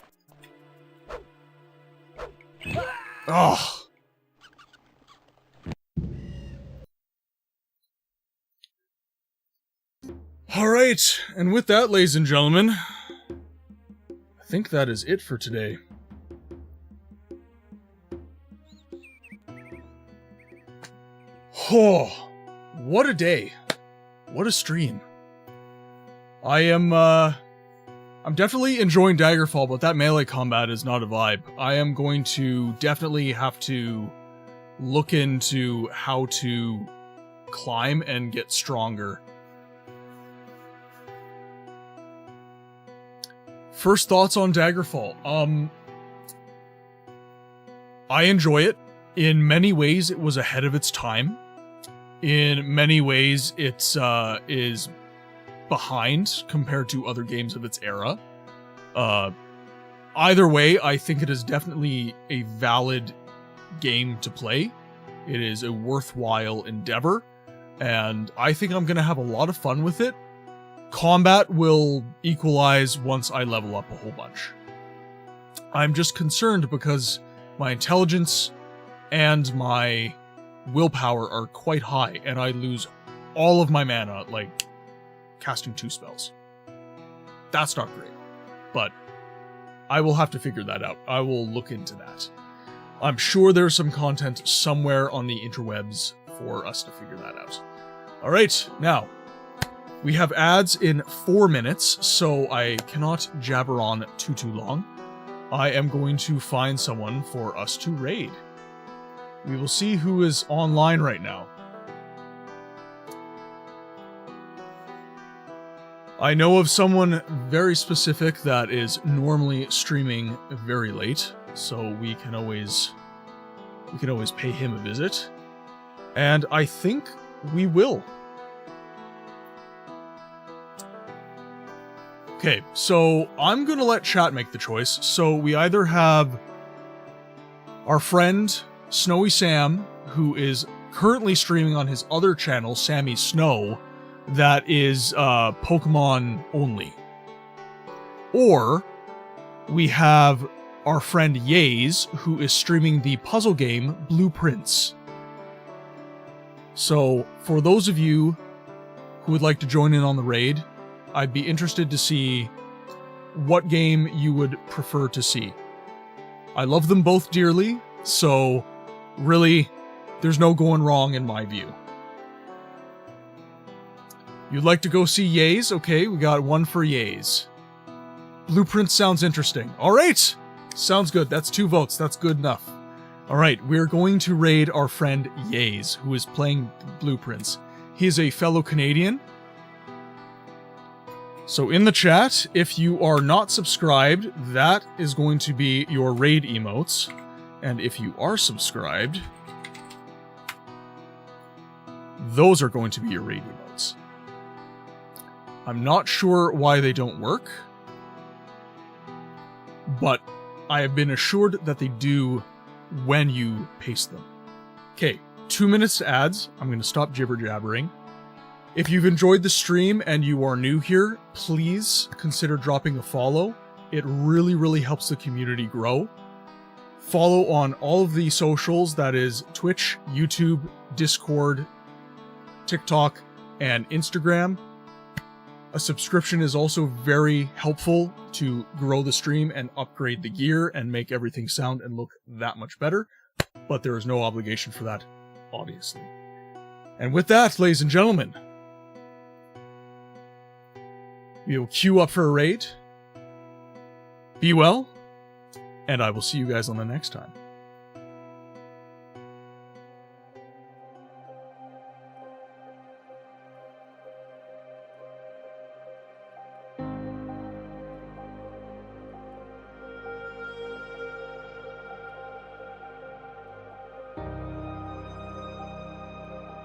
Oh. Alright, and with that, ladies and gentlemen, I think that is it for today. Oh, what a day. What a stream. I'm definitely enjoying Daggerfall, but that melee combat is not a vibe. I am going to definitely have to look into how to climb and get stronger. First thoughts on Daggerfall. I enjoy it. In many ways, it was ahead of its time. In many ways, it's is behind compared to other games of its era. Either way, I think it is definitely a valid game to play. It is a worthwhile endeavor, and I think I'm going to have a lot of fun with it. Combat will equalize once I level up a whole bunch. I'm just concerned because my intelligence and my willpower are quite high, and I lose all of my mana, like casting 2 spells. That's not great, but I will have to figure that out. I will look into that. I'm sure there's some content somewhere on the interwebs for us to figure that out. Alright, now, we have ads in 4 minutes, so I cannot jabber on too long. I am going to find someone for us to raid. We will see who is online right now. I know of someone very specific that is normally streaming very late, so we can always we can always pay him a visit. And I think we will. Okay, so I'm going to let chat make the choice. So we either have our friend Snowy Sam, who is currently streaming on his other channel, Sammy Snow, that is Pokemon only. Or we have our friend Yays, who is streaming the puzzle game Blueprints. So for those of you who would like to join in on the raid, I'd be interested to see what game you would prefer to see. I love them both dearly, so really, there's no going wrong in my view. You'd like to go see Yays? Okay, we got one for Yays. Blueprint sounds interesting. Alright! Sounds good. That's 2 votes. That's good enough. Alright, we're going to raid our friend Yays, who is playing Blueprints. He is a fellow Canadian. So in the chat, if you are not subscribed, that is going to be your raid emotes. And if you are subscribed, those are going to be your raid emotes. I'm not sure why they don't work, but I have been assured that they do when you paste them. Okay, 2 minutes to ads. I'm going to stop jibber-jabbering. If you've enjoyed the stream and you are new here, please consider dropping a follow. It really, really helps the community grow. Follow on all of the socials, that is Twitch, YouTube, Discord, TikTok, and Instagram. A subscription is also very helpful to grow the stream and upgrade the gear and make everything sound and look that much better, but there is no obligation for that, obviously. And with that, ladies and gentlemen, we will queue up for a raid. Be well, and I will see you guys on the next time.